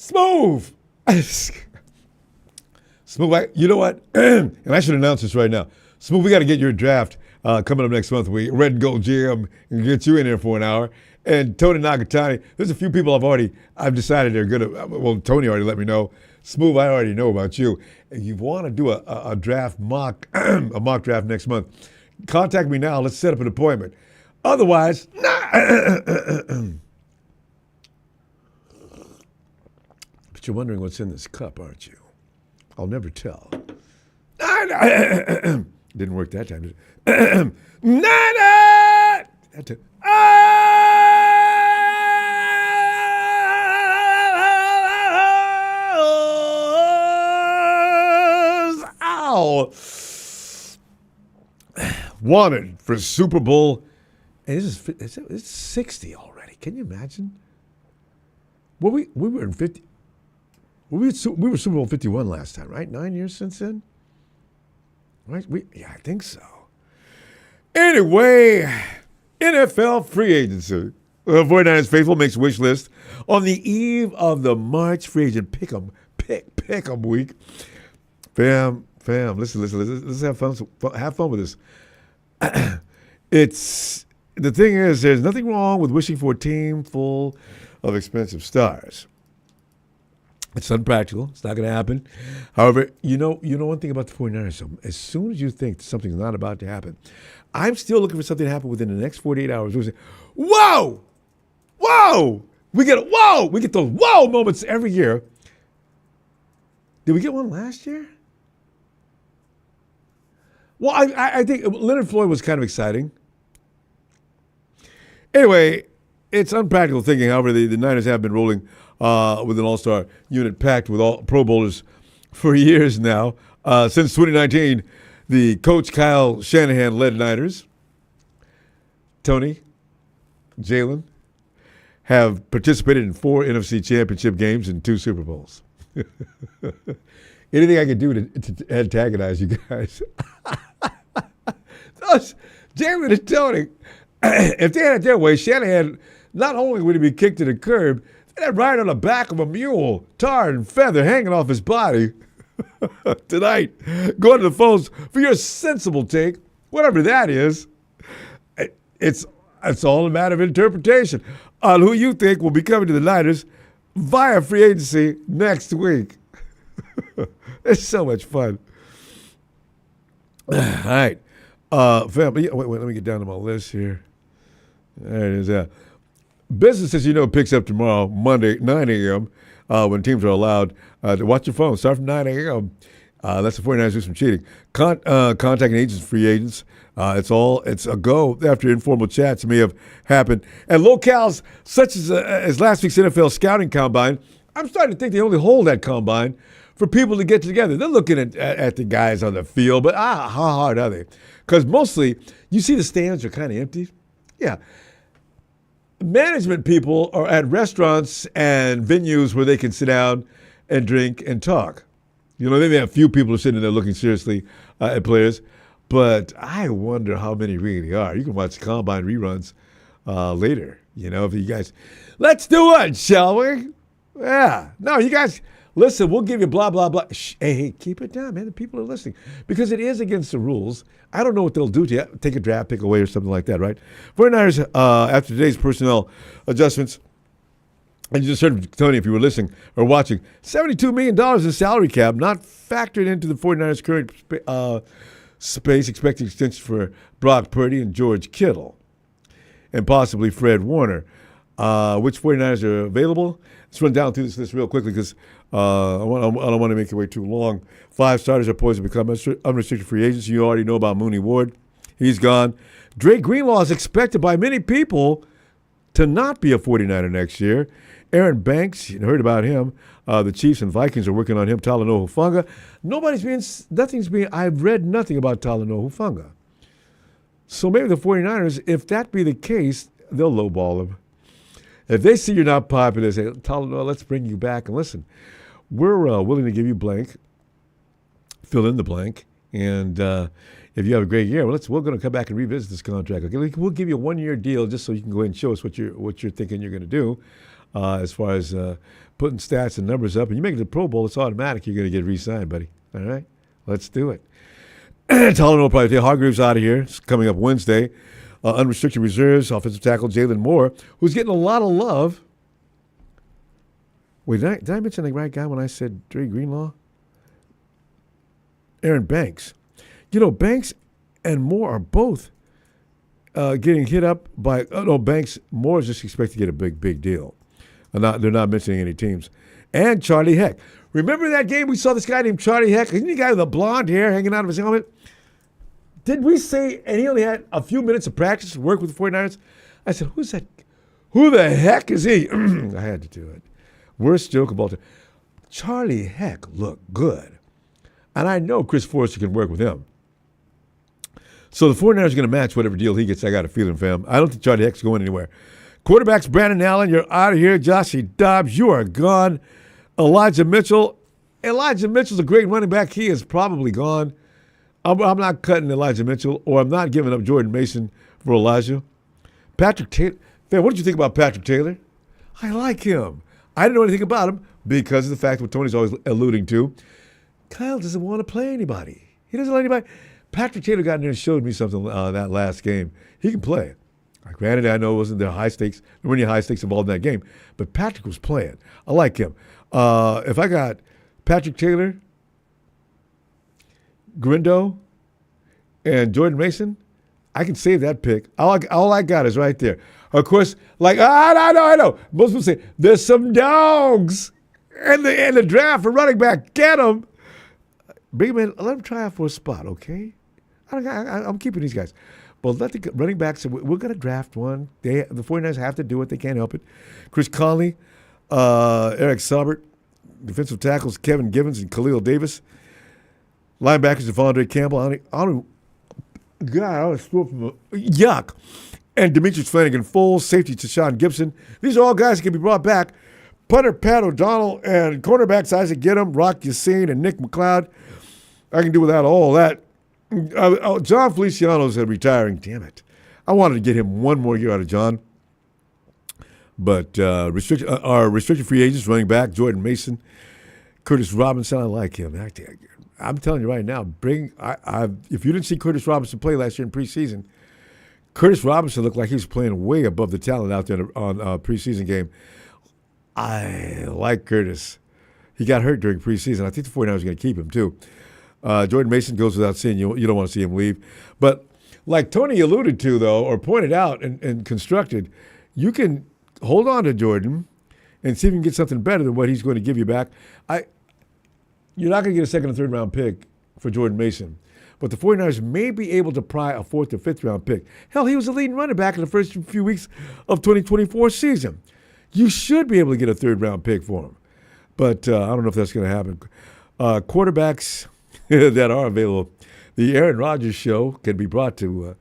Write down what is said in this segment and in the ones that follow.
Smooth. Smooth, you know what? And I should announce this right now. Smooth, we got to get your draft coming up next month. We Red and Gold GM and get you in here for an hour. And Tony Nakatani, there's a few people I've decided they're good at. Well, Tony already let me know. Smooth, I already know about you. If you want to do a draft mock, a mock draft next month, contact me now. Let's set up an appointment. Otherwise, but you're wondering what's in this cup, aren't you? I'll never tell. Didn't work that time, did it? Ow! Wanted for Super Bowl. And it's 60 already. Can you imagine? Well, we were in 50. We were Super Bowl 51 last time, right? 9 years since then? Right? Yeah, I think so. Anyway, NFL free agency. 49ers faithful makes wish list on the eve of the March free agent pick 'em week. Fam, listen. Let's have fun. Have fun with this. The thing is, there's nothing wrong with wishing for a team full of expensive stars. It's unpractical. It's not going to happen. However, you know one thing about the 49ers. So as soon as you think something's not about to happen, I'm still looking for something to happen within the next 48 hours. We say, whoa! We get those whoa moments every year. Did we get one last year? Well, I think Leonard Floyd was kind of exciting. Anyway, it's unpractical thinking. However, the Niners have been rolling with an all-star unit packed with all Pro Bowlers for years now. Since 2019, the coach Kyle Shanahan led Niners. Tony, Jalen have participated in 4 NFC Championship Games and 2 Super Bowls. Anything I could do to antagonize you guys. Jalen and Tony, if they had it their way, Shanahan, not only would he be kicked to the curb, they'd ride on the back of a mule, tarred and feather hanging off his body. Tonight, go to the phones for your sensible take, whatever that is. It's all a matter of interpretation on who you think will be coming to the Niners via free agency next week. It's so much fun. All right. Family, wait, let me get down to my list here. There it is. Business, as you know, picks up tomorrow, Monday, 9 a.m., when teams are allowed to watch your phone. Start from 9 a.m. That's the 49ers do some cheating. Contacting agents, free agents. It's a go after informal chats may have happened. And locales such as last week's NFL scouting combine, I'm starting to think they only hold that combine for people to get together. They're looking at the guys on the field, but how hard are they? Because mostly, you see the stands are kind of empty. Yeah. Management people are at restaurants and venues where they can sit down and drink and talk. You know, they may have a few people sitting there looking seriously at players, but I wonder how many really are. You can watch combine reruns later. You know, if you guys, let's do it, shall we? Yeah. No, you guys, listen, we'll give you blah, blah, blah. Shh, hey, keep it down, man. The people are listening. Because it is against the rules. I don't know what they'll do to you. Take a draft pick away or something like that, right? 49ers, after today's personnel adjustments, and you just heard Tony, if you were listening or watching, $72 million in salary cap, not factored into the 49ers' current space, expecting extension for Brock Purdy and George Kittle, and possibly Fred Warner. Which 49ers are available? Let's run down through this list real quickly because I don't want to make it way too long. 5 starters are poised to become unrestricted free agents. You already know about Mooney Ward. He's gone. Dre Greenlaw is expected by many people to not be a 49er next year. Aaron Banks, you heard about him. The Chiefs and Vikings are working on him. Talanoa Hufanga. I've read nothing about Talanoa Hufanga. So maybe the 49ers, if that be the case, they'll lowball him. If they see you're not popular, they say, Talanoa, let's bring you back. And listen, we're willing to give you blank, fill in the blank, and if you have a great year, we're going to come back and revisit this contract. Okay, we'll give you a 1-year deal just so you can go ahead and show us what you're thinking you're going to do. as far as putting stats and numbers up. And you make it to the Pro Bowl, it's automatic. You're going to get re-signed, buddy. All right? Let's do it. Talanoa probably Hargreaves out of here. It's coming up Wednesday. Unrestricted reserves, offensive tackle Jalen Moore, who's getting a lot of love. Wait, did I mention the right guy when I said Dre Greenlaw? Aaron Banks. Banks and Moore are both getting hit up by, Banks, Moore is just expected to get a big deal. They're not mentioning any teams. And Charlie Heck. Remember that game we saw this guy named Charlie Heck? Isn't the guy with the blonde hair hanging out of his helmet? Did we say, and he only had a few minutes of practice to work with the 49ers? I said, who's that? Who the heck is he? I had to do it. Worst joke of all time. Charlie Heck looked good. And I know Chris Forrester can work with him. So the 49ers are going to match whatever deal he gets. I got a feeling, fam. I don't think Charlie Heck's going anywhere. Quarterbacks, Brandon Allen, you're out of here. Joshy Dobbs, you are gone. Elijah Mitchell's a great running back. He is probably gone. I'm not cutting Elijah Mitchell, or I'm not giving up Jordan Mason for Elijah. Patrick Taylor. Man, what did you think about Patrick Taylor? I like him. I didn't know anything about him because of the fact what Tony's always alluding to. Kyle doesn't want to play anybody. He doesn't let anybody. Patrick Taylor got in there and showed me something that last game. He can play. Granted, I know it wasn't there were any high stakes involved in that game, but Patrick was playing. I like him. If I got Patrick Taylor, Grindo, and Jordan Mason, I can save that pick. All I got is right there. Of course, I know. Most people say, there's some dogs in the draft for running back. Get them. Bring them in. Let them try out for a spot, okay? I'm keeping these guys. But let the running backs, we're going to draft one. The 49ers have to do it. They can't help it. Chris Conley, Eric Saubert, defensive tackles Kevin Givens and Khalil Davis. Linebackers Devondre Campbell. Yuck. And Demetrius Flanagan Foles, safety Tashawn Gibson. These are all guys that can be brought back. Punter Pat O'Donnell and cornerbacks Isaac Giddum, Rock Yassin, and Nick McLeod. I can do without all that. John Feliciano's retiring. Damn it. I wanted to get him one more year out of John. But our restricted free agents, running back, Jordan Mason, Curtis Robinson, I like him. I'm telling you right now, if you didn't see Curtis Robinson play last year in preseason, Curtis Robinson looked like he was playing way above the talent out there on a preseason game. I like Curtis. He got hurt during preseason. I think the 49ers are going to keep him, too. Jordan Mason goes without saying. You don't want to see him leave. But like Tony alluded to, though, or pointed out and constructed, you can hold on to Jordan and see if you can get something better than what he's going to give you back. You're not going to get a second or third round pick for Jordan Mason. But the 49ers may be able to pry a fourth or fifth round pick. Hell, he was the leading running back in the first few weeks of 2024 season. You should be able to get a third round pick for him. But I don't know if that's going to happen. Quarterbacks that are available. The Aaron Rodgers Show can be brought to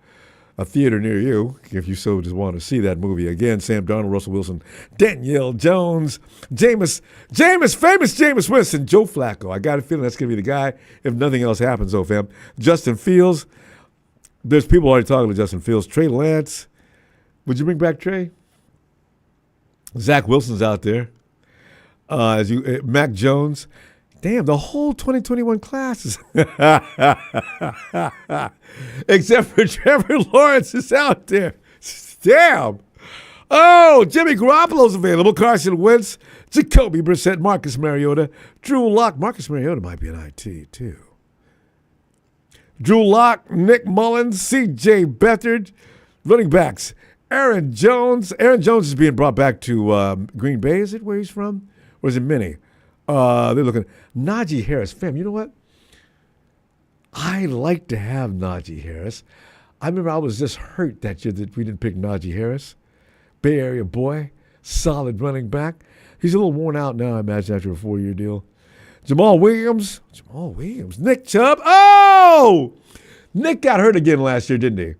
a theater near you, if you so just want to see that movie again. Sam Darnold, Russell Wilson, Danielle Jones, famous Jameis Winston, Joe Flacco. I got a feeling that's going to be the guy if nothing else happens, though, fam. Justin Fields. There's people already talking to Justin Fields. Trey Lance. Would you bring back Trey? Zach Wilson's out there. Mac Jones. Damn, the whole 2021 class is except for Trevor Lawrence is out there. Damn. Oh, Jimmy Garoppolo's available. Carson Wentz, Jacoby Brissett, Marcus Mariota, Drew Lock. Marcus Mariota might be an IT, too. Drew Lock, Nick Mullins, C.J. Beathard. Running backs, Aaron Jones. Aaron Jones is being brought back to Green Bay. Is it where he's from? Or is it Minnie? They're looking. Najee Harris. Fam, you know what? I like to have Najee Harris. I remember I was just hurt that year that we didn't pick Najee Harris. Bay Area boy. Solid running back. He's a little worn out now, I imagine, after a 4-year deal. Jamal Williams. Nick Chubb. Oh! Nick got hurt again last year, didn't he?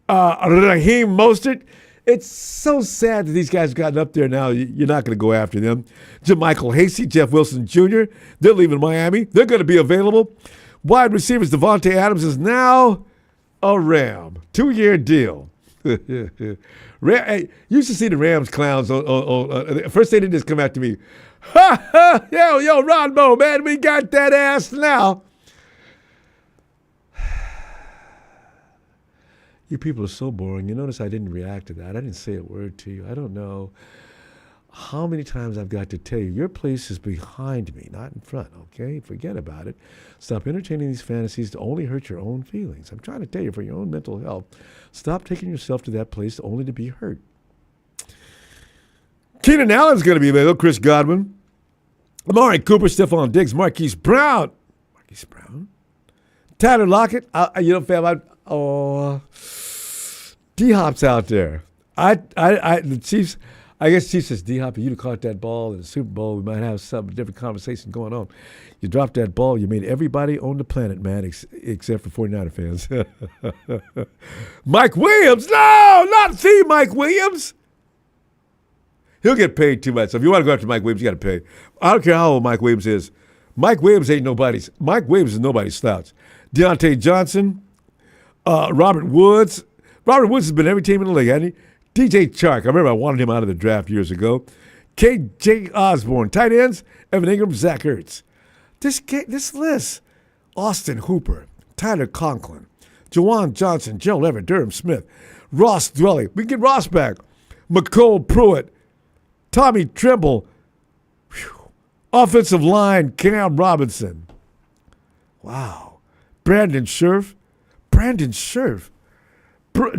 Raheem Mostert. It's so sad that these guys have gotten up there now. You're not going to go after them. JaMychal Hasty, Jeff Wilson Jr., they're leaving Miami. They're going to be available. Wide receivers, Devontae Adams is now a Ram. 2-year deal. Hey, you used to see the Rams clowns first they did is come after me. Ha ha! Yo, Ronbo, man, we got that ass now. You people are so boring. You notice I didn't react to that. I didn't say a word to you. I don't know how many times I've got to tell you, your place is behind me, not in front, okay? Forget about it. Stop entertaining these fantasies to only hurt your own feelings. I'm trying to tell you, for your own mental health, stop taking yourself to that place only to be hurt. Keenan Allen's going to be available, Chris Godwin. Amari Cooper, Stephon Diggs, Marquise Brown. Tyler Lockett. Fam, D-Hop's out there. The Chiefs... I guess Chief says, D-Hop, if you'd have caught that ball in the Super Bowl, we might have some different conversation going on. You dropped that ball, you made everybody on the planet mad except for 49er fans. Mike Williams, no, not see Mike Williams. He'll get paid too much. So if you want to go after Mike Williams, you got to pay. I don't care how old Mike Williams is. Mike Williams is nobody's slouch. Deontay Johnson, Robert Woods. Robert Woods has been every team in the league, hasn't he? DJ Chark, I remember I wanted him out of the draft years ago. KJ Osborne, tight ends, Evan Ingram, Zach Ertz. This list, Austin Hooper, Tyler Conklin, Jawan Johnson, Joe Levitt, Durham Smith, Ross Dwelly. We can get Ross back. McCole Pruitt, Tommy Tremble. Whew. Offensive line, Cam Robinson. Wow. Brandon Scherf.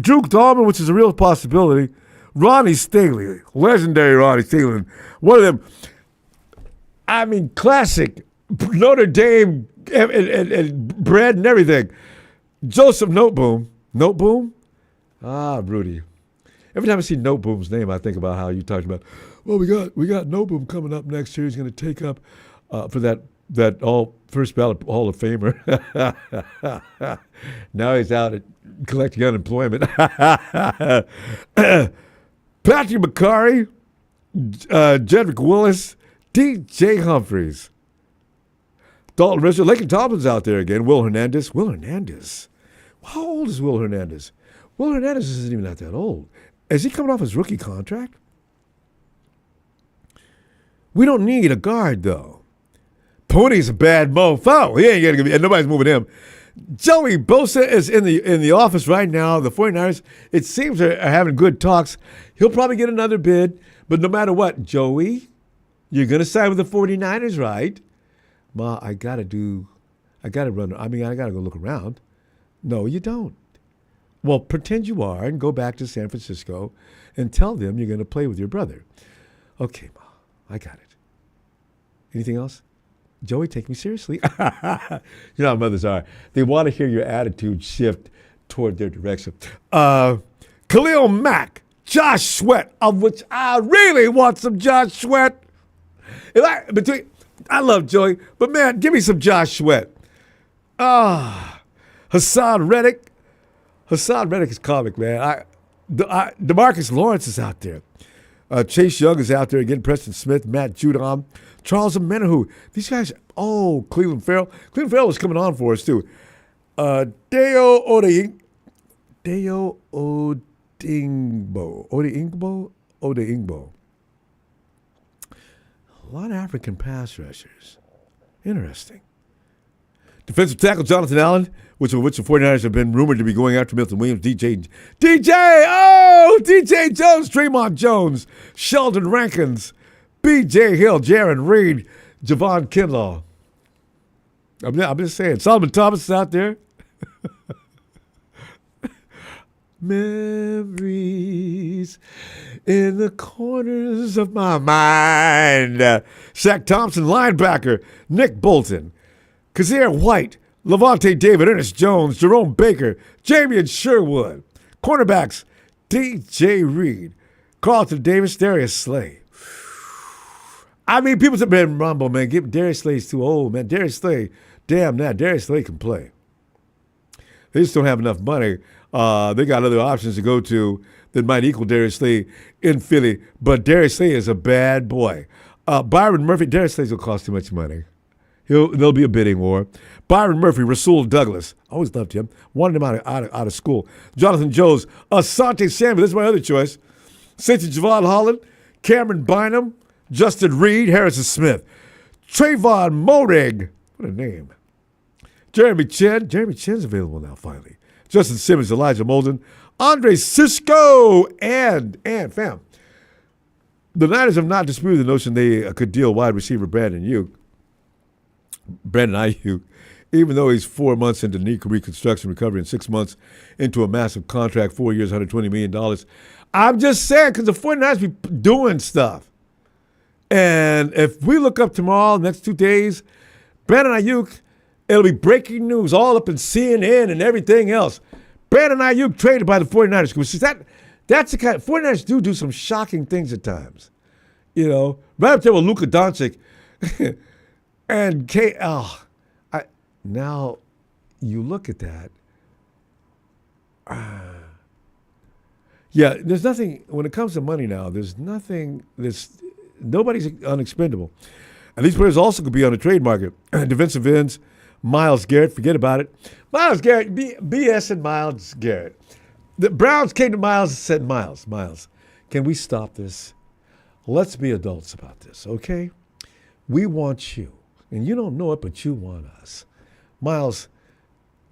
Duke Dahlman, which is a real possibility. Ronnie Staley, legendary Ronnie Staley. One of them, classic Notre Dame and bread and everything. Joseph Noteboom. Rudy. Every time I see Noteboom's name, I think about how you talked about, well, we got Noteboom coming up next year. He's going to take up for that first ballot Hall of Famer. Now he's out collecting unemployment. Patrick McCarry, Jedrick Willis, DJ Humphries, Dalton Risner, Laken Tomlin's out there again. Will Hernandez. How old is Will Hernandez? Will Hernandez isn't even that old. Is he coming off his rookie contract? We don't need a guard, though. Pony's a bad mofo. He ain't going to be, and nobody's moving him. Joey Bosa is in the office right now. The 49ers, it seems, are having good talks. He'll probably get another bid, but no matter what, Joey, you're going to sign with the 49ers, right? Ma, I got to run. I got to go look around. No, you don't. Well, pretend you are and go back to San Francisco and tell them you're going to play with your brother. Okay, Ma, I got it. Anything else? Joey, take me seriously. You know how mothers are. They want to hear your attitude shift toward their direction. Khalil Mack, Josh Sweat, of which I really want some Josh Sweat. I love Joey, but man, give me some Josh Sweat. Hassan Reddick. Hassan Reddick is comic, man. DeMarcus Lawrence is out there. Chase Young is out there again. Preston Smith, Matt Judon, Charles Omenihu. These guys, Cleveland Farrell. Cleveland Farrell was coming on for us, too. Deo Odeyingbo. A lot of African pass rushers. Interesting. Defensive tackle Jonathan Allen, which the 49ers have been rumored to be going after Milton Williams, DJ Jones, Draymond Jones, Sheldon Rankins, B.J. Hill, Jaron Reed, Javon Kinlaw. I'm just saying. Solomon Thomas is out there. Memories in the corners of my mind. Shaq Thompson, linebacker. Nick Bolton. Kazir White. Levante David, Ernest Jones, Jerome Baker, Jamian Sherwood. Cornerbacks, D.J. Reed, Carlton Davis, Darius Slay. People have been Ronbo, man. Darius Slay's too old, man. Darius Slay, Darius Slay can play. They just don't have enough money. They got other options to go to that might equal Darius Slay in Philly, but Darius Slay is a bad boy. Byron Murphy, Darius Slay's will cost too much money. There'll be a bidding war. Byron Murphy, Rasul Douglas. I always loved him. Wanted him out of school. Jonathan Jones, Asante Samuel. This is my other choice. Cincy Javon Holland, Cameron Bynum, Justin Reed, Harrison Smith, Trayvon Morig. What a name. Jeremy Chin. Jeremy Chin's available now, finally. Justin Simmons, Elijah Molden, Andre Cisco, and fam. The Niners have not disputed the notion they could deal wide receiver Brandon Ayuk, even though he's 4 months into knee reconstruction recovery and 6 months into a massive contract, 4 years, $120 million. I'm just saying, because the 49ers be doing stuff. And if we look up tomorrow, next 2 days, Brandon Ayuk, it'll be breaking news all up in CNN and everything else. Brandon Ayuk traded by the 49ers. That's the kind 49ers do some shocking things at times. You know, right up there with Luka Doncic and now you look at that. Yeah, there's nothing, when it comes to money now, nobody's unexpendable. And these players also could be on the trade market. Defensive ends, Myles Garrett, forget about it. Myles Garrett, BS and Myles Garrett. The Browns came to Myles and said, Myles, can we stop this? Let's be adults about this, okay? We want you. And you don't know it, but you want us. Myles,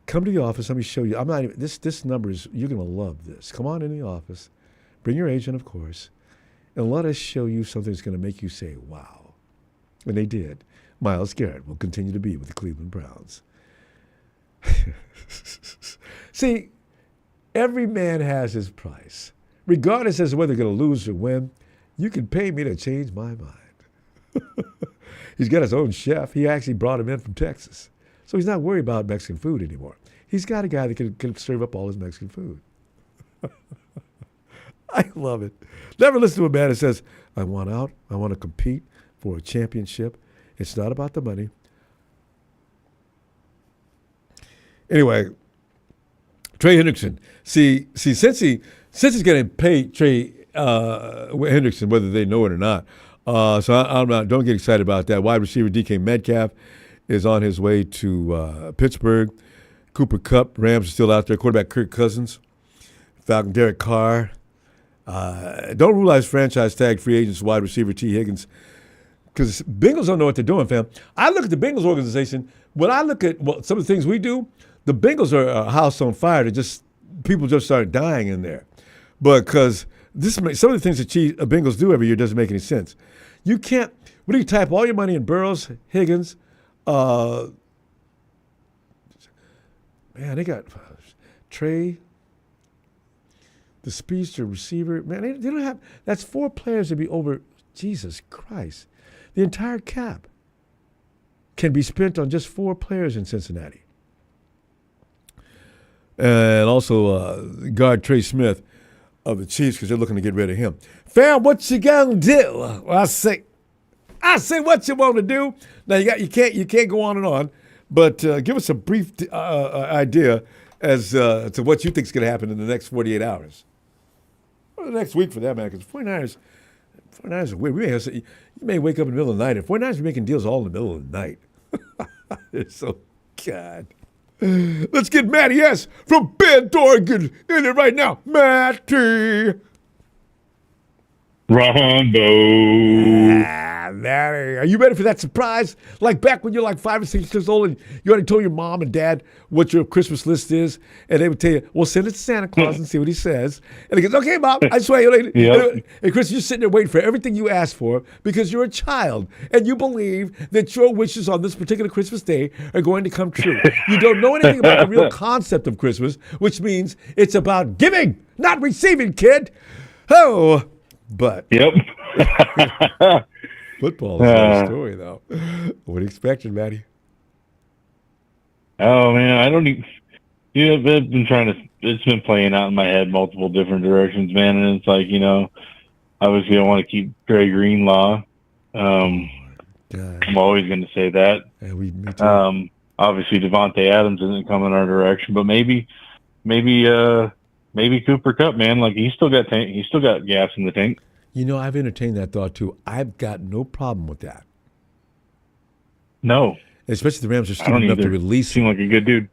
come to the office. Let me show you. This number is, you're going to love this. Come on in the office. Bring your agent, of course. And let us show you something that's going to make you say, wow. And they did. Myles Garrett will continue to be with the Cleveland Browns. See, every man has his price. Regardless as to whether they're going to lose or win, you can pay me to change my mind. He's got his own chef. He actually brought him in from Texas. So he's not worried about Mexican food anymore. He's got a guy that can serve up all his Mexican food. I love it. Never listen to a man that says, I want out. I want to compete for a championship. It's not about the money. Anyway, Trey Hendrickson. See, since he's going to pay Trey Hendrickson, whether they know it or not. Don't get excited about that. Wide receiver DK Metcalf is on his way to Pittsburgh. Cooper Kupp, Rams are still out there. Quarterback Kirk Cousins. Falcon Derek Carr. Don't rule out his franchise tag free agents wide receiver T. Higgins, because Bengals don't know what they're doing, fam. I look at the Bengals organization. When I look at some of the things we do, the Bengals are a house on fire. People just start dying in there. But because some of the things that Bengals do every year doesn't make any sense. You can't. What do you type all your money in? Burrows, Higgins. Man, they got Trey, the speedster receiver. Man, they don't have. That's 4 players to be over. Jesus Christ, the entire cap can be spent on just 4 players in Cincinnati. And also guard Trey Smith of the Chiefs, because they're looking to get rid of him. Fam, what you gonna do? Well, I say what you want to do. Now you can't go on and on, but give us a brief idea as to what you think is going to happen in the next 48 hours, or the next week for that matter. Because 49ers are weird. You may wake up in the middle of the night, and 49ers are making deals all in the middle of the night. It's so God. Let's get Matty S. from Bend, Oregon in it right now. Matty. Ronbo. Matty. Are you ready for that surprise? Like back when you're like 5 or 6 years old and you already told your mom and dad what your Christmas list is, and they would tell you, well, send it to Santa Claus and see what he says. And he goes, okay, Mom, I swear. Yep. And Chris, you're sitting there waiting for everything you asked for because you're a child and you believe that your wishes on this particular Christmas day are going to come true. You don't know anything about the real concept of Christmas, which means it's about giving, not receiving, kid. Oh, but. Yep. Football is another story, though. What are you expecting, Matty? Oh, man, I don't even... I've been it's been playing out in my head multiple different directions, man, and it's like, obviously I want to keep Trey Greenlaw. I'm always going to say that. Yeah, me too. Obviously Devontae Adams isn't coming our direction, but maybe Cooper Kupp, man, like he's still got gas in the tank. I've entertained that thought too. I've got no problem with that. No. especially the Rams are I stupid don't enough to either. release Seem him. like a good dude.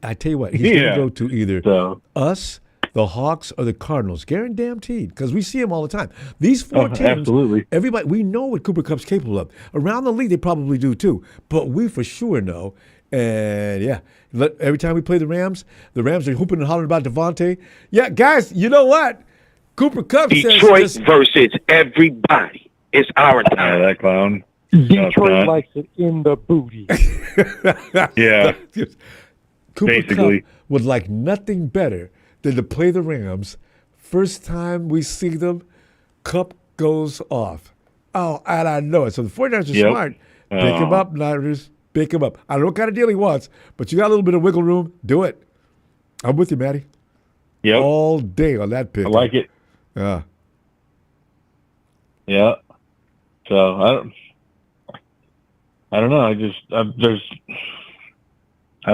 I tell you what, he's going to Yeah. go to either So, us, the Hawks, or the Cardinals. Guaranteed, because we see him all the time. These four teams, absolutely. everybody, we know what Cooper Cup's capable of. Around the league, they probably do too, but we for sure know. And yeah, every time we play the Rams are hooping and hollering about Devontae. Yeah, guys, you know what? Cooper Cup Detroit says versus everybody. It's our yeah, time. that clown. Detroit likes it in the booty. Yeah. Cooper Basically. Cup would like nothing better than to play the Rams. First time we see them, Cup goes off. Oh, and I know it. So the 49ers are Yep. smart. Pick him up, Niners. Pick him up. I don't know what kind of deal he wants, but you got a little bit of wiggle room. Do it. I'm with you, Matty. Yep. All day on that pick. I like it. Yeah. Yeah. So I don't know. I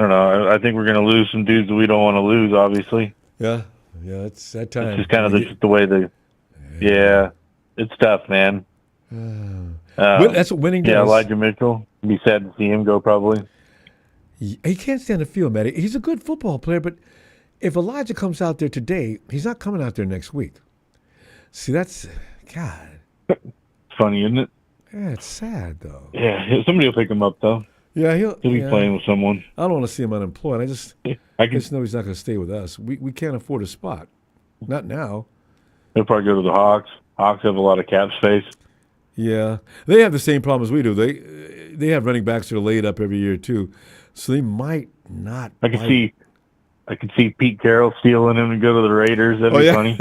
don't know. I think we're going to lose some dudes that we don't want to lose. Obviously, Yeah. Yeah. It's that time. it's just kind of the way the. Yeah, it's tough, man. That's what winning does. Yeah, Elijah Mitchell. It'd be sad to see him go. Probably. He can't stand the field, Matty. He's a good football player, but if Elijah comes out there today, he's not coming out there next week. See, that's God. It's funny, isn't it? Yeah, it's sad though. Yeah, somebody will pick him up though. Yeah, He'll be playing with someone. I don't want to see him unemployed. I I just can. know he's not going to stay with us. We can't afford a spot. Not now. He'll probably go to the Hawks. Hawks have a lot of cap space. Yeah, they have the same problem as we do. They have running backs that are laid up every year too, so they might not. I can see Pete Carroll stealing him and go to the Raiders. That'd be funny.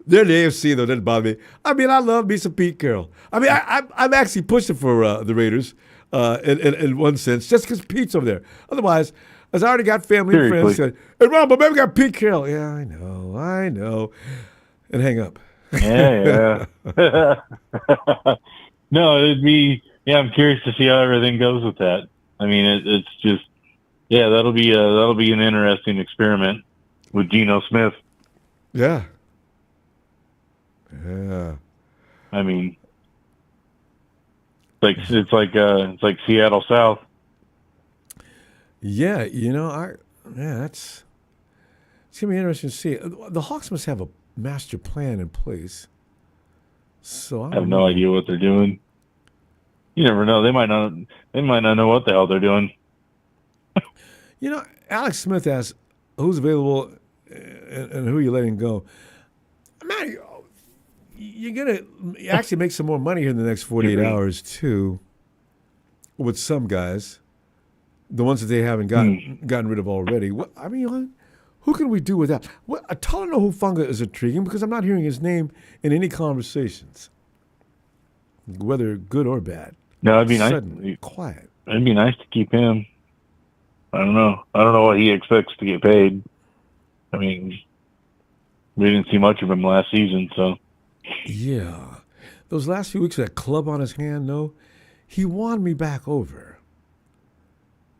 They're the AFC though. Doesn't bother me. I mean, I love me some Pete Carroll. I mean, I'm actually pushing for the Raiders in one sense, just because Pete's over there. Otherwise, as I already got family and friends Seriously. said, "Hey, Ronbo, maybe we got Pete Carroll." Yeah, I know, and hang up. Yeah. No, it'd be. Yeah, I'm curious to see how everything goes with that. I mean, it's just. Yeah, that'll be an interesting experiment with Geno Smith. Yeah. I mean, it's like Seattle South. Yeah, it's gonna be interesting to see. The Hawks must have a master plan in place. So I have no idea what they're doing. You never know. They might not know what the hell they're doing. Alex Smith asks who's available and who you're letting go. Man, you're gonna actually make some more money here in the next 48 hours too. With some guys, the ones that they haven't gotten rid of already. Who can we do with that? Talanoa Hufanga is intriguing because I'm not hearing his name in any conversations, whether good or bad. No, it'd be Suddenly, nice. quiet. It'd be nice to keep him. I don't know. I don't know what he expects to get paid. I mean, we didn't see much of him last season, so. Yeah. Those last few weeks with that club on his hand, he won me back over.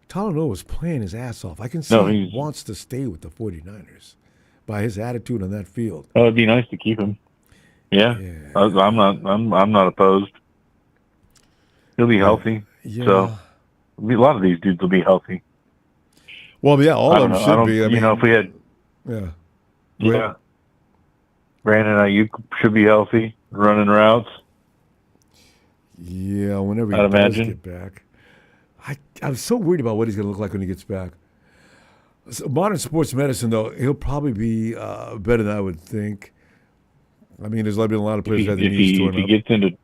Talanoa was playing his ass off. I can see he wants to stay with the 49ers by his attitude on that field. Oh, it'd be nice to keep him. Yeah. I'm not opposed. He'll be healthy. Yeah. So a lot of these dudes will be healthy. Well, yeah, all of them should be. If we had. Yeah. Yeah. Brandon Ayuk should be healthy, running routes. Yeah, whenever he I'd does imagine. get back. I'm so worried about what he's going to look like when he gets back. So modern sports medicine, though, he'll probably be better than I would think. I mean, there's been a lot of players that have their knees torn up. Gets into.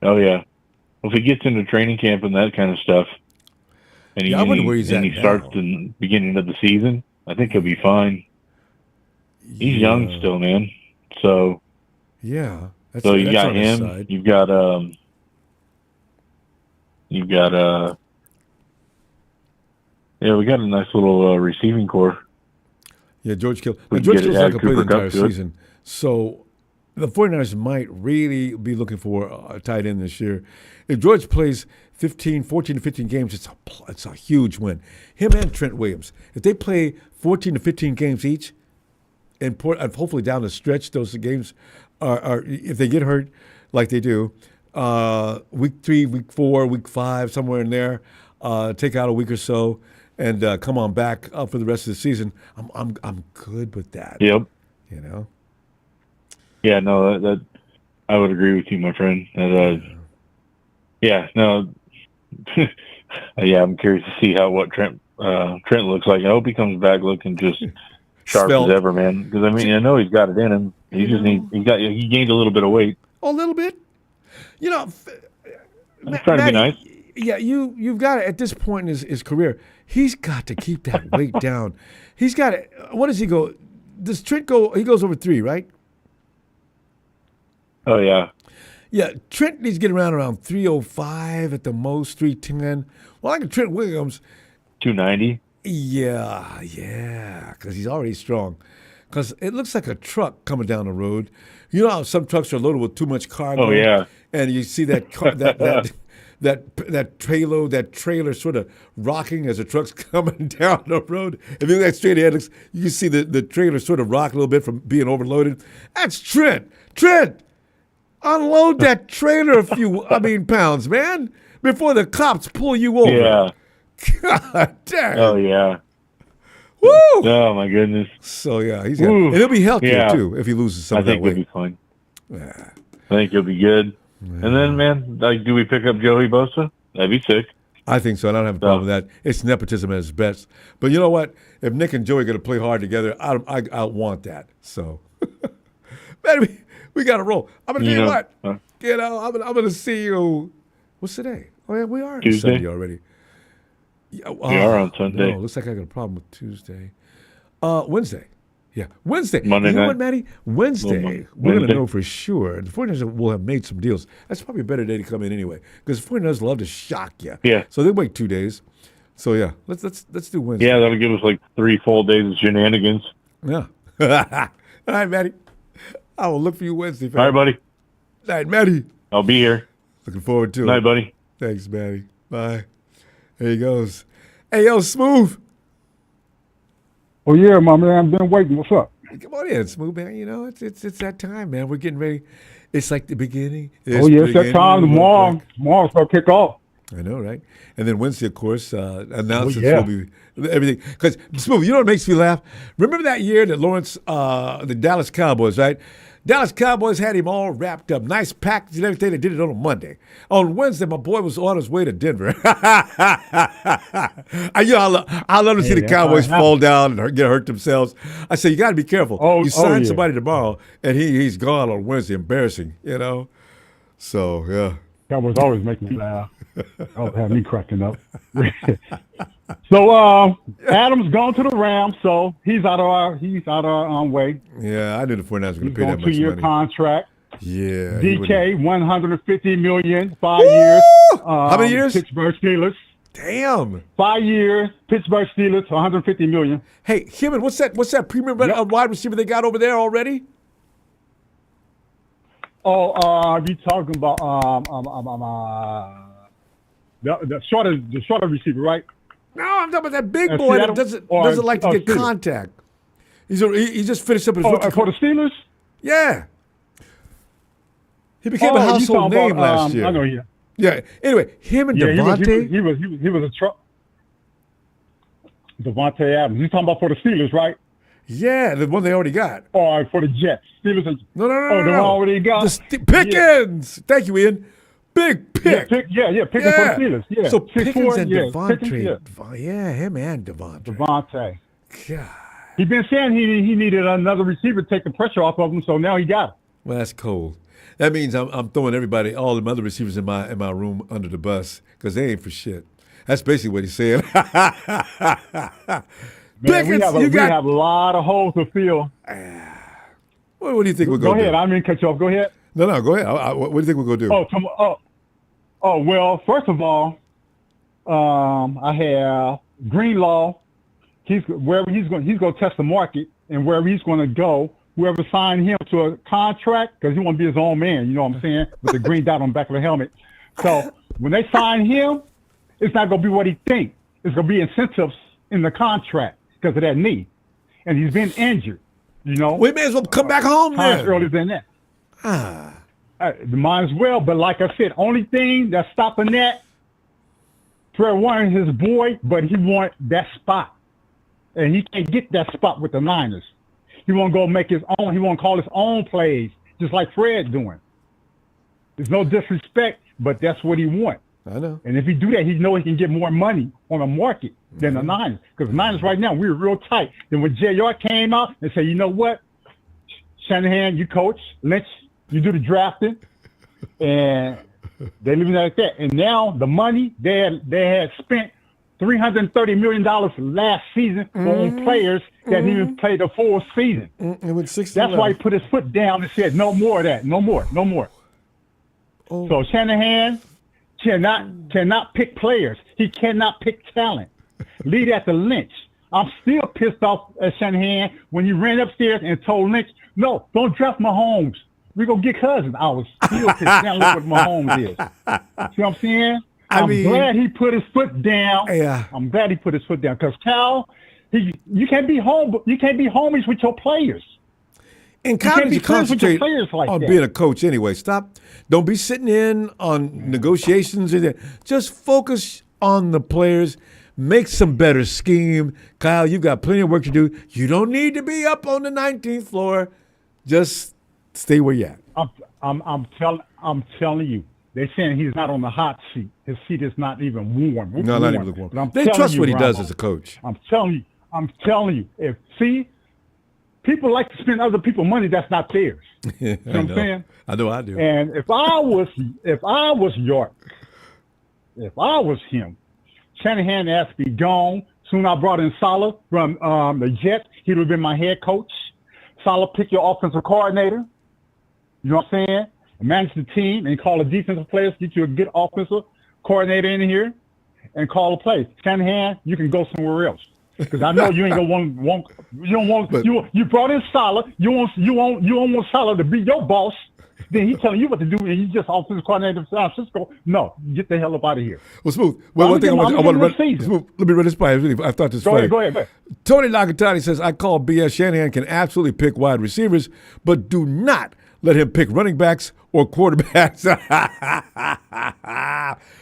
Oh yeah, well, if he gets into training camp and that kind of stuff, and I wonder where he's at he now. starts the beginning of the season, I think he'll be fine. He's young still, man. So yeah, you got on his him. side. You've got yeah, we got a nice little receiving core. Yeah, George Kittle. We Now, George can get Kittle's not add going to play the Cooper Kupp entire to it. season. So the 49ers might really be looking for a tight end this year. If George plays 14 to 15 games, it's a huge win. Him and Trent Williams. If they play 14 to 15 games each, and hopefully down the stretch, those games are if they get hurt like they do, week 3, week 4, week 5, somewhere in there. Take out a week or so, and come on back for the rest of the season. I'm good with that. Yep. You know. Yeah. No, that I would agree with you, my friend. That, yeah. No. Yeah, I'm curious to see what Trent looks like. I hope he comes back looking just sharp Svelte. as ever, man. Because I mean, I know he's got it in him. He just he gained a little bit of weight. A little bit. You know, I'm trying to be nice. Yeah, you've got to, at this point in his career, he's got to keep that weight down. He's got to. What does he go? Does Trent go? He goes over 3, right? Oh yeah. Yeah, Trent needs to get around 305 at the most, 310. Well, like Trent Williams, 290. Yeah, because he's already strong. Because it looks like a truck coming down the road. You know how some trucks are loaded with too much cargo? Oh yeah. And you see that trailer sort of rocking as the truck's coming down the road. If you look that straight ahead, you can see the trailer sort of rock a little bit from being overloaded. That's Trent. Trent, unload that trailer a few, pounds, man, before the cops pull you over. Yeah. God damn. Oh yeah. Woo! Oh my goodness. So yeah, and he'll be healthier too if he loses some I of that think he'll weight. be fine. Yeah. I think he'll be good. And then, man, do we pick up Joey Bosa? That'd be sick. I think so. I don't have a problem with that. It's nepotism at its best. But you know what? If Nick and Joey are going to play hard together, I want that. So, man, we got to roll. I'm going to tell you what. I'm going to see you. What's today? Oh, yeah, we are on Tuesday. Sunday already. Yeah, We are on Sunday. No, looks like I got a problem with Tuesday. Wednesday. Yeah, Wednesday. Monday you know night. what, Matty? Wednesday, Wednesday. we're going to know for sure. The 49ers will have made some deals. That's probably a better day to come in anyway, because the 49ers love to shock you. Yeah. So they wait 2 days. So yeah, let's do Wednesday. Yeah, that'll give us like 3 full days of shenanigans. Yeah. All right, Matty. I will look for you Wednesday. Fam. All right, buddy. All right, Matty. I'll be here. Looking forward to it. Night, buddy. Thanks, Matty. Bye. There he goes. Hey, yo, Smooth. Oh, yeah, my man. I've been waiting. What's up? Come on in, Smooth, man. You know, it's that time, man. We're getting ready. It's like the beginning. Oh, yeah, it's that time. Tomorrow's going to kick off. I know, right? And then Wednesday, of course, announcements yeah. will be everything. Because, Smooth, you know what makes me laugh? Remember that year that Lawrence, the Dallas Cowboys, right? Dallas Cowboys had him all wrapped up, nice package and everything. They did it on a Monday. On Wednesday, my boy was on his way to Denver. I love to see the Cowboys fall down and get hurt themselves. I say, you got to be careful. You sign somebody tomorrow, and he's gone on Wednesday. Embarrassing, you know? So, yeah. Cowboys always make me laugh. Oh, have me cracking up. So Adams gone to the Rams, so he's out of our way. Yeah, I knew the 49ers were going to He's pay that on much 2-year money. contract. Yeah. DK, $150 million, 5 years. How many years? Pittsburgh Steelers. Damn. 5 years. Pittsburgh Steelers, $150 million. Hey, Hibbert, what's that premium wide receiver they got over there already? Oh, you talking about the shorter receiver, right? No, I'm talking about that big boy that doesn't like to get Steelers. contact. He just finished up his rookie. For the Steelers? Yeah. He became a household name last year. I know, yeah. Yeah. Anyway, him and Devontae. He was a truck. Devontae Adams. You talking about for the Steelers, right? Yeah, the one they already got. Or for the Jets. Steelers. No. They already got. Pickens. Thank you, Ian. Big pick. Pickens for the Steelers. Yeah. So Pickens and Devontae. Devontae. Yeah, him and Devontae. Devontae. God. He's been saying he needed another receiver to take the pressure off of him, so now he got it. Well, that's cold. That means I'm throwing everybody, all the other receivers in my room under the bus because they ain't for shit. That's basically what he's saying. Man, we have a lot of holes to fill. What do you think we're Go going to do? ahead. I mean, cut you off. Go ahead. No, go ahead. What do you think we're going to do? Well, first of all, I have Greenlaw. He's going to test the market, and wherever he's going to go, whoever signed him to a contract, because he want to be his own man, you know what I'm saying, with the green dot on the back of the helmet. So when they sign him, it's not going to be what he thinks. It's going to be incentives in the contract because of that knee. And he's been injured, you know. We may as well come back home Times then. earlier than that. Might as well. But like I said, only thing that's stopping that, Fred Warner is his boy, but he want that spot. And he can't get that spot with the Niners. He want to go make his own. He want to call his own plays, just like Fred doing. There's no disrespect, but that's what he wants. I know. And if he do that, he know he can get more money on the market than the Niners. Because the Niners right now, we're real tight. Then when JR came out and said, you know what, Shanahan, you coach, Lynch, you do the drafting, and they leave it like that. And now the money they had spent $330 million last season on players that didn't even play the full season. And with 60 That's why he put his foot down and said, no more of that, no more. Oh. So Shanahan cannot pick players. He cannot pick talent. Lead at the Lynch. I'm still pissed off at Shanahan when he ran upstairs and told Lynch, no, don't draft Mahomes. We're going to get Cousins. I was still pissed down. Look what Mahomes is. See what I'm saying? I'm glad he put his foot down. Yeah. I'm glad he put his foot down because Cal, you can't be homies with your players. And college, you concentrate like on that. being a coach anyway. Don't be sitting in on negotiations. Just focus on the players. Make some better scheme. Kyle, you've got plenty of work to do. You don't need to be up on the 19th floor. Just stay where you're at. I'm telling you. They're saying he's not on the hot seat. His seat is not even warm. No, not even warm. They trust what he does as a coach. I'm telling you. People like to spend other people's money that's not theirs. You know what I'm saying? I know I do. And if I was York, if I was him, Shanahan has to be gone. Soon I brought in Saleh from the Jets. He would have been my head coach. Saleh, pick your offensive coordinator. You know what I'm saying? And manage the team and call the defensive players. Get you a good offensive coordinator in here and call a play. Shanahan, you can go somewhere else. Because I know you ain't gonna want you brought in Saleh. You don't want Saleh to be your boss. Then he's telling you what to do, and he's just offensive coordinator of San Francisco. No, get the hell up out of here. Well, Smooth. Well, one thing I want to run. Smooth, let me run this by you. I thought this was funny. Go ahead. Tony Lagatani says, I call BS. Shanahan can absolutely pick wide receivers, but do not let him pick running backs or quarterbacks.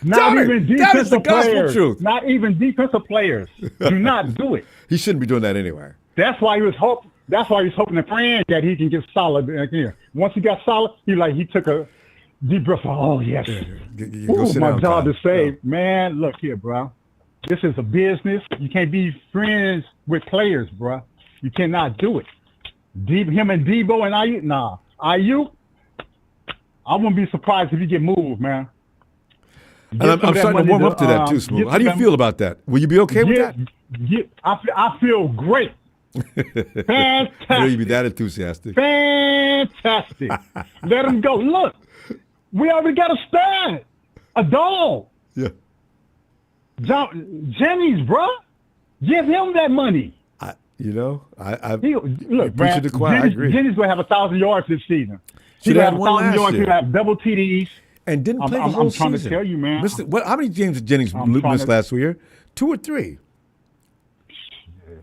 Not even defensive players. Truth. Not even defensive players. Do not do it. He shouldn't be doing that anyway. That's why he was hoping to Fran that he can get Saleh here. Once he got Saleh, he took a deep breath. Oh yes, my job to say, man, look here, bro. This is a business. You can't be friends with players, bro. You cannot do it. Him and Debo and Ayuk, nah. Ayuk, I wouldn't be surprised if you get moved, man. And I'm starting to warm up to that too, Smooth. How do you feel about that? Will you be okay with that? I feel great. Fantastic. I know you'd be that enthusiastic. Fantastic. Let him go. Look, we already got a stud, a dog. Yeah. Jennings, bro. Give him that money. I look, appreciate man, the choir. I agree. Jennings will have 1,000 yards this season. Should have 1,000 yards. He'll have double TDs. And didn't play the whole season. I'm trying to tell you, man. How many games did Jennings miss last year? 2 or 3.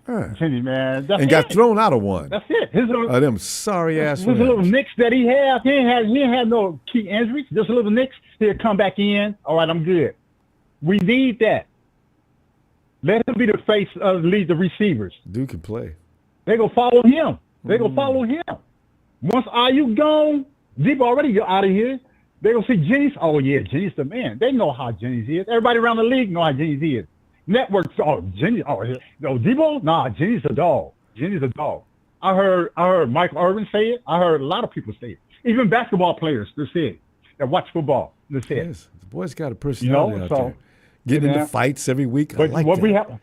Jennings, man. That's and got thrown out of one. That's it. Them sorry ass. His little nicks that he had, he ain't had no key injuries. Just a little nicks. He'll come back in. All right, I'm good. We need that. Let him be the face of lead the receivers. Dude can play. They gonna follow him. Once Ayuk gone, Deep already out of here. They gonna see Jennings. Oh yeah, Jennings the man. They know how Jennings is. Everybody around the league know how Jennings is. Networks. Oh Jennings. Oh Debo. Nah, Jennings a dog. I heard Michael Irvin say it. I heard a lot of people say it. Even basketball players they say it. That watch football. They say it. Yes, the boy's got a personality out there. Getting into fights every week. But I like what that. we have.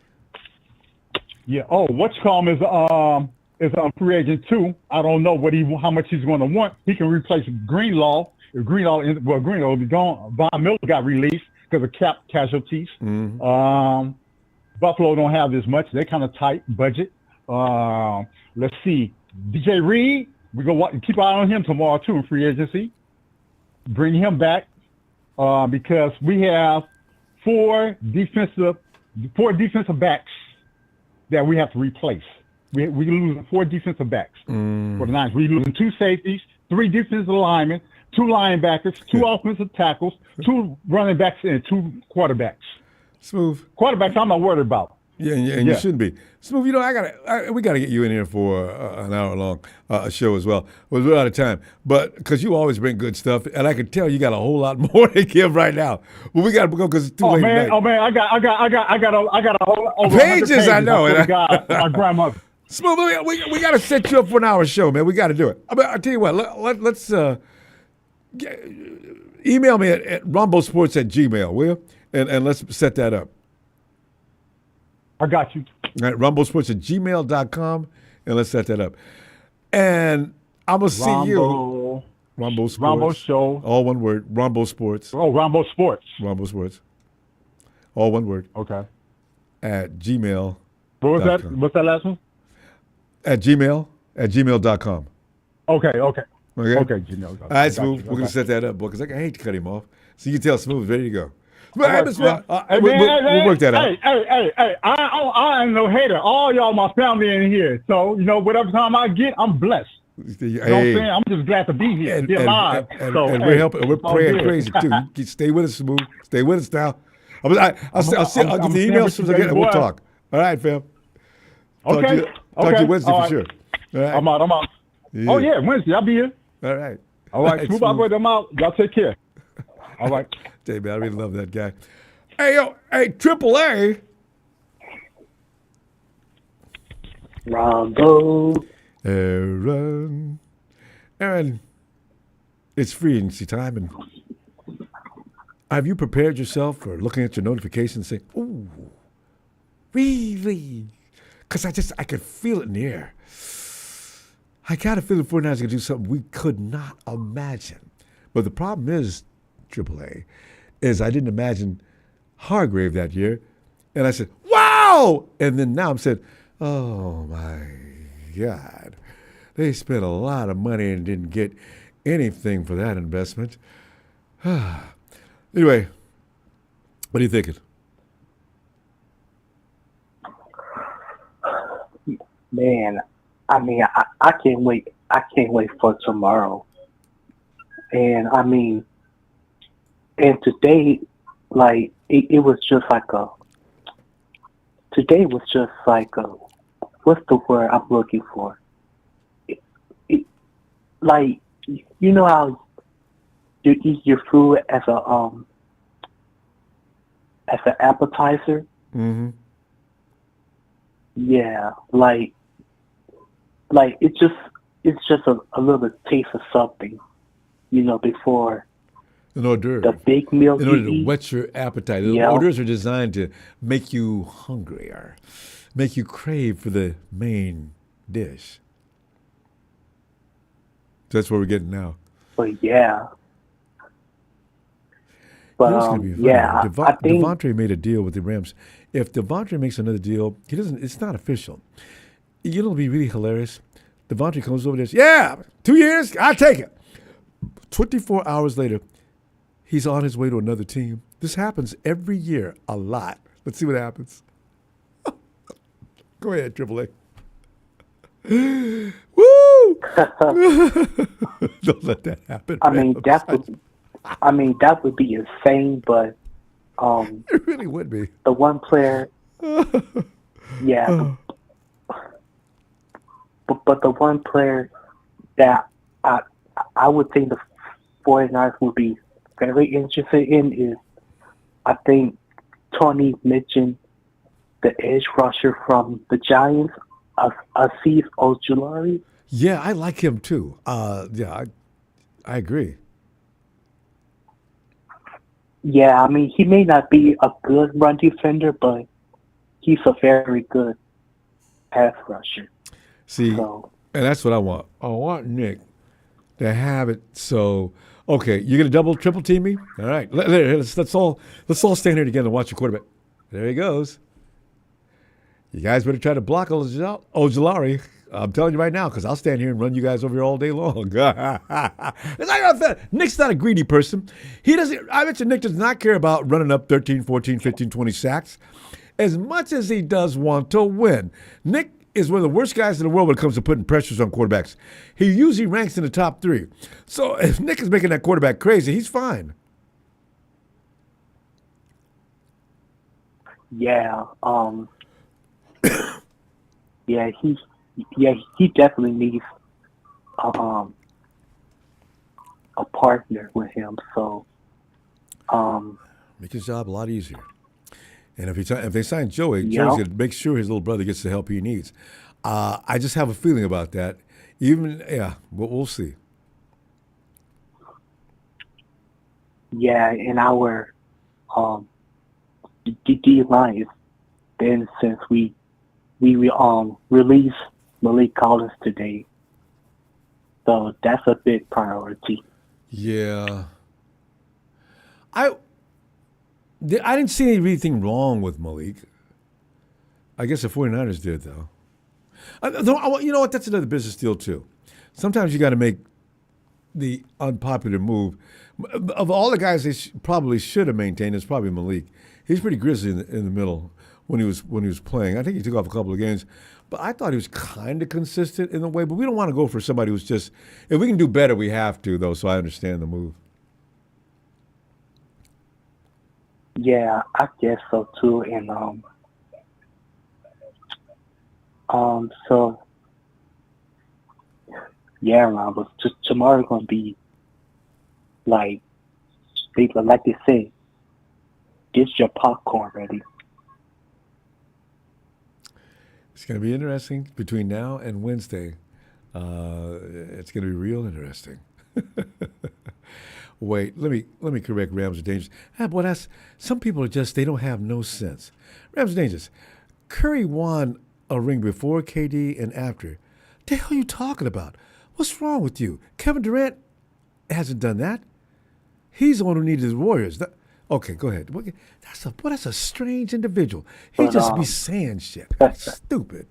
Yeah. Oh, what's called is on free agent too. I don't know how much he's going to want. He can replace Greenlaw. If Greenlaw will be gone. Von Miller got released because of cap casualties. Mm-hmm. Buffalo don't have as much. They're kind of tight budget. Let's see. DJ Reed, we go keep an eye on him tomorrow too in free agency. Bring him back because we have four defensive backs that we have to replace. We losing 4 defensive backs for the Niners. We losing 2 safeties, 3 defensive linemen, 2 linebackers, 2 offensive tackles, 2 running backs, and 2 quarterbacks. Smooth. Quarterbacks, I'm not worried about. Yeah, and you shouldn't be. Smooth, we got to get you in here for an hour-long show as well. We're out of time. But because you always bring good stuff, and I can tell you got a whole lot more to give right now. Well, we got to go because it's too late tonight. Oh, man, I got a whole over pages, I know. My grandmother. Smooth, we got to set you up for an hour show, man. We got to do it. I'll tell you what, let's email me at rombosports@gmail.com, will you? And let's set that up. I got you. All right, rombosports@gmail.com, and let's set that up. And I'm going to see you. Ronbo Sports. Ronbo Show. All one word. Ronbo Sports. Oh, Ronbo Sports. Ronbo Sports. All one word. Okay. At gmail. What was that? What's that last one? At gmail.com. Okay. Okay, Gmail. All right, Smooth. We're going to set that up, boy, because I hate to cut him off. So you can tell Smooth is ready to go. We'll work that out. Hey, I ain't no hater. All y'all my family in here. So, whatever time I get, I'm blessed. You know what I'm saying? I'm just glad to be here, be alive. And we're helping. We're praying crazy, too. You stay with us, Smooth. Stay with us now. I'll get the email as soon as I get it, and we'll talk. All right, fam. Talk to you Wednesday for sure. All right. I'm out. Yeah. Oh, yeah, Wednesday. I'll be here. All right. All right, Smooth operator, I'm out. Y'all take care. All right. Hey, man, I really love that guy. Hey, Triple A. Ronbo. Aaron, it's free agency time, and have you prepared yourself for looking at your notifications and saying, "Ooh, really?" Because I could feel it in the air. I got a feeling 49ers are going to do something we could not imagine. But the problem is, AAA, is I didn't imagine Hargrave that year. And I said, wow! And then now I'm saying, oh, my God. They spent a lot of money and didn't get anything for that investment. Anyway, what are you thinking? Man, I mean, I can't wait. I can't wait for tomorrow. And I mean, and today, like, it was just like today was just like what's the word I'm looking for? Like, you know how you eat your food as an appetizer? Mm-hmm. Yeah, like it's just a little taste of something, before an hors d'oeuvre. The big meal. In order to whet your appetite. The hors d'oeuvres are designed to make you hungry or make you crave for the main dish. That's what we're getting now. But yeah. But gonna be yeah, I think Devontae made a deal with the Rams. If Devontae makes another deal, he doesn't. It's not official. It'll be really hilarious. Devontae comes over there. Yeah, 2 years. I'll take it. 24 hours later, he's on his way to another team. This happens every year, a lot. Let's see what happens. Go ahead, Triple A. Woo! Don't let that happen. I mean, that would be insane, but it really would be. The one player, yeah, but the one player that I would think the 49ers would be very interested in is, I think, Tony mentioned the edge rusher from the Giants, Asif Ojulari. Yeah, I like him too. Yeah, I agree. Yeah, I mean, he may not be a good run defender, but he's a very good pass rusher. See, and that's what I want. I want Nick to have it so, okay, you're going to double, triple team me? All right, let's all stand here together and watch your quarterback. There he goes. You guys better try to block Ojulari. I'm telling you right now, because I'll stand here and run you guys over here all day long. Nick's not a greedy person. I bet you Nick does not care about running up 13, 14, 15, 20 sacks as much as he does want to win. Nick is one of the worst guys in the world when it comes to putting pressures on quarterbacks. He usually ranks in the top 3. So if Nick is making that quarterback crazy, he's fine. Yeah. Yeah. He definitely needs a partner with him. So. Make his job a lot easier. And if they sign Joey's Yeah. going to make sure his little brother gets the help he needs. I just have a feeling about that. We'll see. Yeah, and our D line is then since we released Malik Collins today, so that's a big priority. Yeah. I didn't see anything wrong with Malik. I guess the 49ers did, though. You know what? That's another business deal, too. Sometimes you got to make the unpopular move. Of all the guys they probably should have maintained, it's probably Malik. He's pretty grisly in the middle when he was playing. I think he took off a couple of games. But I thought he was kind of consistent in a way. But we don't want to go for somebody who's just – if we can do better, we have to, though, so I understand the move. Yeah, I guess so too. And so yeah, Ronbo, tomorrow gonna be like they say, get your popcorn ready. It's going to be interesting between now and Wednesday. It's going to be real interesting. Wait, let me correct Rams are dangerous. Boy, some people are just, they don't have no sense. Rams are dangerous. Curry won a ring before KD and after. The hell are you talking about? What's wrong with you? Kevin Durant hasn't done that. He's the one who needed his Warriors. Okay, go ahead. That's a strange individual. He just be saying shit. That's stupid.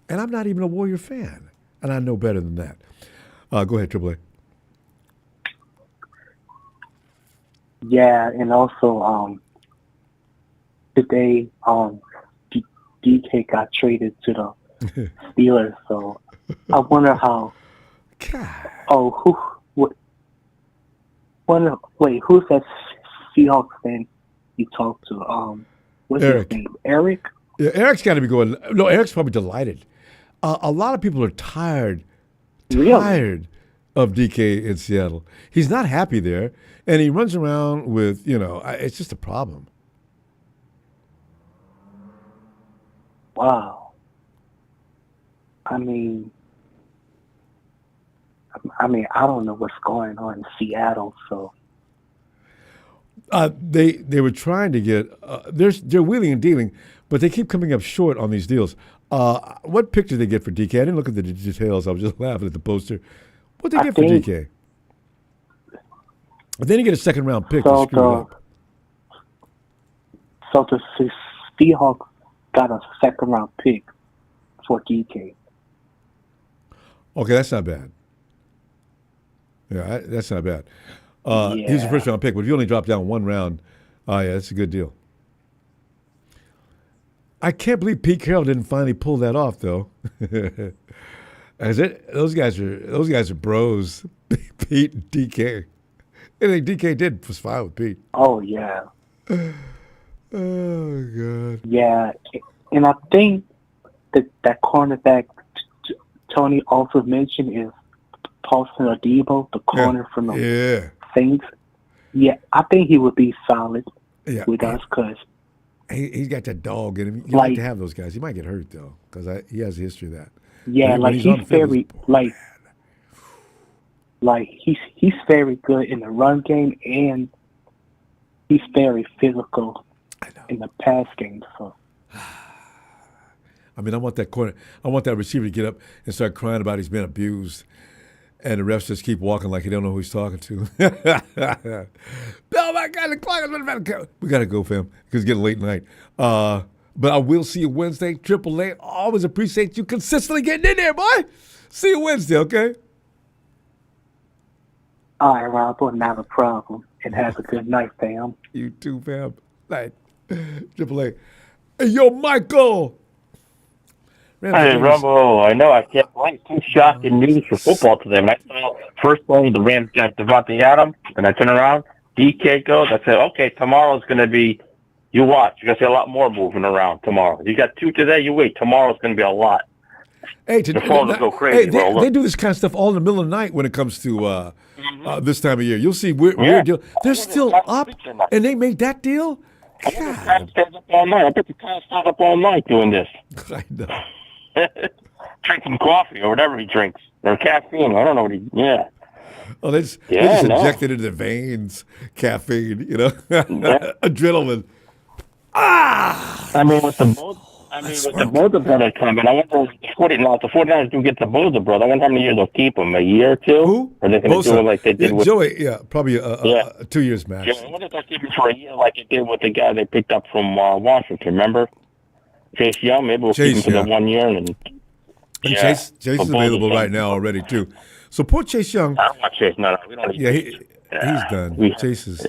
And I'm not even a Warrior fan. And I know better than that. Go ahead, Triple A. Yeah, and also today DK got traded to the Steelers, so I wonder how. God. Who's that Seahawks fan you talked to? What's Eric. his name? Eric? Yeah, Eric's got to be going. No, Eric's probably delighted. A lot of people are tired of DK in Seattle. He's not happy there, and he runs around with, it's just a problem. Wow. I mean, I don't know what's going on in Seattle, so. They were trying to get they're wheeling and dealing, but they keep coming up short on these deals. What pick did they get for DK? I didn't look at the details. I was just laughing at the poster. What did they get for DK? But then you get a second round pick. So the Seahawks got a second round pick for DK. Okay, that's not bad. Yeah, that's not bad. He's a first round pick, but if you only drop down one round, yeah, that's a good deal. I can't believe Pete Carroll didn't finally pull that off, though. Those guys are bros. Pete and DK. Anything DK did was fine with Pete. Oh yeah. Oh God. Yeah, and I think that cornerback Tony also mentioned is Paulson Adebo, the corner from the Saints. Yeah, I think he would be solid with us because he's got that dog in him. You like to have those guys. He might get hurt though because he has a history of that. Yeah, he's very he's very good in the run game and he's very physical in the pass game. So. I mean, I want that receiver to get up and start crying about he's been abused. And the refs just keep walking like he don't know who he's talking to. Oh, my God, the clock is... We got to go, fam, because it's getting late night. But I will see you Wednesday. Triple A, always appreciate you consistently getting in there, boy. See you Wednesday, okay? All right, Rob, not a problem. And have a good night, fam. You too, fam. Night. Triple A. Hey, yo, Michael. Hey, Ronbo, I know I can't wait. Too shocking news for football today. When I saw first play, the Rams got Devontae Adams, and I turned around, DK goes. I said, okay, tomorrow's going to be, you watch. You're going to see a lot more moving around tomorrow. You got 2 today, you wait. Tomorrow's going to be a lot. Hey, the phone will go crazy. Hey, they do this kind of stuff all in the middle of the night when it comes to this time of year. You'll see weird deal. They're still up, and they make that deal? God. Kyle stays up all night. I bet the Kyle stays up all night doing this. I know. Drinking coffee or whatever he drinks. Or caffeine. I don't know what he, Oh, they just inject it into the veins, caffeine, adrenaline. I mean, with the Boza brother coming, I wonder if the 49ers do get the Boza brother. I wonder how many years they'll keep him. A year or two? Who? Or are they going to do it like they did with Joey? Yeah, probably 2 years max. Yeah, I wonder if they'll keep him for a year like they did with the guy they picked up from Washington. Remember, Chase Young? Maybe we'll keep him for the 1 year and Chase is available right now already too. So poor Chase Young. I don't want Chase. No, we don't need he's done. Chase is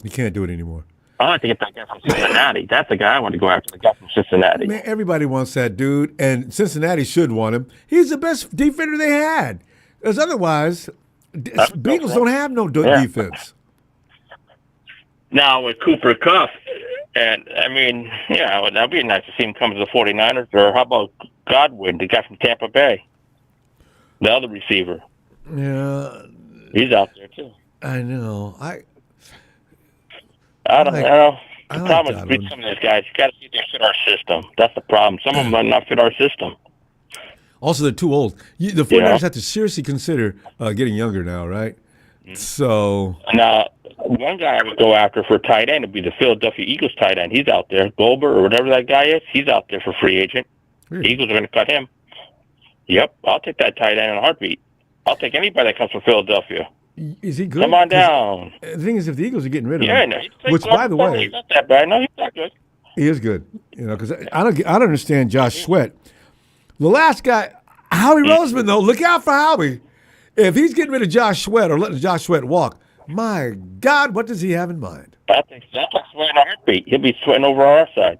he can't do it anymore. I like to get that guy from Cincinnati. That's the guy I want to go after. The guy from Cincinnati. Man, everybody wants that dude, and Cincinnati should want him. He's the best defender they had. Because otherwise, Bengals don't have no defense. Now with Cooper Kupp, and I mean, that'd be nice to see him come to the 49ers. Or how about Godwin, the guy from Tampa Bay, the other receiver? Yeah, he's out there too. I know. I don't know. The problem is with some of these guys, you got to see if they fit our system. That's the problem. Some of them might not fit our system. Also, they're too old. The 49ers have to seriously consider getting younger now, right? Mm-hmm. So now, one guy I would go after for tight end would be the Philadelphia Eagles tight end. He's out there. Goldberg or whatever that guy is, he's out there for free agent. Really? The Eagles are going to cut him. Yep, I'll take that tight end in a heartbeat. I'll take anybody that comes from Philadelphia. Is he good? Come on down. The thing is, if the Eagles are getting rid of him, no, which, by the way, he's not that bad. No, he's not good. He is good. Because I don't understand Josh Sweat. The last guy, Howie Roseman, though, look out for Howie. If he's getting rid of Josh Sweat or letting Josh Sweat walk, my God, what does he have in mind? That's like sweating a heartbeat. He'll be sweating over on our side.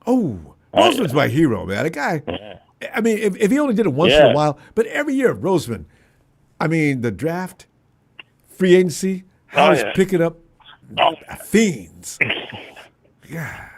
Oh, Roseman's my hero, man. The guy. Yeah. I mean, if he only did it once in a while, but every year, Roseman. I mean, the draft. Free agency, how he's picking up fiends. God.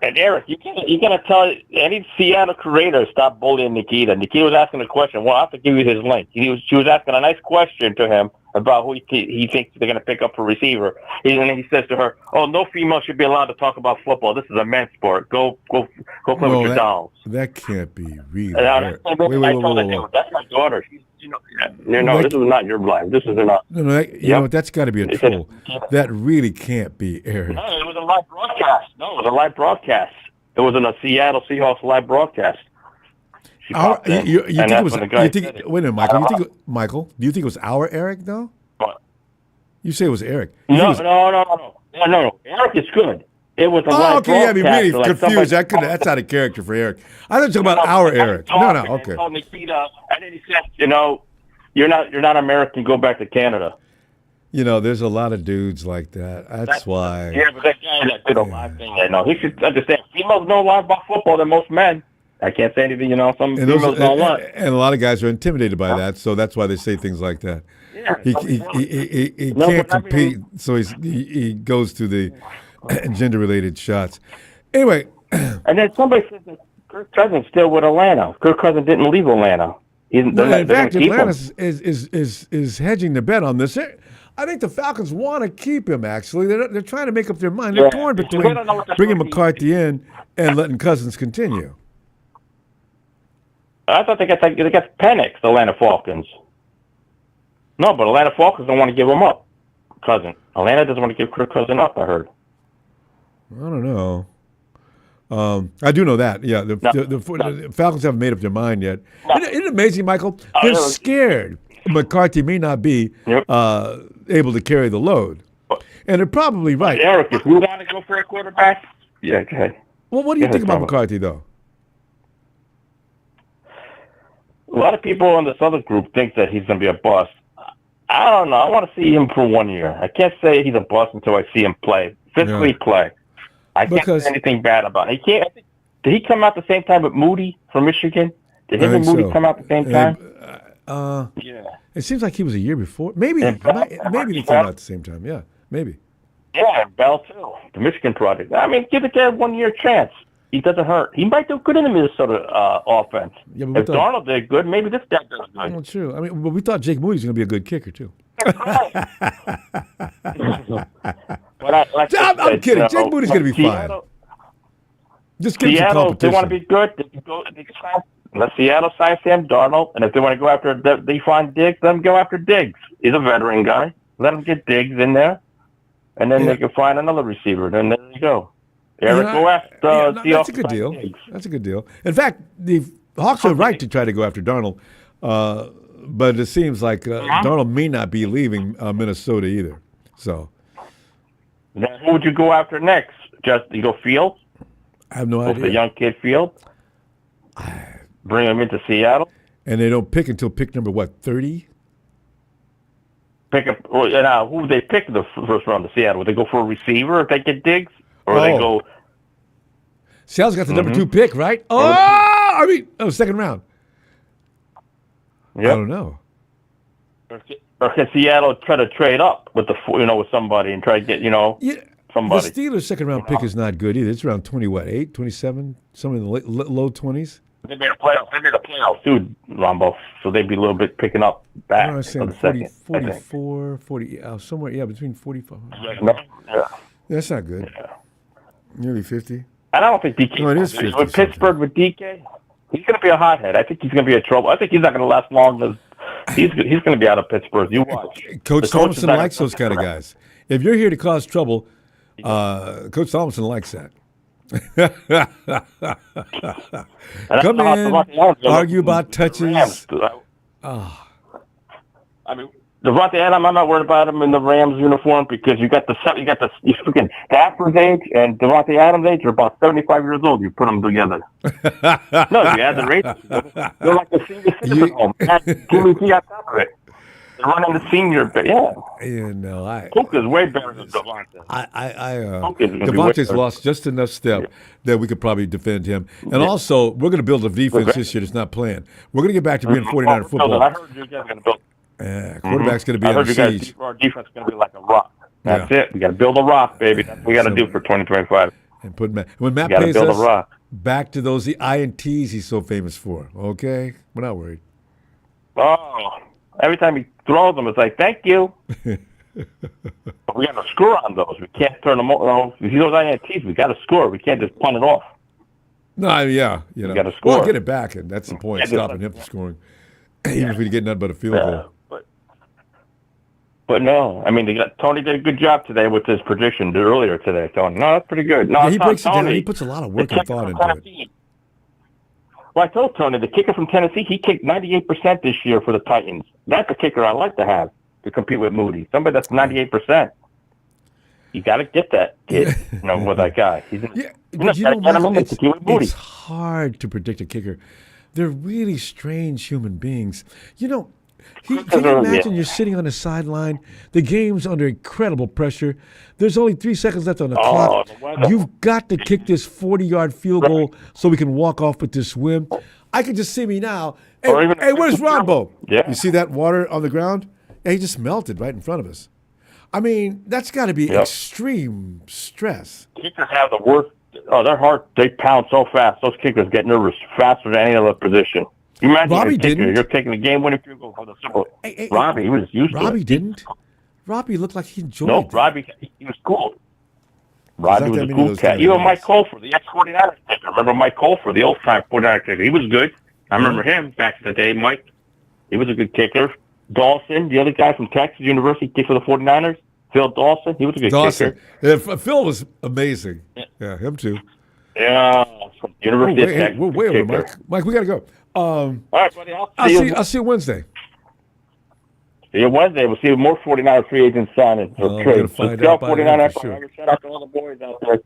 And Eric, you gotta tell any Seattle creator stop bullying Nikita. Nikita was asking a question. Well, I have to give you his link. She was asking a nice question to him about who he thinks they're gonna pick up for receiver. And then he says to her, "Oh, no female should be allowed to talk about football. This is a men's sport. Go play with your dolls." That can't be real. Wait. That's my daughter. This is not your life. This is not. No, that's got to be a troll. That really can't be Eric. No, it was a live broadcast. It was in a Seattle Seahawks live broadcast. You think it was? Wait a minute, Michael. Do you think it was our Eric though? What? You say it was Eric? No. Eric is good. It was a live broadcast. I'd be really confused. That's out of character for Eric. I thought you were talking about our Eric. No, okay. Nikita, and then he said, you're not American. Go back to Canada. There's a lot of dudes like that. That's why. Yeah, but that guy that did a live thing, he should understand. Females know a lot about football than most men. I can't say anything, some females know a lot. And a lot of guys are intimidated by that, so that's why they say things like that. Yeah, he can't compete, so he goes to the gender-related shots. Anyway. And then somebody said that Kirk Cousins still with Atlanta. Kirk Cousins didn't leave Atlanta. In fact, Atlanta is hedging the bet on this. I think the Falcons want to keep him, actually. They're trying to make up their mind. They're torn between bringing McCarthy in and letting Cousins continue. I thought they got Penix, the Atlanta Falcons. No, but Atlanta Falcons don't want to give him up. Cousins. Atlanta doesn't want to give Kirk Cousins up, I heard. I don't know. I do know that. Yeah, the Falcons haven't made up their mind yet. No. Isn't it amazing, Michael? They're scared McCarthy may not be able to carry the load. And they're probably right. Eric, if we want to go for a quarterback, okay. Well, what do you think about McCarthy, though? A lot of people in this other group think that he's going to be a bust. I don't know. I want to see him for 1 year. I can't say he's a bust until I see him play. Physically play. I can't say anything bad about him. Did he come out the same time with Moody from Michigan? Did I him and think Moody so. come out the same time? Yeah. It seems like he was a year before. Maybe. And Maybe they came out at the same time. Yeah. Maybe. Yeah, and Bell too. The Michigan product. I mean, give the guy a 1 year chance. He doesn't hurt. He might do good in the Minnesota offense. Yeah, but if Darnold did good, maybe this guy does good. Well, true. I mean, but we thought Jake Moody's going to be a good kicker too. I'm kidding. Jake Moody's going to be fine. Just give him some Seattle, if they competition. want to be good, they can go. Let Seattle sign Sam Darnold, and if they want to go after they find Diggs, let them go after Diggs. He's a veteran guy. Let them get Diggs in there, and then they can find another receiver. Then there you go. Eric, go after that's a good deal. Diggs. That's a good deal. In fact, the Hawks are right to try to go after Darnold, but it seems like Darnold may not be leaving Minnesota either. So, Then who would you go after next? Just you go Fields? I have no With idea. the young kid Fields? Bring him into Seattle? And they don't pick until pick number, 30? Pick up. Now, who would they pick in the first round of Seattle? Would they go for a receiver if they get Diggs? Or they go... Seattle's got the number 2 pick, right? Second round. Yep. I don't know. Or can Seattle try to trade up with with somebody and try to get, somebody? The Steelers' second round pick is not good either. It's around 8, 27, somewhere in the low 20s. They made a playoff too, Ronbo. So they'd be a little bit picking up back. I don't understand. 44, 40, somewhere, between 45. Yeah. That's not good. Yeah. Nearly 50. And I don't think DK. No, it is 50 with Pittsburgh with DK, he's going to be a hothead. I think he's going to be in trouble. I think he's not going to last long. He's going to be out of Pittsburgh. You watch. Coach Thompson likes those kind of guys. If you're here to cause trouble, Coach Thompson likes that. Come in, argue about touches. I mean, Devontae Adams, I'm not worried about him in the Rams uniform because you freaking Stafford's age and Devontae Adams' age are about 75 years old. You put them together. No, you add the rates. They're like the senior citizen home. Add Jimmy G on top of it. They're running the senior, but Cook is way better than Devontae. Devontae's lost just enough step that we could probably defend him. And also, we're going to build a defense this year that's not playing. We're going to get back to being 49er football. I heard you guys are going to build. Quarterback's going to be I heard on you siege. guys, our defense is going to be like a rock. That's it. We got to build a rock, baby. That's what we got to do for 2025. And when Matt We got to pays build a us, rock. back to those INTs he's so famous for. Okay? We're not worried. Oh, every time he throws them, it's like, thank you. But we got to score on those. We can't turn them over. If those INTs, we got to score. We can't just punt it off. No, yeah. You know. We got to score. We'll get it back, and that's the point, stopping him from scoring. Even if we get nothing but a field goal. But no, I mean, Tony did a good job today with his prediction earlier today, Tony. No, that's pretty good. No, he breaks it down. Tony. He puts a lot of work and thought into it. Well, I told Tony, the kicker from Tennessee, he kicked 98% this year for the Titans. That's a kicker I'd like to have to compete with Moody. Somebody that's 98%. You got to get that kid, with that guy. It's hard to predict a kicker. They're really strange human beings. Can you imagine you're sitting on the sideline, the game's under incredible pressure, there's only 3 seconds left on the clock, you've got to kick this 40-yard field goal so we can walk off with this win. I can just see me now. Hey, where's Ronbo? Yeah. You see that water on the ground? Yeah, he just melted right in front of us. I mean, that's got to be extreme stress. Kickers have the worst. Oh, their heart, they pound so fast. Those kickers get nervous faster than any other position. You imagine Robbie didn't. You're taking the game-winning field goal for the Super Bowl. Robbie, he was used to it. Robbie didn't. Robbie looked like he enjoyed it. Robbie, he was cool. Robbie was a many of cool those cat. kind of Even guys. Mike Colfer, the ex-49ers kicker. Remember Mike Colfer, the old-time 49er kicker? He was good. I remember him back in the day, Mike. He was a good kicker. Dawson, the other guy from Texas University, kicked for the 49ers. Phil Dawson, he was a good kicker. Yeah, Phil was amazing. Yeah, him too. Yeah, from the University of Texas. We're way over, Mike. Mike, we got to go. All right, buddy. I'll see you Wednesday. See you Wednesday. We'll see more 49er free agents signing for trade. We're gonna find So out by then for sure. Shout out to all the boys out there.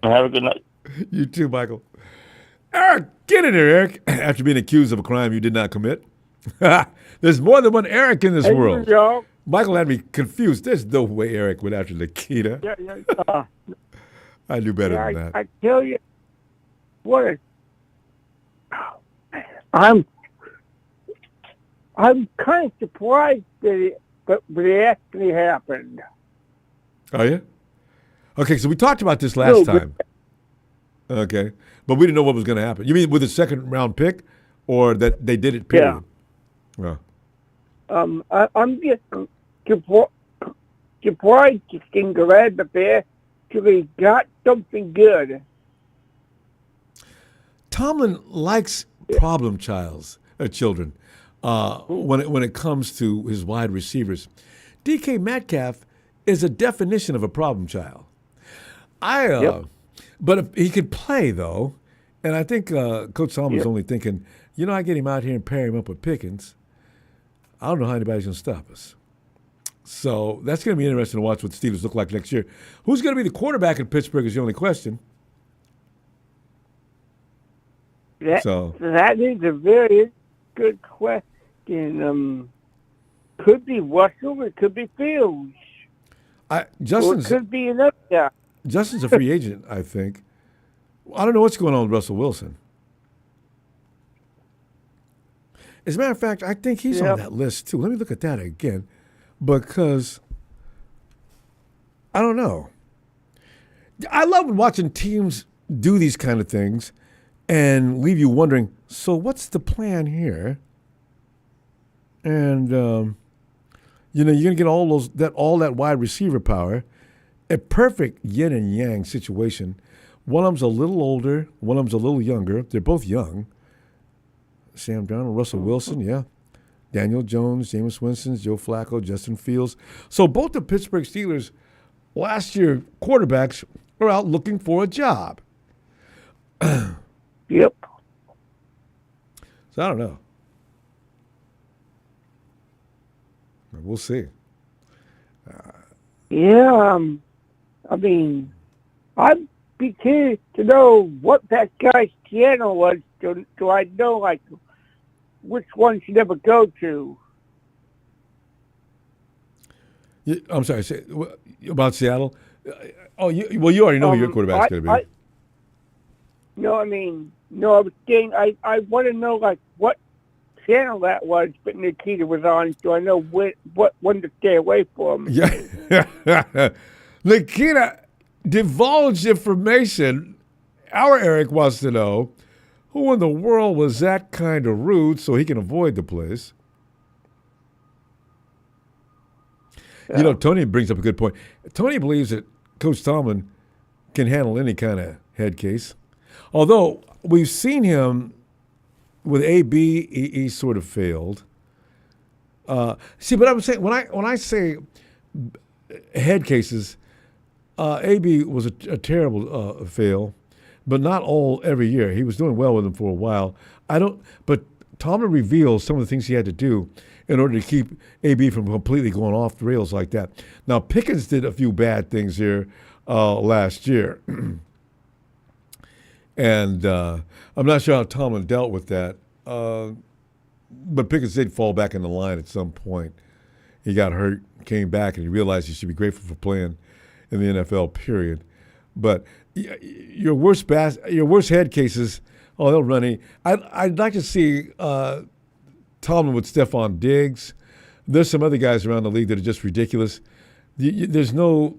Have a good night. You too, Michael. Eric, get in here, Eric. After being accused of a crime you did not commit. There's more than one Eric in this world. Yo. Michael had me confused. There's no way Eric went after Nikita. Yeah. I knew better than that. I tell you, what a, I'm kind of surprised that it actually happened. Are you? Okay, so we talked about this last time. Okay, but we didn't know what was going to happen. You mean with the second round pick, or that they did it? Period. Yeah. I'm just surprised and glad that they actually got something good. Tomlin likes problem children when it comes to his wide receivers. DK Metcalf is a definition of a problem child. But if he could play, though, and I think Coach Tomlin's only thinking, I get him out here and pair him up with Pickens. I don't know how anybody's going to stop us. So that's going to be interesting to watch what the Steelers look like next year. Who's going to be the quarterback in Pittsburgh is the only question. That is a very good question. Could be Russell, it could be Fields. Or it could be another guy. Justin's a free agent, I think. I don't know what's going on with Russell Wilson. As a matter of fact, I think he's on that list, too. Let me look at that again, because I don't know. I love watching teams do these kind of things and leave you wondering, so what's the plan here? And, you're going to get all that wide receiver power. A perfect yin and yang situation. One of them's a little older, one of them's a little younger. They're both young. Sam Darnold, Russell Wilson, yeah. Daniel Jones, Jameis Winston, Joe Flacco, Justin Fields. So both the Pittsburgh Steelers last year quarterbacks are out looking for a job. Yep. So I don't know. We'll see. I mean, I'd be curious to know what that guy's channel was, so I know, like, which one should ever go to. I'm sorry, about Seattle? You already know who your quarterback's going to be. I was saying, I want to know, like, what channel that was, but Nikita was on, so I know what one to stay away from. Yeah. Nikita divulged information. Our Eric wants to know who in the world was that kind of rude so he can avoid the place. Yeah. Tony brings up a good point. Tony believes that Coach Tomlin can handle any kind of head case. Although we've seen him with AB, he sort of failed. But I'm saying when I say head cases, AB was a terrible fail, but not every year. He was doing well with them for a while. But Tomlin reveals some of the things he had to do in order to keep AB from completely going off the rails like that. Now, Pickens did a few bad things here last year. And I'm not sure how Tomlin dealt with that. But Pickens did fall back in the line at some point. He got hurt, came back, and he realized he should be grateful for playing in the NFL, period. But your worst head cases, they'll run. I'd like to see Tomlin with Stephon Diggs. There's some other guys around the league that are just ridiculous. There's no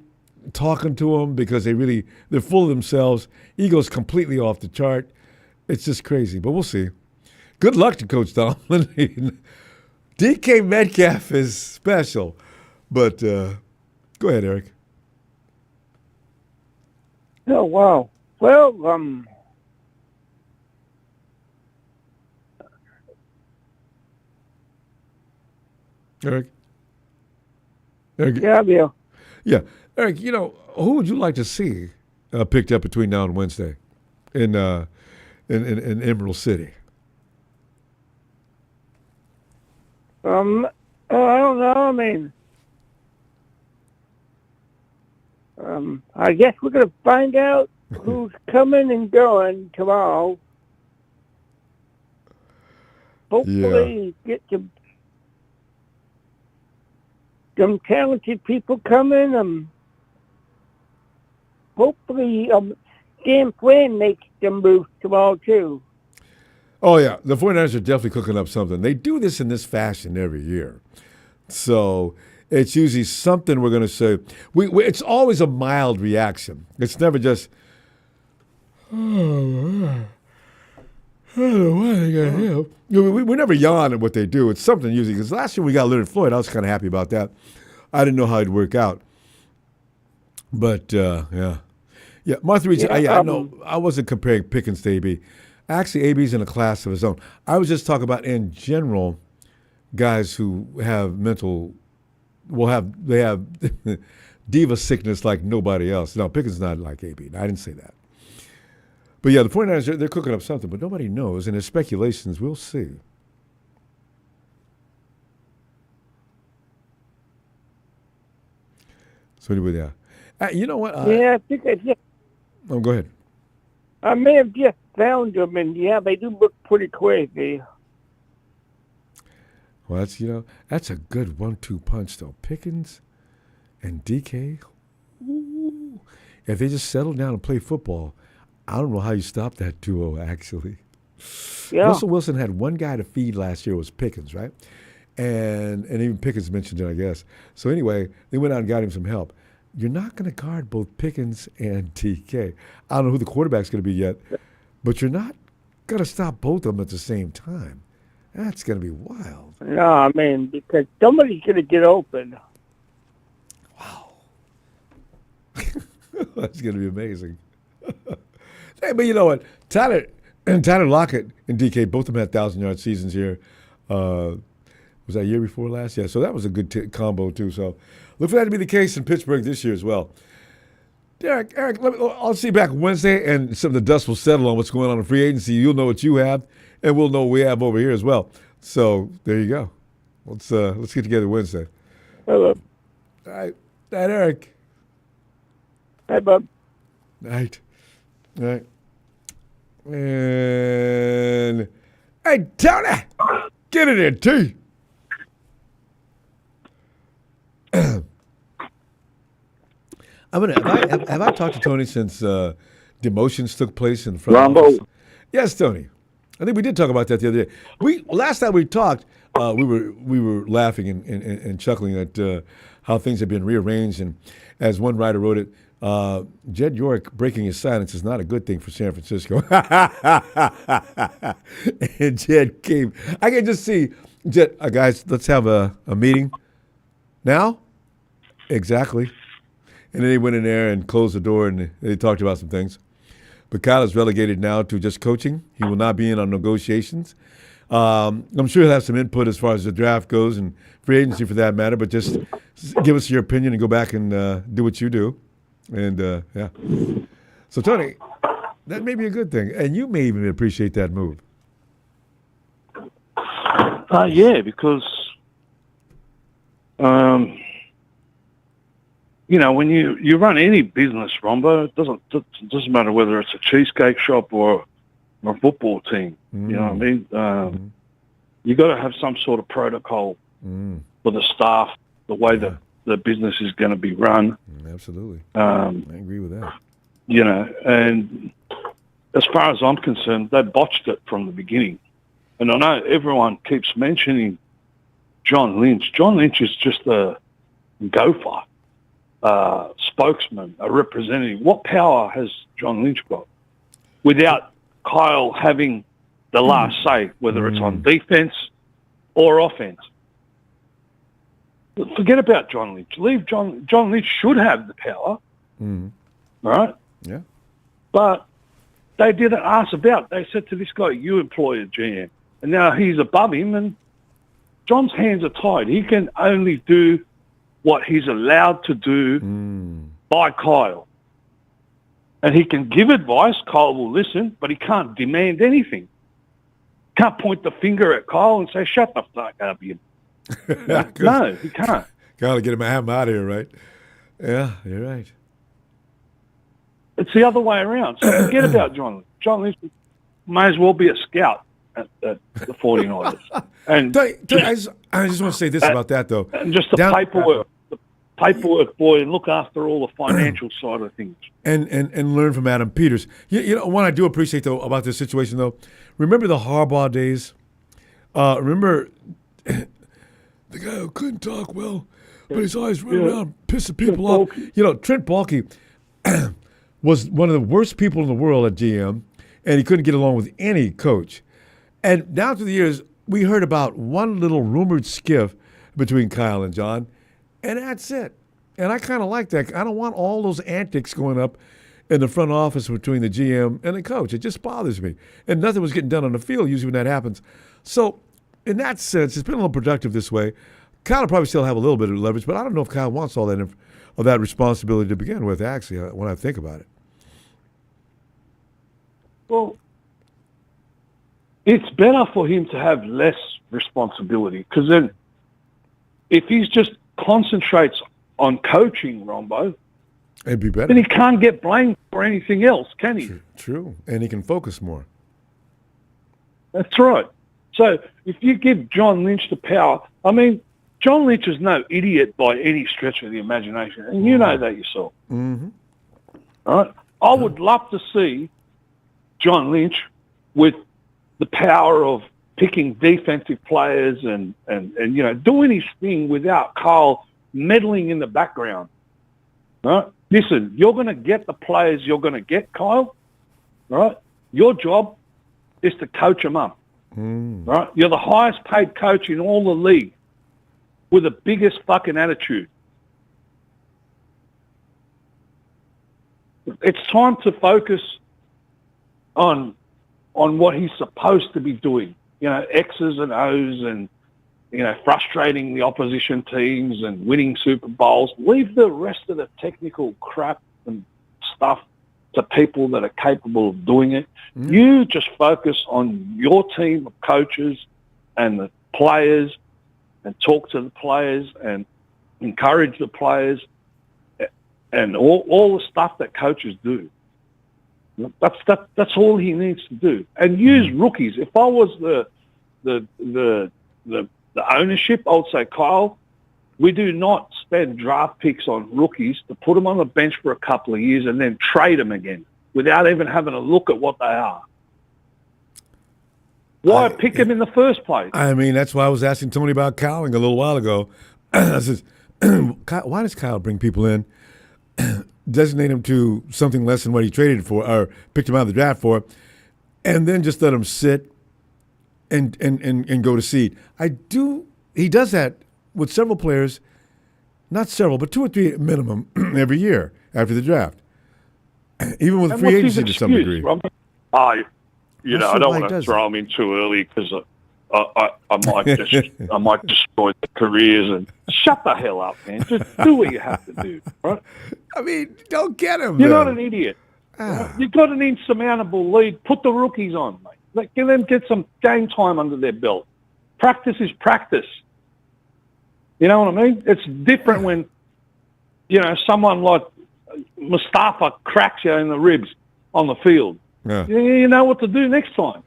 talking to them because they're full of themselves. Ego's completely off the chart. It's just crazy, but we'll see. Good luck to Coach Tomlin. DK Metcalf is special, but go ahead, Eric. Oh, wow. Well, Eric? Yeah, Bill. Yeah. Eric, who would you like to see picked up between now and Wednesday in Emerald City? I don't know. I guess we're going to find out who's coming and going tomorrow. Hopefully get some talented people coming. Hopefully Dan Flynn makes them moves tomorrow, too. Oh, yeah. The 49ers are definitely cooking up something. They do this in this fashion every year. So it's usually something we're going to say. It's always a mild reaction. It's never just, oh, I don't know what they got here. We never yawn at what they do. It's something usually. Because last year we got Leonard Floyd. I was kind of happy about that. I didn't know how it'd work out. But, yeah. Yeah, Martha Reach, I know. I wasn't comparing Pickens to AB. Actually, AB's in a class of his own. I was just talking about, in general, guys who have they have diva sickness like nobody else. No, Pickens is not like AB. I didn't say that. But yeah, the 49ers, they're cooking up something, but nobody knows, and there's speculations. We'll see. So anyway, yeah. You know what? I think I just, go ahead. I may have just found them, and yeah, they do look pretty crazy. Well, that's a good 1-2 punch, though. Pickens and DK. Ooh. If they just settle down and play football, I don't know how you stop that duo, actually. Yeah. Russell Wilson had one guy to feed last year, was Pickens, right? And even Pickens mentioned it, I guess. So anyway, they went out and got him some help. You're not going to guard both Pickens and DK. I don't know who the quarterback's going to be yet, but you're not going to stop both of them at the same time. That's going to be wild. No, I mean, because somebody's going to get open. Wow. That's going to be amazing. Hey, but you know what? Tyler Lockett and DK, both of them had 1,000-yard seasons here. Was that year before last? Yeah, so that was a good combo, too. So look for that to be the case in Pittsburgh this year as well. Eric, I'll see you back Wednesday, and some of the dust will settle on what's going on in free agency. You'll know what you have, and we'll know what we have over here as well. So there you go. Let's get together Wednesday. Hello. All right. Night, Eric. Hi, Bob. Night. All right. And hey, Tony, get in there, T. Have I talked to Tony since demotions took place in front of us? Ronbo. Yes, Tony. I think we did talk about that the other day. Last time we talked, we were laughing and chuckling at how things have been rearranged. And as one writer wrote it, Jed York breaking his silence is not a good thing for San Francisco. And Jed came. I can just see, Jed, guys, let's have a meeting now. Exactly. And then he went in there and closed the door, and they talked about some things. But Kyle is relegated now to just coaching. He will not be in on negotiations. I'm sure he'll have some input as far as the draft goes and free agency for that matter, but just give us your opinion and go back and do what you do. And, yeah. So, Tony, that may be a good thing. And you may even appreciate that move. Yeah, because, when you run any business, Ronbo, it doesn't matter whether it's a cheesecake shop or a football team. Mm. You know what I mean? You got to have some sort of protocol for the staff, the way that the business is going to be run. Absolutely. I agree with that. And as far as I'm concerned, they botched it from the beginning. And I know everyone keeps mentioning John Lynch. John Lynch is just a gopher, spokesman, a representative. What power has John Lynch got without Kyle having the last say, whether it's on defense or offense? Forget about John Lynch. Leave John Lynch should have the power, right? Yeah. But they didn't ask about. They said to this guy, "You employ a GM," and now he's above him, and John's hands are tied. He can only do what he's allowed to do by Kyle. And he can give advice, Kyle will listen, but he can't demand anything. Can't point the finger at Kyle and say, "Shut the fuck up, you." No, he can't. Gotta get him out of here, right? Yeah, you're right. It's the other way around. So forget about John Lynch. John Lynch may as well be a scout at the 49ers. And I just want to say this about that, though. And just the paperwork. paperwork boy and look after all the financial side of things. And learn from Adam Peters. You know, one I do appreciate, though, about this situation, though, remember the Harbaugh days? Remember the guy who couldn't talk well, but he's always running around pissing people off. You know, Trent Baalke was one of the worst people in the world at GM, and he couldn't get along with any coach. And down through the years, we heard about one little rumored skiff between Kyle and John, and that's it. And I kind of like that. I don't want all those antics going up in the front office between the GM and the coach. It just bothers me. And nothing was getting done on the field usually when that happens. So in that sense, it's been a little productive this way. Kyle will probably still have a little bit of leverage, but I don't know if Kyle wants all that responsibility to begin with, actually, when I think about it. Well, it's better for him to have less responsibility, because then if he just concentrates on coaching, Ronbo, it'd be better. then he can't get blamed for anything else, can he? True. And he can focus more. That's right. So if you give John Lynch the power, I mean, John Lynch is no idiot by any stretch of the imagination, and you know that yourself. Mm-hmm. All right? I would love to see John Lynch with the power of picking defensive players and you know, doing his thing without Kyle meddling in the background. Right? Listen, you're going to get the players you're going to get, Kyle. Right? Your job is to coach them up. Right? You're the highest paid coach in all the league with the biggest fucking attitude. It's time to focus on what he's supposed to be doing. You know, X's and O's and, you know, frustrating the opposition teams and winning Super Bowls. Leave the rest of the technical crap and stuff to people that are capable of doing it. You just focus on your team of coaches and the players and talk to the players and encourage the players and all the stuff that coaches do. That's all he needs to do. And use rookies. If I was the ownership, I would say, Kyle, we do not spend draft picks on rookies to put them on the bench for a couple of years and then trade them again without even having a look at what they are. Why pick them in the first place? I mean, that's why I was asking Tony about Cowling a little while ago. I says, why does Kyle bring people in, designate him to something less than what he traded for or picked him out of the draft for, and then just let him sit and go to seed? He does that with several players, not several, but 2 or 3 minimum every year after the draft. Even with free agency to some degree. You know, I don't want to throw them in too early because I might destroy their careers. And shut the hell up, man. Just do what you have to do, right? I mean, don't get him. You're not an idiot. You've got an insurmountable lead. Put the rookies on, mate. Let them get some game time under their belt. Practice is practice. You know what I mean? It's different when, you know, someone like Mustafa cracks you in the ribs on the field. Yeah. You know what to do next time.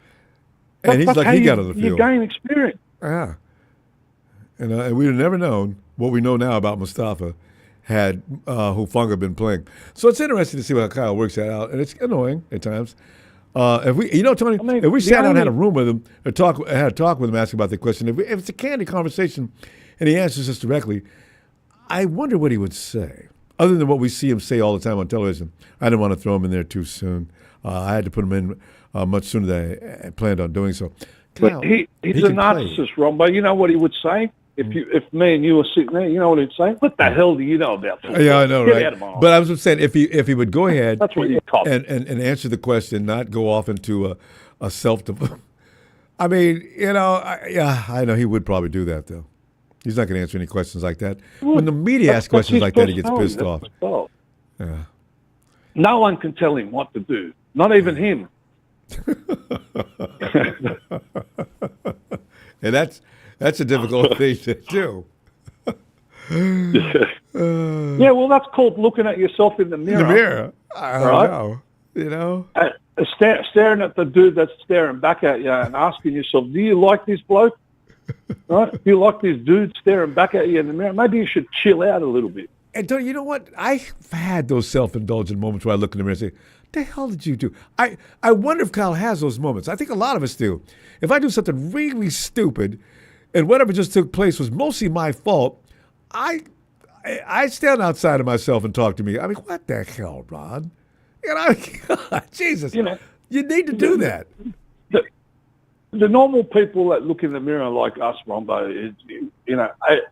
And he's like he got on the field. You gain experience. Yeah. And we'd have never known what we know now about Mustafa had Hufanga been playing. So it's interesting to see how Kyle works that out, and it's annoying at times. If we, Tony, if we sat down and had a room with him, or had a talk with him, asking about the question, if it's a candid conversation, and he answers us directly, I wonder what he would say, other than what we see him say all the time on television. I didn't want to throw him in there too soon. I had to put him in much sooner than I planned on doing so. But he's a narcissist, Ronbo. You know what he would say? If me and you were sitting there, you know what he'd say? What the hell do you know about football? Yeah, I know, Get right? out of my But I was just saying, if he would go ahead That's what you call and answer the question, not go off into a self. I mean, I know he would probably do that though. He's not going to answer any questions like that. When the media asks questions like that, he gets pissed off. Yeah. No one can tell him what to do. Not even him. And that's a difficult thing to do. Yeah, well, that's called looking at yourself in the mirror. In the mirror. I don't know. Staring at the dude that's staring back at you and asking yourself, do you like this bloke? Right? Do you like this dude staring back at you in the mirror? Maybe you should chill out a little bit. And Tony, you know what? I've had those self-indulgent moments where I look in the mirror and say, the hell did you do? I wonder if Kyle has those moments. I think a lot of us do. If I do something really stupid and whatever just took place was mostly my fault, I stand outside of myself and talk to me. I mean, what the hell, Ron? You know, God, Jesus. You need to do that. The normal people that look in the mirror like us, Ronbo,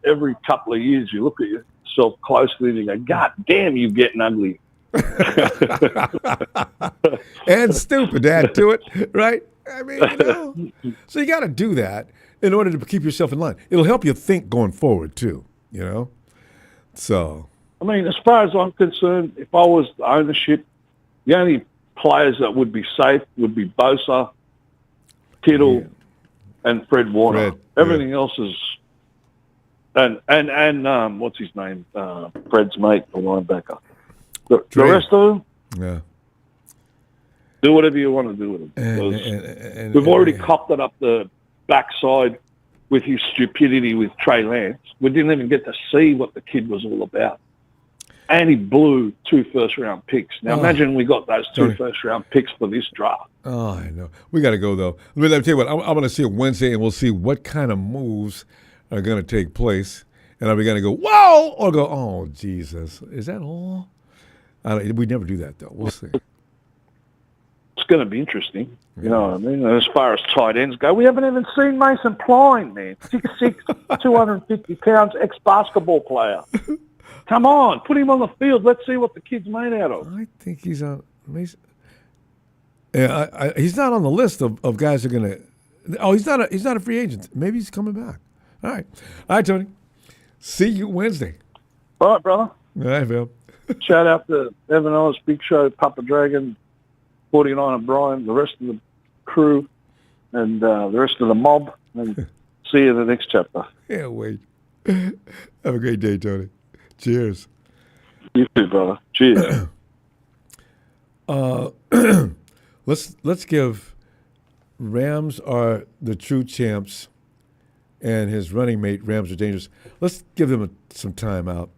every couple of years you look at yourself closely and you go, God damn, you're getting ugly. And stupid, add to it, right? I mean, so you got to do that in order to keep yourself in line. It'll help you think going forward too, So, I mean, as far as I'm concerned, if I was the ownership, the only players that would be safe would be Bosa, Kittle, and Fred Warner. Everything else is, and what's his name? Fred's mate, the linebacker. The rest of them, do whatever you want to do with them. And we've already copped it up the backside with his stupidity with Trey Lance. We didn't even get to see what the kid was all about. And he blew 2 first-round picks. Now, imagine we got those 2 first-round picks for this draft. Oh, I know. We got to go, though. Let me tell you what, I'm going to see it Wednesday, and we'll see what kind of moves are going to take place. And are we going to go, whoa, or go, oh, Jesus, is that all? We never do that, though. We'll see. It's going to be interesting. You know what I mean? As far as tight ends go, we haven't even seen Mason Klein, man. 6'6", 250 pounds, ex-basketball player. Come on, put him on the field. Let's see what the kid's made out of. I think he's on Mason. Yeah, he's not on the list of guys who are going to. Oh, he's not a free agent. Maybe he's coming back. All right, Tony. See you Wednesday. All right, brother. All right, Phil. Shout out to Evan Ellis, Big Show, Papa Dragon, 49 and Brian, the rest of the crew, and the rest of the mob. And see you in the next chapter. Yeah, wait. Have a great day, Tony. Cheers. You too, brother. Cheers. Let's give Rams are the true champs and his running mate, Rams are dangerous. Let's give them some time out.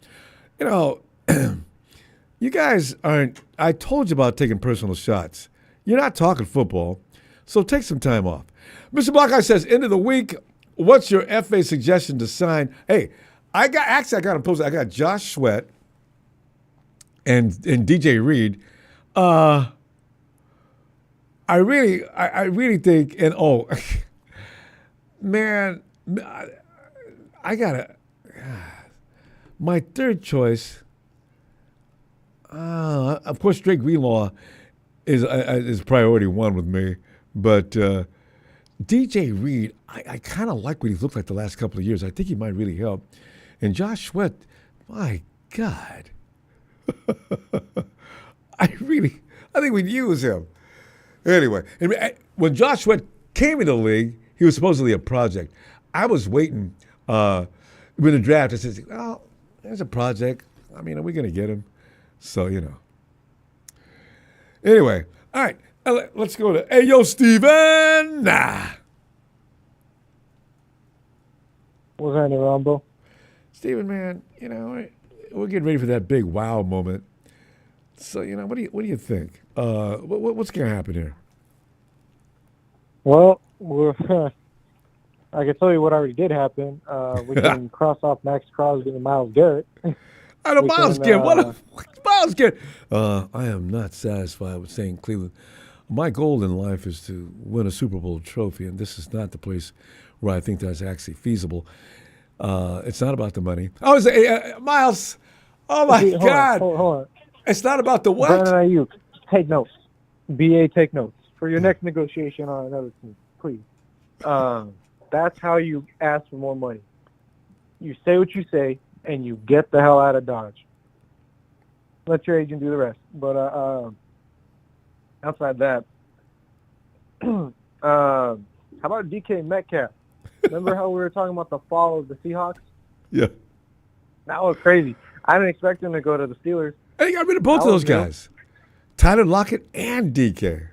You guys aren't, I told you about taking personal shots. You're not talking football, so take some time off. Mr. Blockeye says, end of the week, what's your FA suggestion to sign? Hey, I got them posted. I got Josh Sweat and DJ Reed. I really think, and man, I gotta, my third choice, of course, Drake Greenlaw is priority one with me, but DJ Reed, I kind of like what he's looked like the last couple of years. I think he might really help. And Josh Sweat, my God, I think we'd use him. Anyway, when Josh Sweat came into the league, he was supposedly a project. I was waiting with the draft. I said, well, there's a project. I mean, are we going to get him? So, Anyway, all right, let's go to, hey, yo, Steven. What's happening, Ronbo? Steven, man, we're getting ready for that big wow moment. So, what do you think? What's going to happen here? Well, I can tell you what already did happen. We can cross off Max Crosby and Myles Garrett. I know Myles Garrett. Myles Garrett. I am not satisfied with saying Cleveland. My goal in life is to win a Super Bowl trophy, and this is not the place where I think that's actually feasible. It's not about the money. I was Myles. Oh my God! Hold on. It's not about the what? Brandon Ayuk, take notes. BA, take notes for your next negotiation on another team, please. That's how you ask for more money. You say what you say, and you get the hell out of Dodge. Let your agent do the rest. But outside that, how about DK Metcalf? Remember how we were talking about the fall of the Seahawks? Yeah. That was crazy. I didn't expect him to go to the Steelers. Hey, you got rid of both of those guys. Tyler Lockett and DK.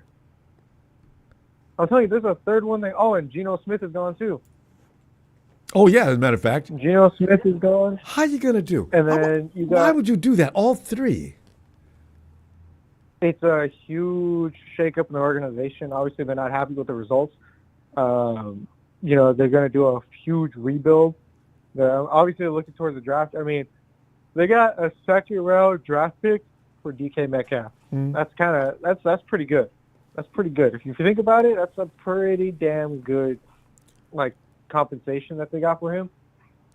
I'll tell you, there's a third one. And Geno Smith is gone too. Oh, yeah, as a matter of fact. Geno Smith is gone. How you going to do? And then you got... Why would you do that? All three? It's a huge shakeup in the organization. Obviously, they're not happy with the results. You know, they're going to do a huge rebuild. Obviously, they're looking towards the draft. I mean, they got a second-round draft pick for DK Metcalf. That's pretty good. That's pretty good. If you think about it, that's a pretty damn good, like, compensation that they got for him.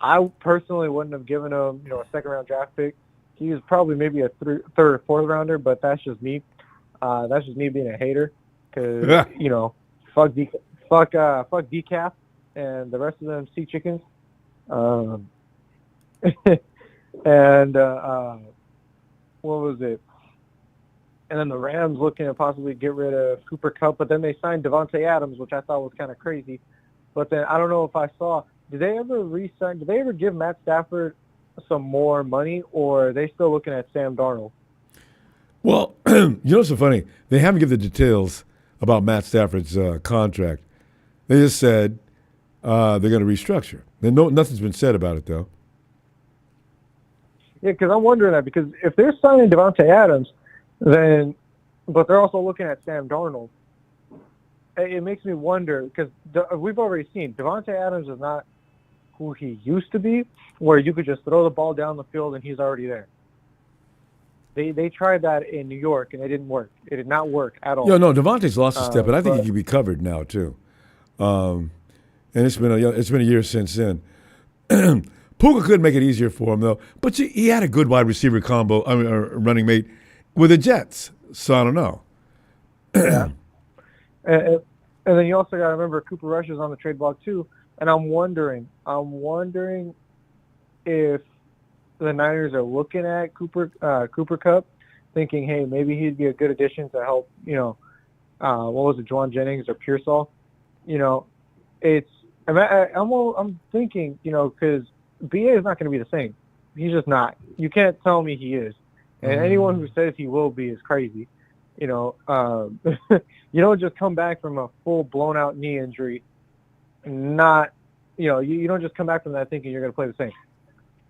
I personally wouldn't have given him, you know, a second-round draft pick. He was probably maybe a third or fourth rounder, but that's just me. That's just me being a hater, because you know, fuck decaf and the rest of them sea chickens. And what was it? And then the Rams looking to possibly get rid of Cooper Kupp, but then they signed Devontae Adams, which I thought was kind of crazy. But then I don't know if I saw. Did they ever give Matt Stafford some more money, or are they still looking at Sam Darnold? Well, you know what's so funny? They haven't given the details about Matt Stafford's contract. They just said they're going to restructure. Nothing's been said about it, though. Yeah, because I'm wondering that, because if they're signing Devontae Adams, then, but they're also looking at Sam Darnold, it makes me wonder, because we've already seen Devontae Adams is not who he used to be, where you could just throw the ball down the field and he's already there. They tried that in New York, and it didn't work. It did not work at all. Yeah, no, Devontae's lost a step, but I think he can be covered now, too. And it's been a year since then. Puka could make it easier for him, though. But he had a good wide receiver combo, running mate with the Jets. So I don't know. Yeah. And then you also got to remember Cooper Rush is on the trade block too. And I'm wondering if the Niners are looking at Cooper Kupp, thinking, hey, maybe he'd be a good addition to help. You know, what was it, Juwan Jennings or Pearsall? You know, I'm thinking, you know, because BA is not going to be the same. He's just not. You can't tell me he is. And anyone who says he will be is crazy. You know, you don't just come back from a full blown out knee injury. Not, you know, you don't just come back from that thinking you're going to play the same.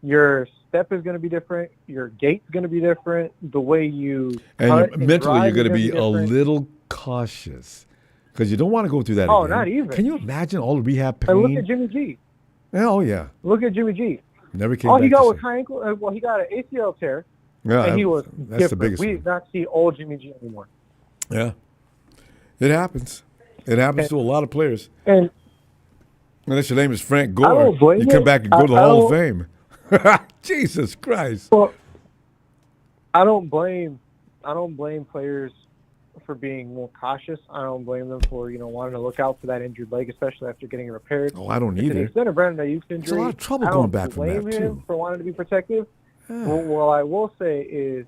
Your step is going to be different. Your gait's going to be different. The way you and mentally you're going to be a little cautious because you don't want to go through that. Oh, again. not even. Can you imagine all the rehab pain? And look at Jimmy G. Oh yeah. Look at Jimmy G. Never came all back. He got was high ankle. Well, he got an ACL tear. Yeah, and he was that's different. the biggest. We did not see old Jimmy G anymore. Yeah, it happens. It happens to a lot of players. And unless your name is Frank Gore, you come back and go to the Hall of Fame. Jesus Christ. Well, I don't blame players for being more cautious. I don't blame them for, you know, wanting to look out for that injured leg, especially after getting it repaired. Oh, I don't either. To the extent of Brandon Ayuk's injury, there's a lot of trouble going back from that, I don't blame him too. for wanting to be protective. Well, what I will say is,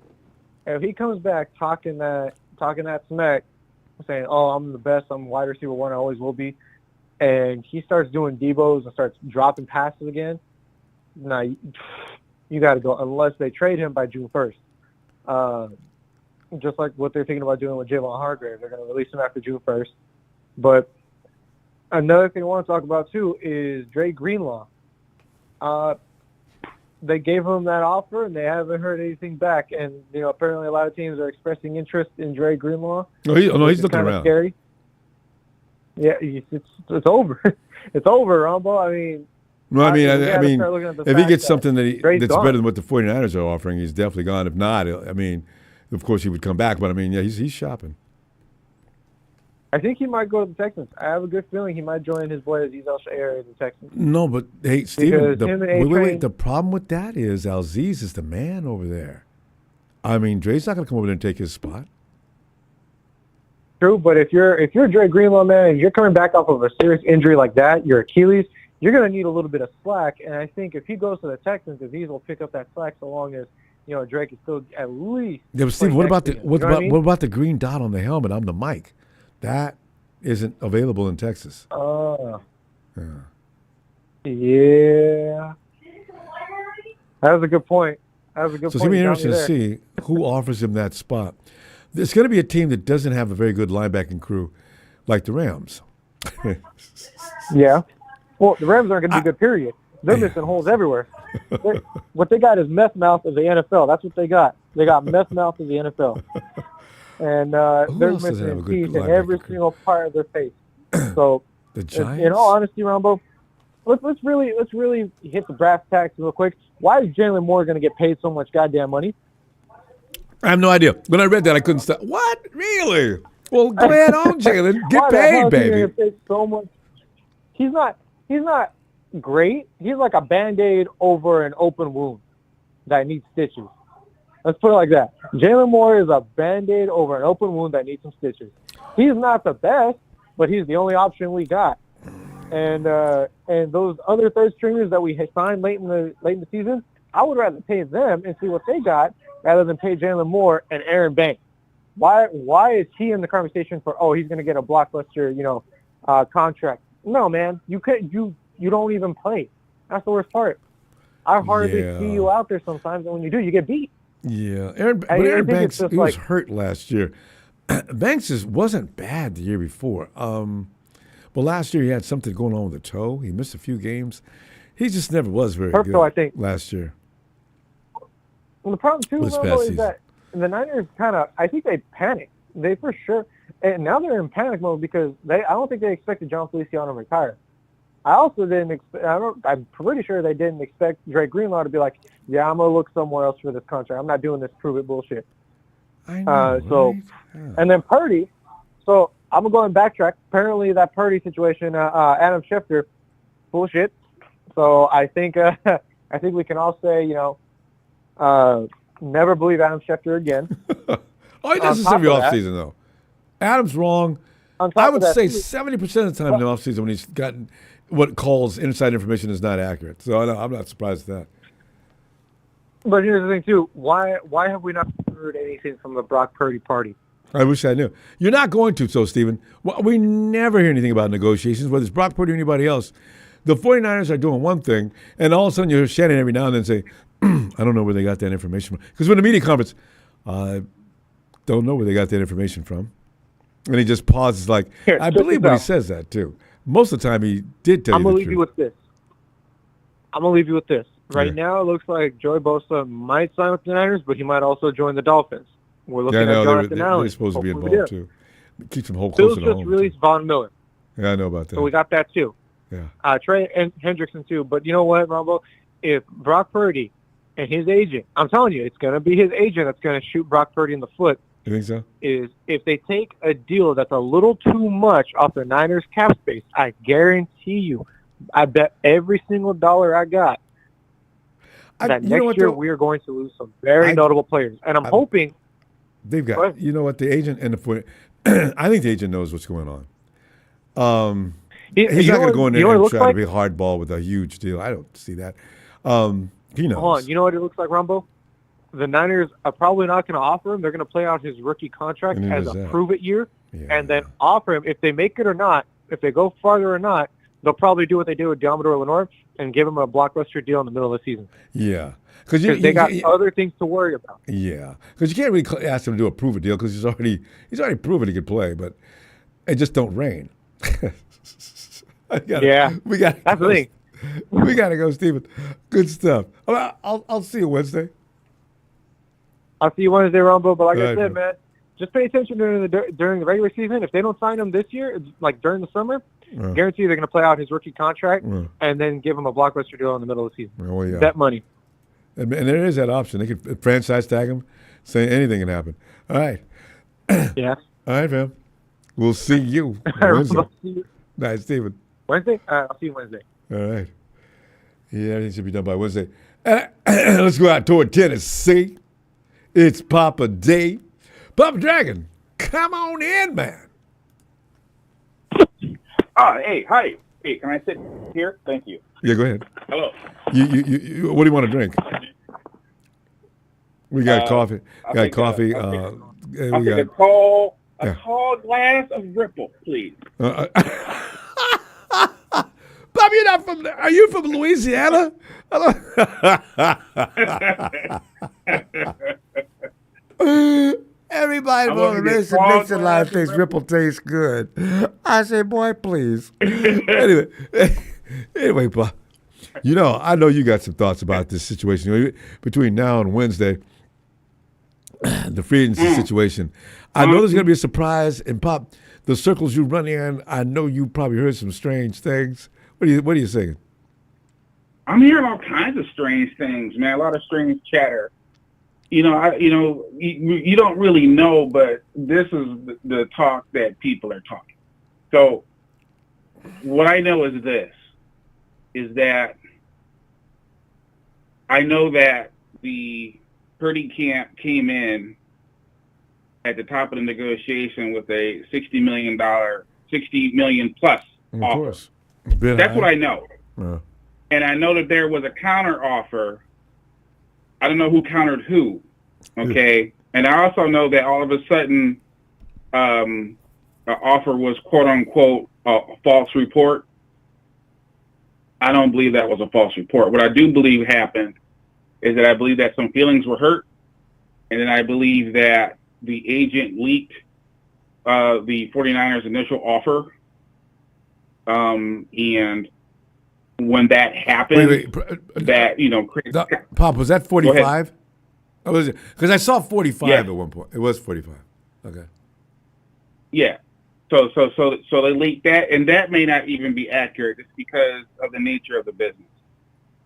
if he comes back talking that smack, saying, "Oh, I'm the best. I'm wide receiver one. I always will be," and he starts doing Debos and starts dropping passes again, now you got to go unless they trade him by June 1st. Just like what they're thinking about doing with Javon Hargrave, they're going to release him after June 1st. But another thing I want to talk about too is Dre Greenlaw. They gave him that offer, and they haven't heard anything back. And, you know, apparently a lot of teams are expressing interest in Dre Greenlaw. He's looking around. Scary. Yeah, it's over. It's over, Ronbo. I mean, if he gets something that's better than what the 49ers are offering, he's definitely gone. If not, I mean, of course he would come back. But, I mean, yeah, he's shopping. I think he might go to the Texans. I have a good feeling he might join his boy Azeez Al-Shaair in the Texans. No, but, hey, Steven, wait. The problem with that is Azeez is the man over there. I mean, Dre's not going to come over there and take his spot. True, but if you're Dre Greenlaw, man, and you're coming back off of a serious injury like that, your Achilles, you're going to need a little bit of slack. And I think if he goes to the Texans, Azeez will pick up that slack so long as, you know, Drake is still at least. Yeah, but Steve, what about the green dot on the helmet on the mic? That isn't available in Texas. Yeah. That was a good point. So it's going to be interesting to see who offers him that spot. There's going to be a team that doesn't have a very good linebacking crew like the Rams. Yeah. Well, the Rams aren't going to be good, period. They're missing holes everywhere. What they got is meth mouth of the NFL. That's what they got. They got meth mouth of the NFL. And they're else doesn't have a missing good teeth in linebacker every crew? single part of their face. So, The Giants? in all honesty, Ronbo, let's really hit the brass tacks real quick. Why is Jalen Moore going to get paid so much goddamn money? I have no idea. When I read that, I couldn't stop. What? Really? Well, go ahead on, Jalen. Get Why the hell paid, is he gonna baby. get paid so much? He's not great. He's like a Band-Aid over an open wound that needs stitches. Let's put it like that. Jalen Moore is a Band-Aid over an open wound that needs some stitches. He's not the best, but he's the only option we got. And those other third stringers that we had signed late in the season, I would rather pay them and see what they got rather than pay Jalen Moore and Aaron Banks. Why is he in the conversation for he's going to get a blockbuster contract? No, man, you don't even play. That's the worst part. I hardly see you out there sometimes, and when you do, you get beat. Yeah, Aaron Banks, he was hurt last year. Banks wasn't bad the year before. But last year he had something going on with the toe. He missed a few games. He just never was very good. I think last year. Well, the problem too, Ronbo, is that the Niners I think they panicked. They for sure, and now they're in panic mode because I don't think they expected John Feliciano to retire. I also didn't expect. I'm pretty sure they didn't expect Dre Greenlaw to be like, "Yeah, I'm gonna look somewhere else for this contract. I'm not doing this prove it bullshit." I know, right? And then Purdy. So I'm gonna go and backtrack. Apparently, that Purdy situation, Adam Schefter, bullshit. So I think we can all say, never believe Adam Schefter again. He does this every offseason, though. Adam's wrong. I would say 70% of the time in the offseason when he's gotten what calls inside information is not accurate. So I'm not surprised at that. But here's the thing, too. Why have we not heard anything from the Brock Purdy party? I wish I knew. You're not going to, so, Stephen. We never hear anything about negotiations, whether it's Brock Purdy or anybody else. The 49ers are doing one thing, and all of a sudden you hear Shanahan every now and then say, I don't know where they got that information from. Because when the media conference, I don't know where they got that information from. And he just pauses like, I believe when he says that, too. Most of the time he did tell you the truth. I'm going to leave you with this. Right now it looks like Joey Bosa might sign with the Niners, but he might also join the Dolphins. We're looking at Jonathan Allen. They're supposed to be involved, too. Keeps them whole close to home. Bills just released Von Miller. Yeah, I know about that. So we got that, too. Yeah. Trey and Hendrickson, too. But you know what, Ronbo? If Brock Purdy and his agent, I'm telling you, it's going to be his agent that's going to shoot Brock Purdy in the foot. You think so? Is if they take a deal that's a little too much off the Niners cap space, I guarantee you, I bet every single dollar I got that next year we are going to lose some very notable players. And I'm hoping they've got, you know what, the agent and the I think the agent knows what's going on. He's not going to go in there and try to be hardball with a huge deal. I don't see that. He knows. Hold on. You know what it looks like, Ronbo? The Niners are probably not going to offer him. They're going to play out his rookie contract as a prove-it year and then offer him. If they make it or not, if they go farther or not, they'll probably do what they did with Diamador Lenore and give him a blockbuster deal in the middle of the season. Yeah. Because they got other things to worry about. Yeah. Because you can't really ask him to do a prove-it deal because he's already proven he could play, but it just don't rain. That's the thing. We got to go, Stephen. Good stuff. I'll see you Wednesday. I'll see you Wednesday, Ronbo. But like I said, man, just pay attention during the regular season. If they don't sign him this year, like during the summer, guarantee they're going to play out his rookie contract and then give him a blockbuster deal in the middle of the season. Oh, yeah. Bet money. And there is that option. They could franchise tag him, say anything can happen. All right. Yeah. All right, fam. We'll see you Wednesday. Nice, Stephen. Wednesday? I'll see you Wednesday. All right. Yeah, everything should be done by Wednesday. Let's go out toward Tennessee. It's Papa D. Papa Dragon, come on in, man. Hey, hi. Hey, can I sit here? Thank you. Yeah, go ahead. Hello. You what do you want to drink? We got coffee. I'll take a tall glass of Ripple, please. Bob, you're not from. Are you from Louisiana? Everybody on the Mason Dixon line thinks Ripple tastes good. I say, boy, please. Anyway, Anyway, Bob, I know you got some thoughts about this situation. Between now and Wednesday, the free agency situation. I know there's going to be a surprise. And, Pop, the circles you run in, I know you probably heard some strange things. What are you saying? I'm hearing all kinds of strange things, man. A lot of strange chatter. You don't really know, but this is the talk that people are talking. So what I know is that I know that the Purdy camp came in at the top of the negotiation with a $60 million plus Of offer. course. That's what I know. Yeah. And I know that there was a counter offer. I don't know who countered who. Okay. And I also know that all of a sudden, the offer was quote unquote a false report. I don't believe that was a false report. What I do believe happened is that I believe that some feelings were hurt. And then I believe that the agent leaked the 49ers initial offer. And when that happened, Pop, was that 45? Because I saw 45 at one point. It was 45. Okay. Yeah. So they leaked that, and that may not even be accurate just because of the nature of the business.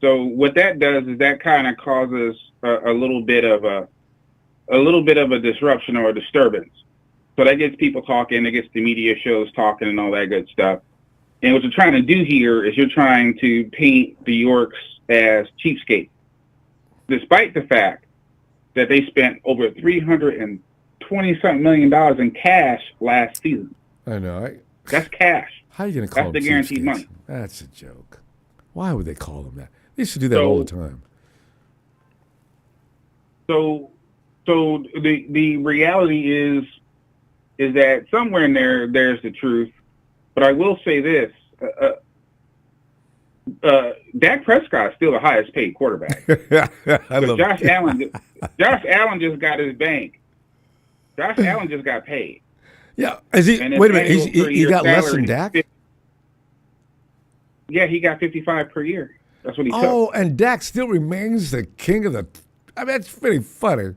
So what that does is that kind of causes a little bit of a disruption or a disturbance. So that gets people talking, it gets the media shows talking and all that good stuff. And what you're trying to do here is you're trying to paint the Yorks as cheapskates, despite the fact that they spent over $320-something million in cash last season. I know. That's cash. How are you going to call them That's the guaranteed cheapskates? money. That's a joke. Why would they call them that? They used to do that all the time. So the reality is that somewhere in there's the truth. But I will say this: Dak Prescott is still the highest paid quarterback. Josh Allen just got his bank. Josh Allen just got paid. Yeah, is he? Wait a minute, he got less than Dak? Yeah, he got 55 per year. That's what he took. Oh, and Dak still remains the king of the. I mean, that's pretty funny.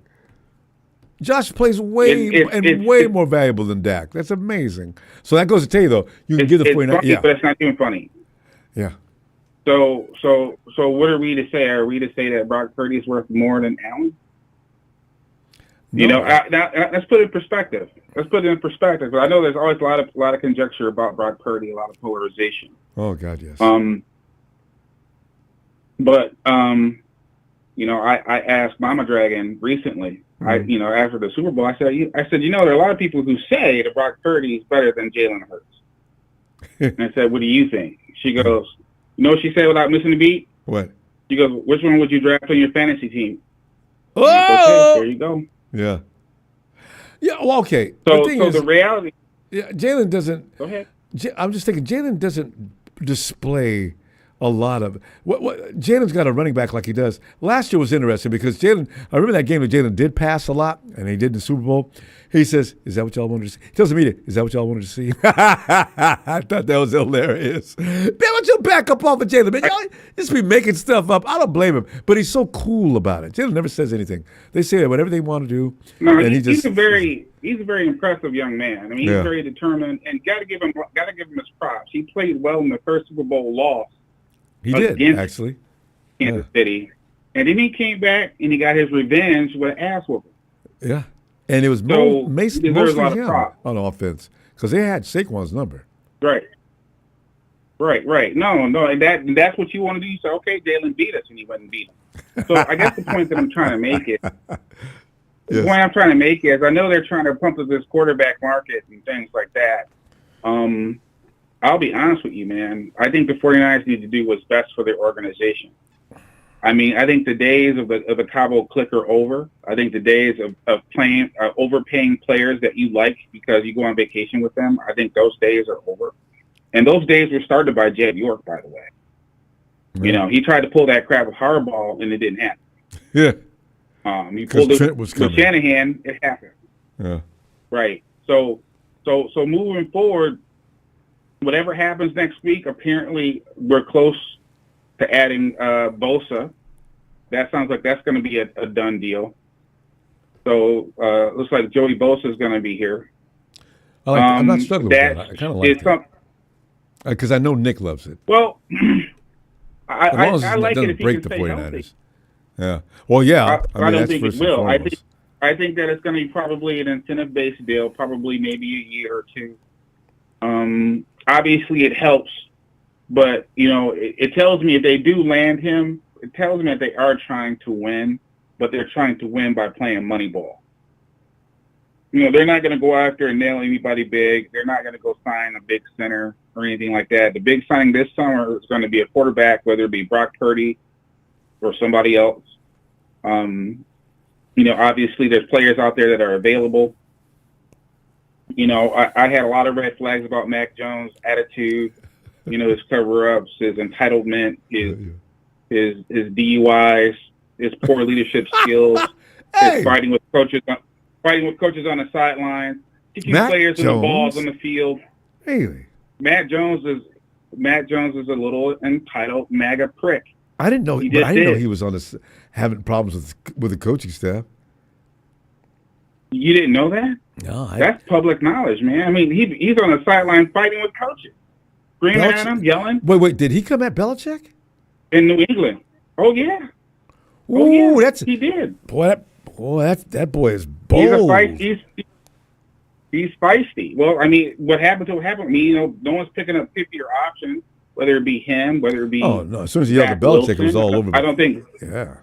Josh plays way more valuable than Dak. That's amazing. So that goes to tell you, though, you can give the 49ers. Yeah, but it's not even funny. Yeah. So what are we to say? Are we to say that Brock Purdy is worth more than Allen? No. You know, now let's put it in perspective. But I know there's always a lot of conjecture about Brock Purdy, a lot of polarization. Oh God, yes. I asked Mama Dragon recently. After the Super Bowl, I said, there are a lot of people who say that Brock Purdy is better than Jalen Hurts. And I said, what do you think? She goes, you know what she said without missing a beat? What? She goes, which one would you draft on your fantasy team? Oh! Okay, there you go. Yeah. Yeah, well, okay. So the reality... Yeah, Jalen doesn't... Go ahead. I'm just thinking, Jalen doesn't display a lot of... What Jalen's got a running back like he does. Last year was interesting because Jalen... I remember that game that Jalen did pass a lot, and he did in the Super Bowl. He says, is that what y'all wanted to see? He tells the media, is that what y'all wanted to see? I thought that was hilarious. Man, why don't you back up off of Jalen? Man, y'all just be making stuff up. I don't blame him, but he's so cool about it. Jalen never says anything. They say whatever they want to do. No, and he's a very impressive young man. I mean, he's very determined, and gotta give him his props. He played well in the first Super Bowl loss. He did, actually. Kansas City. And then he came back and he got his revenge with an ass whooping. Yeah. And it was mostly him on offense because they had Saquon's number. Right. No, and that's what you want to do. You say, okay, Jalen beat us, and he wasn't beat him. So I guess the point that I'm trying to make is, the point I'm trying to make is, I know they're trying to pump up this quarterback market and things like that. I'll be honest with you, man. I think the 49ers need to do what's best for their organization. I mean, I think the days of the Cabo click are over. I think the days of playing overpaying players that you like because you go on vacation with them, I think those days are over. And those days were started by Jed York, by the way. Mm-hmm. You know, he tried to pull that crap with Harbaugh, and it didn't happen. Yeah. He pulled it with Shanahan, it happened. Yeah. Right. So moving forward, whatever happens next week, apparently we're close to adding Bosa. That sounds like that's going to be a done deal. So looks like Joey Bosa is going to be here. I'm not struggling with that. I kind of like it. Because I know Nick loves it. Well, I like it if he break can the stay 49ers. healthy. Yeah. Well, yeah. I don't think it will. I think that it's going to be probably an incentive-based deal, probably maybe a year or two. Obviously, it helps, but it tells me if they do land him, it tells me that they are trying to win, but they're trying to win by playing money ball. They're not going to go after and nail anybody big. They're not going to go sign a big center or anything like that. The big signing this summer is going to be a quarterback, whether it be Brock Purdy or somebody else. Obviously there's players out there that are available. I had a lot of red flags about Mac Jones' attitude, his cover-ups, his entitlement, his DUIs, his poor leadership skills, his fighting with coaches on the sidelines, kicking players in the balls on the field. Really? Mac Jones is a little entitled MAGA prick. I didn't know. I didn't know he was on this having problems with the coaching staff. You didn't know that? No, that's public knowledge, man. I mean, he's on the sideline fighting with coaches, screaming at him, yelling. Wait, did he come at Belichick in New England? Oh yeah. Ooh, he did. Boy, that boy is bold. He's feisty. Well, I mean, what happened to me? No one's picking up 50 options, whether it be him, whether it be. Oh no! As soon as he yelled at Belichick, it was all over. I don't think. Yeah.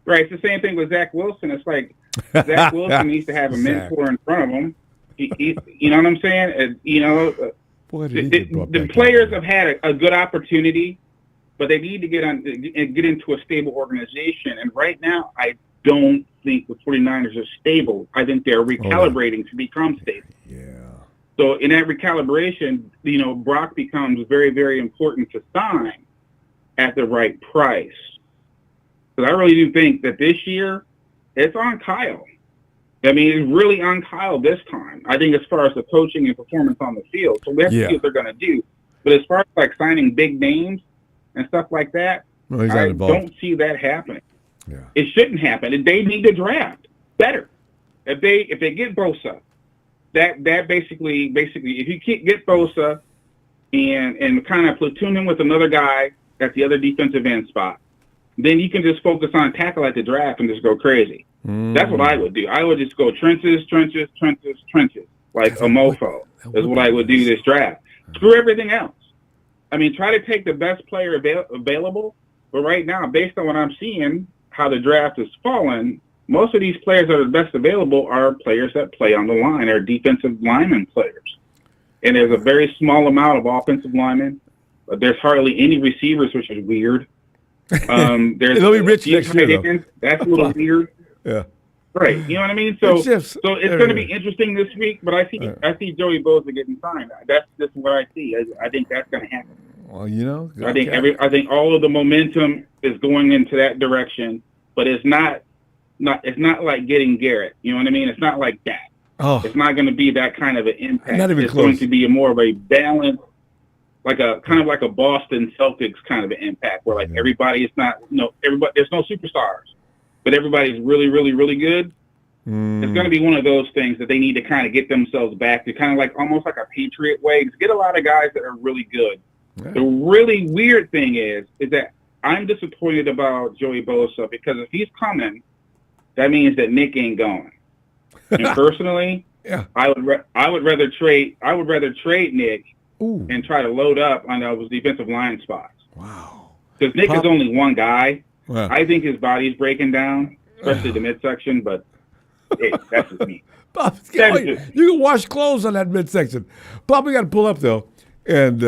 Right. It's the same thing with Zach Wilson. It's like Zach Wilson needs to have a mentor in front of him. You know what I'm saying? Boy, the players have had a good opportunity, but they need to get into a stable organization. And right now, I don't think the 49ers are stable. I think they're recalibrating to become stable. Yeah. So in that recalibration, Brock becomes very, very important to sign at the right price. Because I really do think that this year, it's on Kyle. I mean, it's really on Kyle this time. I think as far as the coaching and performance on the field. So we have to see what they're going to do. But as far as like signing big names and stuff like that, I don't see that happening. Yeah. It shouldn't happen. They need to draft better. If they get Bosa, that basically if you can't get Bosa and kind of platoon him with another guy at the other defensive end spot, then you can just focus on tackle at the draft and just go crazy. That's what I would do. I would just go trenches, like a mofo. Is what I would do this draft. Screw everything else. I mean, try to take the best player available. But right now, based on what I'm seeing, how the draft has fallen, most of these players that are the best available are players that play on the line. They're defensive lineman players. And there's a very small amount of offensive linemen. But there's hardly any receivers, which is weird. There's It'll be rich next year, that's a little weird. Yeah. Right. You know what I mean? So it's going to be interesting this week, but I see Joey Bosa getting signed. That's just what I see. I think that's going to happen. Well, I think all of the momentum is going into that direction, but it's not like getting Garrett. You know what I mean? It's not like that. Oh. It's not going to be that kind of an impact. Not even it's close. going to be more of a balanced, like a Boston Celtics kind of an impact, where everybody is not everybody. There's no superstars, but everybody's really, really, really good. It's going to be one of those things that they need to kind of get themselves back to, kind of like almost like a Patriot way. Get a lot of guys that are really good. Yeah. The really weird thing is that I'm disappointed about Joey Bosa, because if he's coming, that means that Nick ain't going. And personally, I would rather trade Nick and try to load up on those defensive line spots. Wow. Because Nick is only one guy. Wow. I think his body's breaking down, especially the midsection, but hey, that's just me. Bob, you can wash clothes on that midsection. Bob, we got to pull up, though. And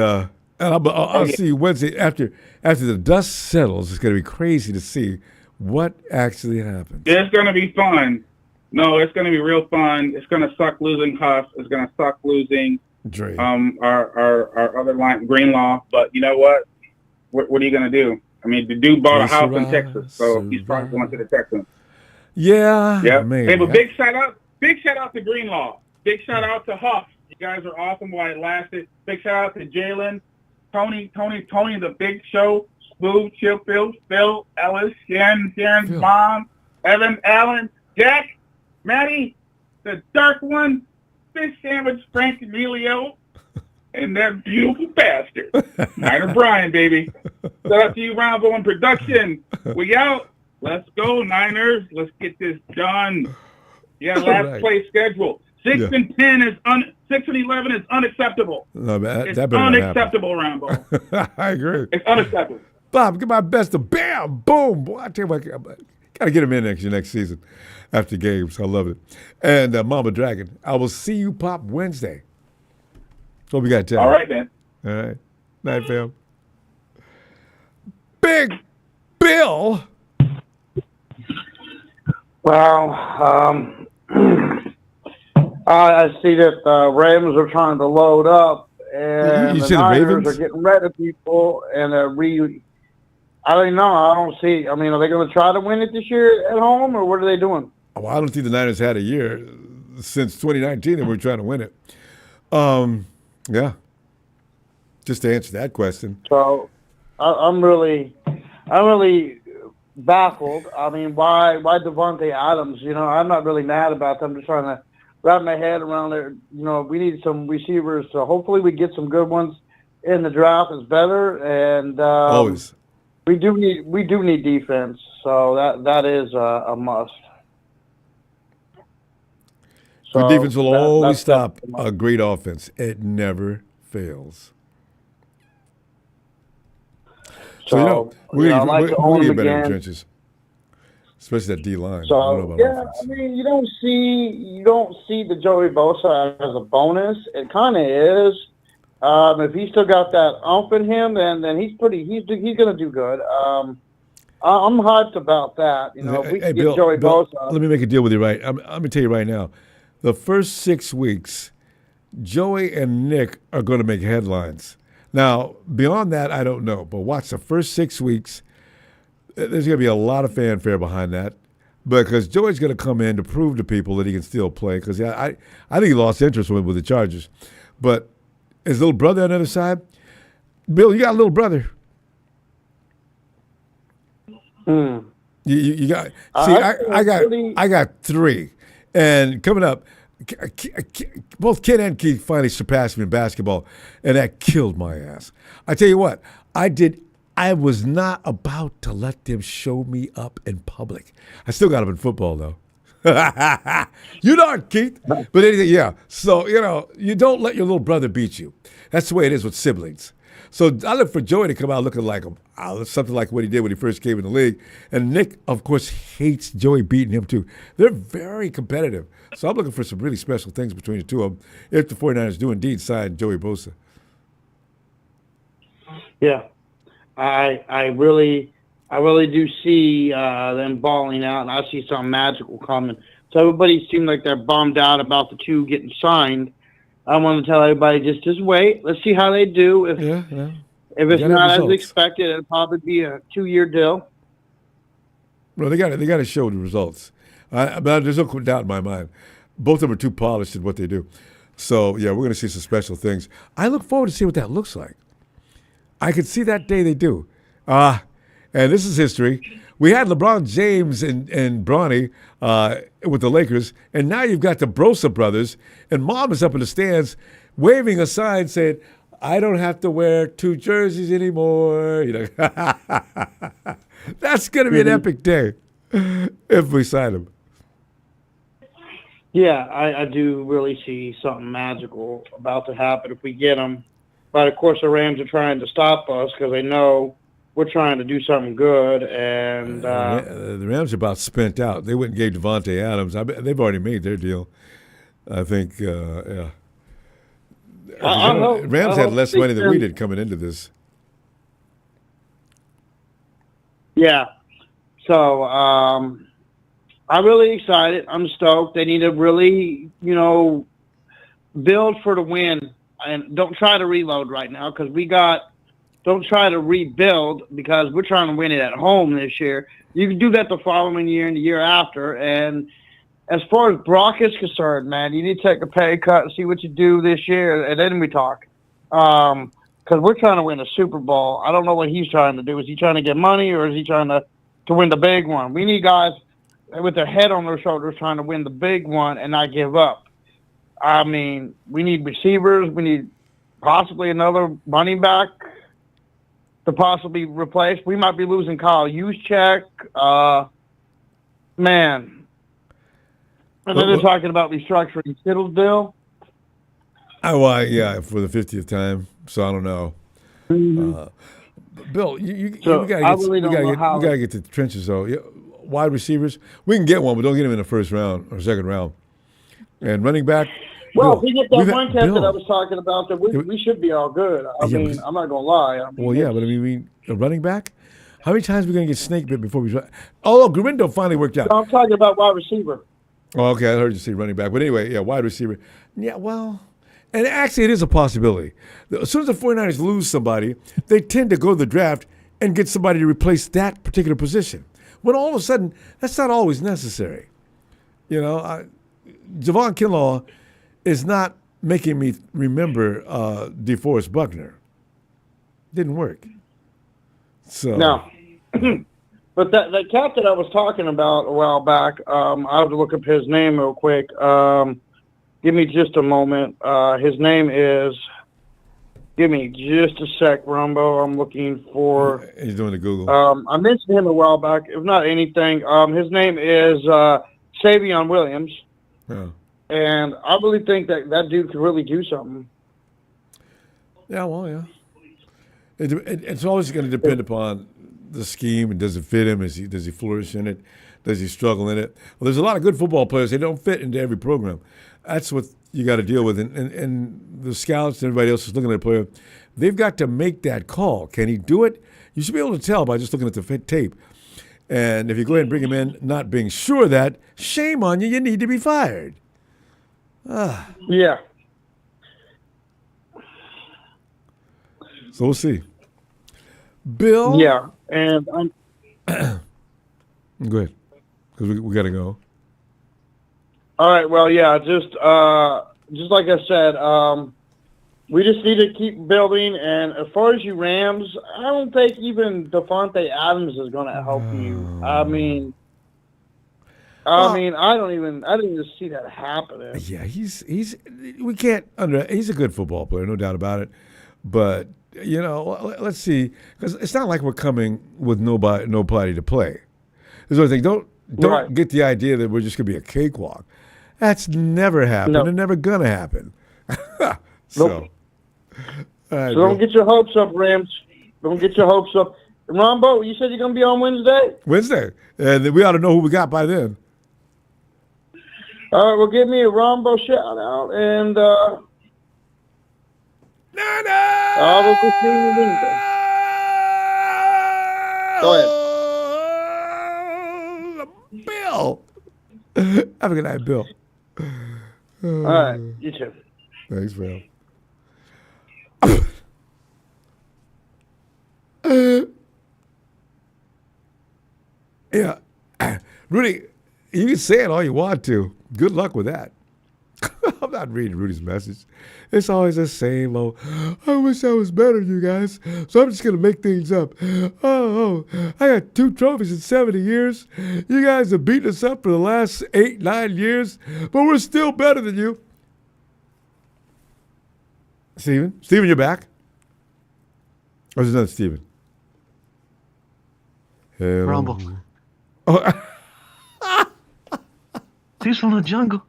I'll see you Wednesday after the dust settles. It's going to be crazy to see what actually happens. It's going to be fun. No, it's going to be real fun. It's going to suck losing Huff. It's going to suck losing Dre. Our other line, Greenlaw. But you know what? What are you going to do? I mean, the dude bought a house in Texas, so he's probably going to the Texans. Yeah. Yeah. Man, hey, but big shout out to Greenlaw. Big shout out to Huff. You guys are awesome while it lasted. Big shout out to Jalen, Tony, the Big Show, Smooth, Chillfield, Phil, Ellis, Sharon's mom, Evan, Allen, Jack, Maddie, the Dark One, Fish Sandwich, Frank Emilio, and that beautiful bastard, Niner Brian, baby. Shout out to you, Ronbo in production. We out. Let's go, Niners. Let's get this done. Yeah, last play schedule. 6 and 10 is 6 and 11 is unacceptable. No, man, it's unacceptable, Ronbo. I agree. It's unacceptable. Bob, get my best to bam, boom. Boy, I tell you what, got to get him in next season after games. I love it. And Mama Dragon, I will see you pop Wednesday. What we got to tell you? All right, man. All right. Night, fam. Big Bill. Well, I see that the Rams are trying to load up, and you the see the Niners Ravens? are getting rid of people, and I don't know. I don't see. I mean, are they going to try to win it this year at home, or what are they doing? Well, I don't think the Niners had a year since 2019 that we're trying to win it. Yeah. Just to answer that question. So, I'm really baffled. I mean, why Devontae Adams? You know, I'm not really mad about them. I'm just trying to wrap my head around there. You know, we need some receivers. So hopefully we get some good ones in the draft. Is better, and always we do need defense. So that is a must. Good defense will always stop that's a great offense. It never fails. So, you know, we're going to get better in the trenches, especially that D line. So, I mean, you don't see the Joey Bosa as a bonus. It kind of is. If he's still got that ump in him, then he's going to do good. I'm hyped about that. You know, if we can get Joey Bosa. Let me make a deal with you, right? I'm going to tell you right now. The first 6 weeks, Joey and Nick are going to make headlines. Now, beyond that, I don't know. But watch the first 6 weeks. There's going to be a lot of fanfare behind that because Joey's going to come in to prove to people that he can still play because I think he lost interest with the Chargers. But his little brother on the other side, Bill, you got a little brother. You got. See, I got 3. And coming up, both Ken and Keith finally surpassed me in basketball, and that killed my ass. I tell you what, I was not about to let them show me up in public. I still got them in football, though. You know it, Keith. But anything, yeah. So, you know, you don't let your little brother beat you. That's the way it is with siblings. So I look for Joey to come out looking like him, something like what he did when he first came in the league. And Nick, of course, hates Joey beating him too. They're very competitive. So I'm looking for some really special things between the two of them if the 49ers do indeed sign Joey Bosa. Yeah, I really do see them balling out, and I see something magical coming. So everybody seemed like they're bummed out about the 2 getting signed. I want to tell everybody just wait. Let's see how they do. If it's not as expected, it'll probably be a 2-year deal. No, they got to show the results. But there's no doubt in my mind. Both of them are too polished in what they do. So yeah, we're going to see some special things. I look forward to see what that looks like. I could see that day they do. And this is history. We had LeBron James and Bronny with the Lakers, and now you've got the Brosa brothers, and Mom is up in the stands waving a sign saying, "I don't have to wear 2 jerseys anymore." You know, that's going to be an epic day if we sign him. Yeah, I do really see something magical about to happen if we get him. But of course, the Rams are trying to stop us because they know we're trying to do something good, and the Rams are about spent out. They went and gave Devontae Adams. They've already made their deal. I think, yeah. Rams had less money than we did coming into this. Yeah. So I'm really excited. I'm stoked. They need to really, build for the win, and don't try to reload right now because don't try to rebuild because we're trying to win it at home this year. You can do that the following year and the year after, and as far as Brock is concerned, man, you need to take a pay cut and see what you do this year, and then we talk. Because we're trying to win a Super Bowl. I don't know what he's trying to do. Is he trying to get money, or is he trying to win the big one? We need guys with their head on their shoulders trying to win the big one and not give up. I mean, we need receivers. We need possibly another running back to possibly replace. We might be losing Kyle Juszczyk. Man. And then they're talking about restructuring Kittle's deal. Yeah, for the 50th time. So I don't know. Bill, we gotta get to the trenches though. Wide receivers, we can get one, but don't get him in the first round or second round. And running back. Well, if we get that one cat that I was talking about, that we should be all good. I mean, I'm not gonna lie. But I mean, a running back. How many times are we gonna get snake bit before we? Oh, Garindo finally worked out. No, I'm talking about wide receiver. Oh, okay. I heard you say running back, but anyway, yeah, wide receiver. Yeah, well. And actually, it is a possibility. As soon as the 49ers lose somebody, they tend to go to the draft and get somebody to replace that particular position. When all of a sudden, that's not always necessary. Javon Kinlaw is not making me remember DeForest Buckner. Didn't work. So no. But that cat that I was talking about a while back, I have to look up his name real quick. Give me just a moment. His name is. Give me just a sec, Ronbo. I'm looking for. He's doing the Google. I mentioned him a while back. If not anything, his name is Savion Williams. Yeah. And I really think that dude could really do something. Yeah, well, yeah. It's always going to depend upon the scheme and does it fit him? Does he flourish in it? Does he struggle in it? Well, there's a lot of good football players. They don't fit into every program. That's what you got to deal with. And the scouts and everybody else is looking at a player. They've got to make that call. Can he do it? You should be able to tell by just looking at the tape. And if you go ahead and bring him in, not being sure of that, shame on you. You need to be fired. Yeah. So we'll see. Bill? Yeah. And I'm. Go ahead, because we got to go. All right. Well, yeah. Just like I said, we just need to keep building. And as far as you Rams, I don't think even Devontae Adams is going to help you. I mean, I didn't even see that happening. Yeah, he's a good football player, no doubt about it. But let's see, because it's not like we're coming with nobody to play. There's one thing. Don't Right. get the idea that we're just going to be a cakewalk. That's never happened. No. And never going to happen. Nope. All right, So don't get your hopes up, Rams. Don't get your hopes up. Ronbo, you said you're going to be on Wednesday? Wednesday. And we ought to know who we got by then. All right, well, give me a Ronbo shout out, and I will be seeing you Wednesday. Go ahead. Bill. Have a good night, Bill. All right, you too. Thanks, Bill. Yeah. Rudy, you can say it all you want to. Good luck with that. I'm not reading Rudy's message. It's always the same old, I wish I was better, you guys, so I'm just going to make things up. Oh, I got 2 trophies in 70 years. You guys have beaten us up for the last 8, 9 years, but we're still better than you. Steven, you're back? Or is it another Steven? Hello. Rumble. Oh, He's from the jungle.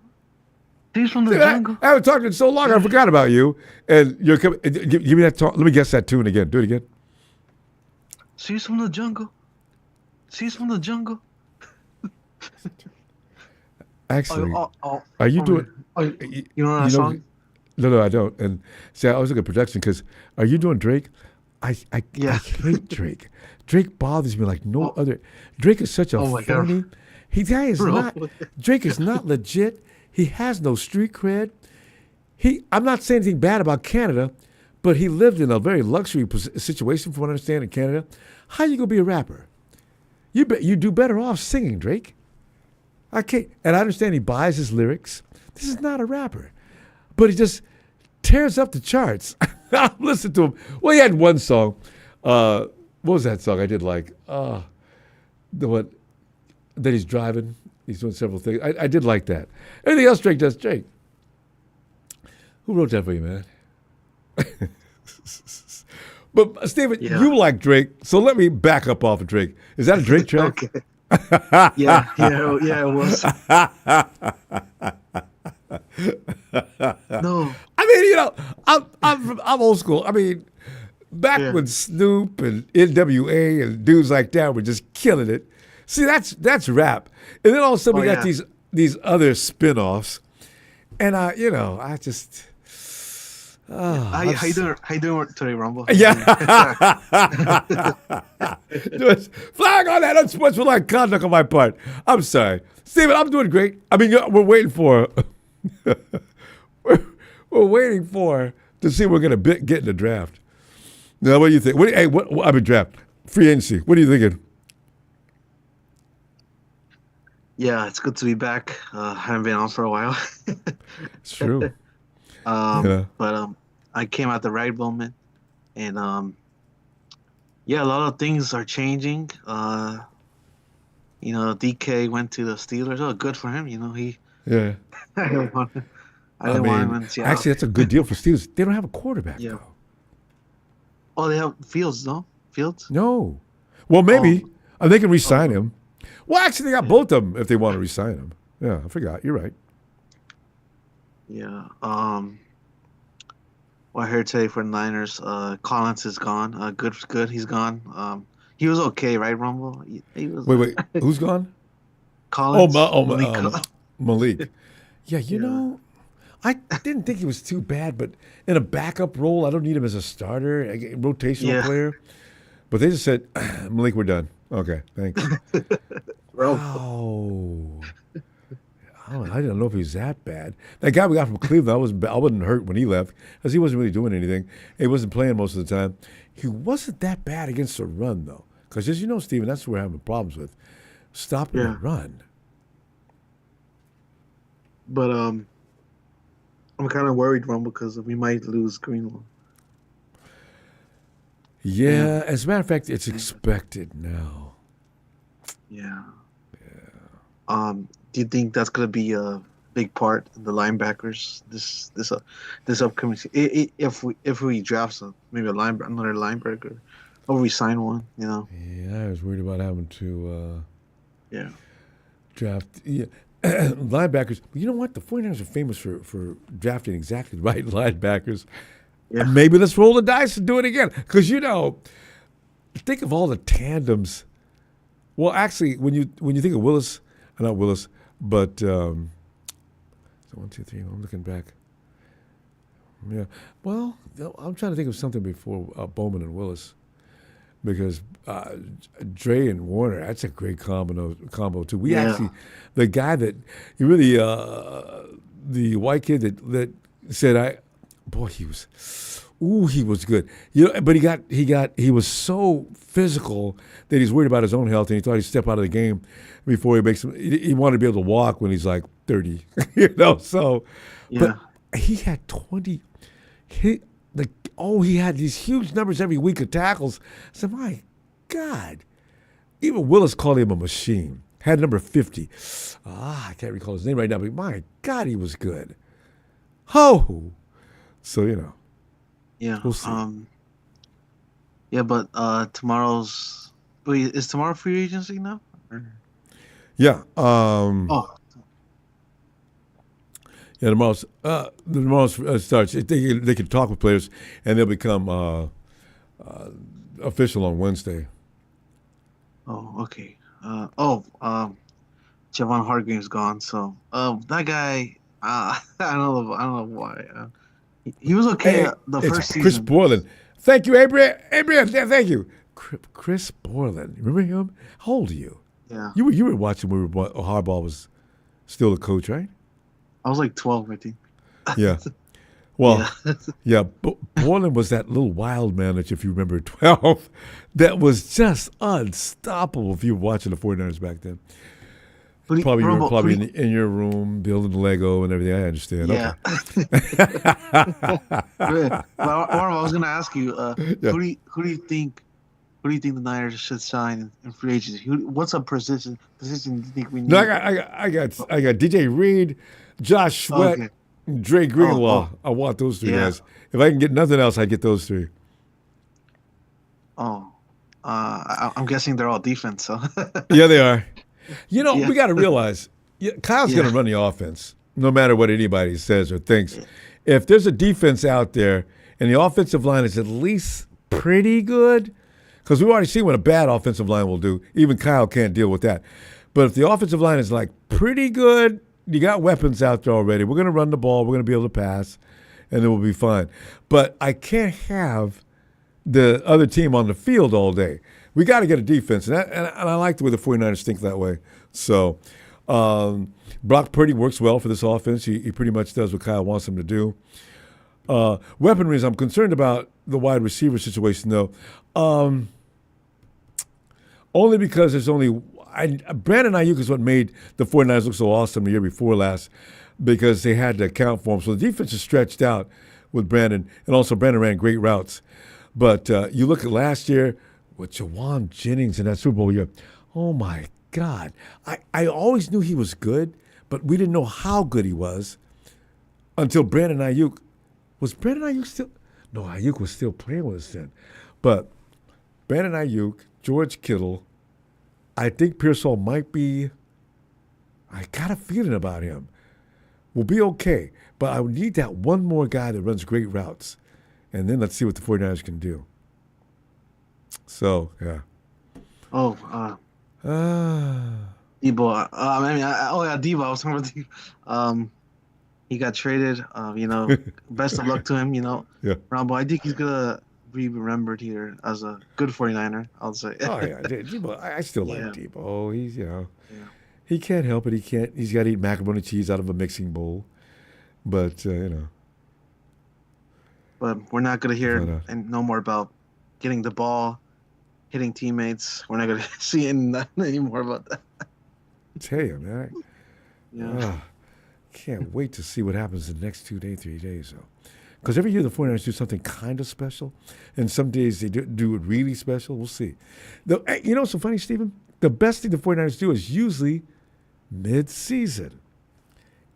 He's from the jungle. I haven't talked to you in so long, I forgot about you. And you're coming. Give me that. Let me guess that tune again. Do it again. She's from the jungle. She's from the jungle. Actually, are you doing? You know that song? No, I don't. And see, I always look at production because are you doing Drake? I hate Drake. Drake bothers me like no other. Drake is such a phony. Drake is not legit. He has no street cred. I'm not saying anything bad about Canada, but he lived in a very luxury situation, from what I understand, in Canada. How you gonna be a rapper? You do better off singing, Drake. I can't. And I understand he buys his lyrics. This is not a rapper, but he just tears up the charts. I listened to him. Well, he had one song. What was that song I did like? The one that he's driving. He's doing several things. I did like that. Everything else Drake does, Drake. Who wrote that for you, man? But, Steven, you like Drake, so let me back up off of Drake. Is that a Drake track? Okay. Yeah, it was. No. I mean, you know, I'm old school. I mean, back when Snoop and NWA and dudes like that were just killing it. See, that's rap. And then all of a sudden we got these other spin-offs. And I just How you doing today, Ronbo? Yeah. Flag on that unsportsmanlike conduct on my part. I'm sorry. Steven, I'm doing great. I mean, we're waiting for we're waiting for to see we're gonna get in the draft. Now, what do you think? I mean, draft. Free agency. What are you thinking? Yeah, it's good to be back. Haven't been on for a while. It's true. But I came at the right moment, and a lot of things are changing. DK went to the Steelers. Oh, good for him. He. Yeah. I didn't want him in Seattle. Actually, that's a good deal for Steelers. They don't have a quarterback though. Oh, they have Fields, no? Fields? No. Well, maybe. They can re-sign him. Well, actually, they got both of them if they want to re-sign him. Yeah, I forgot. You're right. Yeah. Well, I heard today for the Niners, Collins is gone. Good. He's gone. He was okay, right, Rumble? He was. Wait. Who's gone? Collins. Malik. Yeah, you know, I didn't think he was too bad, but in a backup role, I don't need him as a starter, a rotational player. But they just said, Malik, we're done. Okay, thanks. Oh. I didn't know if he was that bad. That guy we got from Cleveland, I wasn't hurt when he left because he wasn't really doing anything. He wasn't playing most of the time. He wasn't that bad against the run, though. Because as you know, Steven, that's what we're having problems with. Stopping the run. But I'm kind of worried, Rumble, because we might lose Greenlaw. Yeah, as a matter of fact, it's expected now. Yeah. Do you think that's going to be a big part in the linebackers this upcoming season? If we draft maybe another linebacker, or we sign one, Yeah, I was worried about having to draft linebackers. But you know what? The 49ers are famous for drafting exactly the right linebackers. Yeah. Maybe let's roll the dice and do it again. Because, think of all the tandems. Well, actually, when you think of Willis, not Willis, but so 1, 2, 3. I'm looking back. Yeah. Well, I'm trying to think of something before Bowman and Willis, because Dre and Warner, that's a great combo too. We actually, the guy that he really, the white kid that said he was good. But he was so physical that he's worried about his own health, and he thought he'd step out of the game before he makes him. He wanted to be able to walk when he's like 30, So, but he had 20. He had these huge numbers every week of tackles. I said, my God. Even Willis called him a machine. Had number 50. I can't recall his name right now, but my God, he was good. So, Yeah. We'll see. But is tomorrow free agency now? Yeah. Yeah, tomorrow's starts. They can talk with players, and they'll become official on Wednesday. Oh, okay. Javon Hargrave's gone. So, that guy, I don't know why. He was okay the first season. Chris Borland. Thank you, Abraham. Yeah, thank you. Chris Borland. Remember him? How old are you? Yeah. You were watching when Harbaugh was still the coach, right? I was like 12, I think. Yeah. Well, Borland was that little wild man that, if you remember, 12, that was just unstoppable if you were watching the 49ers back then. Probably Ronbo, you're in your room building Lego and everything. I understand. Yeah. Okay. Well, I was gonna ask you, Yeah. who do you think the Niners should sign in free agency? What's a position do you think we need? No, I got DJ Reed, Josh Sweat, Okay. Dre Greenlaw. I want those three guys. If I can get nothing else, I get those three. Oh, I'm guessing they're all defense. So Yeah, they are. We got to realize Kyle's going to run the offense, no matter what anybody says or thinks. If there's a defense out there and the offensive line is at least pretty good, because we've already seen what a bad offensive line will do. Even Kyle can't deal with that. But if the offensive line is like pretty good, you got weapons out there already. We're going to run the ball. We're going to be able to pass, and then we'll be fine. But I can't have the other team on the field all day. We got to get a defense, and I like the way the 49ers think that way. So Brock Purdy works well for this offense. He pretty much does what Kyle wants him to do. Weaponry, I'm concerned about the wide receiver situation, though. Only because there's only Brandon Ayuk is what made the 49ers look so awesome the year before last, because they had to account for him. So the defense is stretched out with Brandon, and also Brandon ran great routes. But you look at last year with Jawan Jennings in that Super Bowl year, oh my God. I always knew he was good, but we didn't know how good he was until Brandon Ayuk. Was Brandon Ayuk still? No, Ayuk was still playing with us then. But Brandon Ayuk, George Kittle, I think Pearsall might be, I got a feeling about him. We'll be okay. But I would need that one more guy that runs great routes. And then let's see what the 49ers can do. So, yeah. Oh, Debo. Debo. I was talking about Debo. He got traded. Best of luck to him. Yeah. Ronbo, I think he's gonna be remembered here as a good 49er. I'll say. Oh yeah, Debo. I still like Debo. He's he can't help it. He's got to eat macaroni and cheese out of a mixing bowl. But But we're not gonna hear and no more about getting the ball, hitting teammates. We're not gonna see any more about that. Tell you, man. Yeah. Can't wait to see what happens in the next 3 days, though. Because every year the 49ers do something kind of special, and some days they do it really special. We'll see. You know what's so funny, Stephen? The best thing the 49ers do is usually mid-season.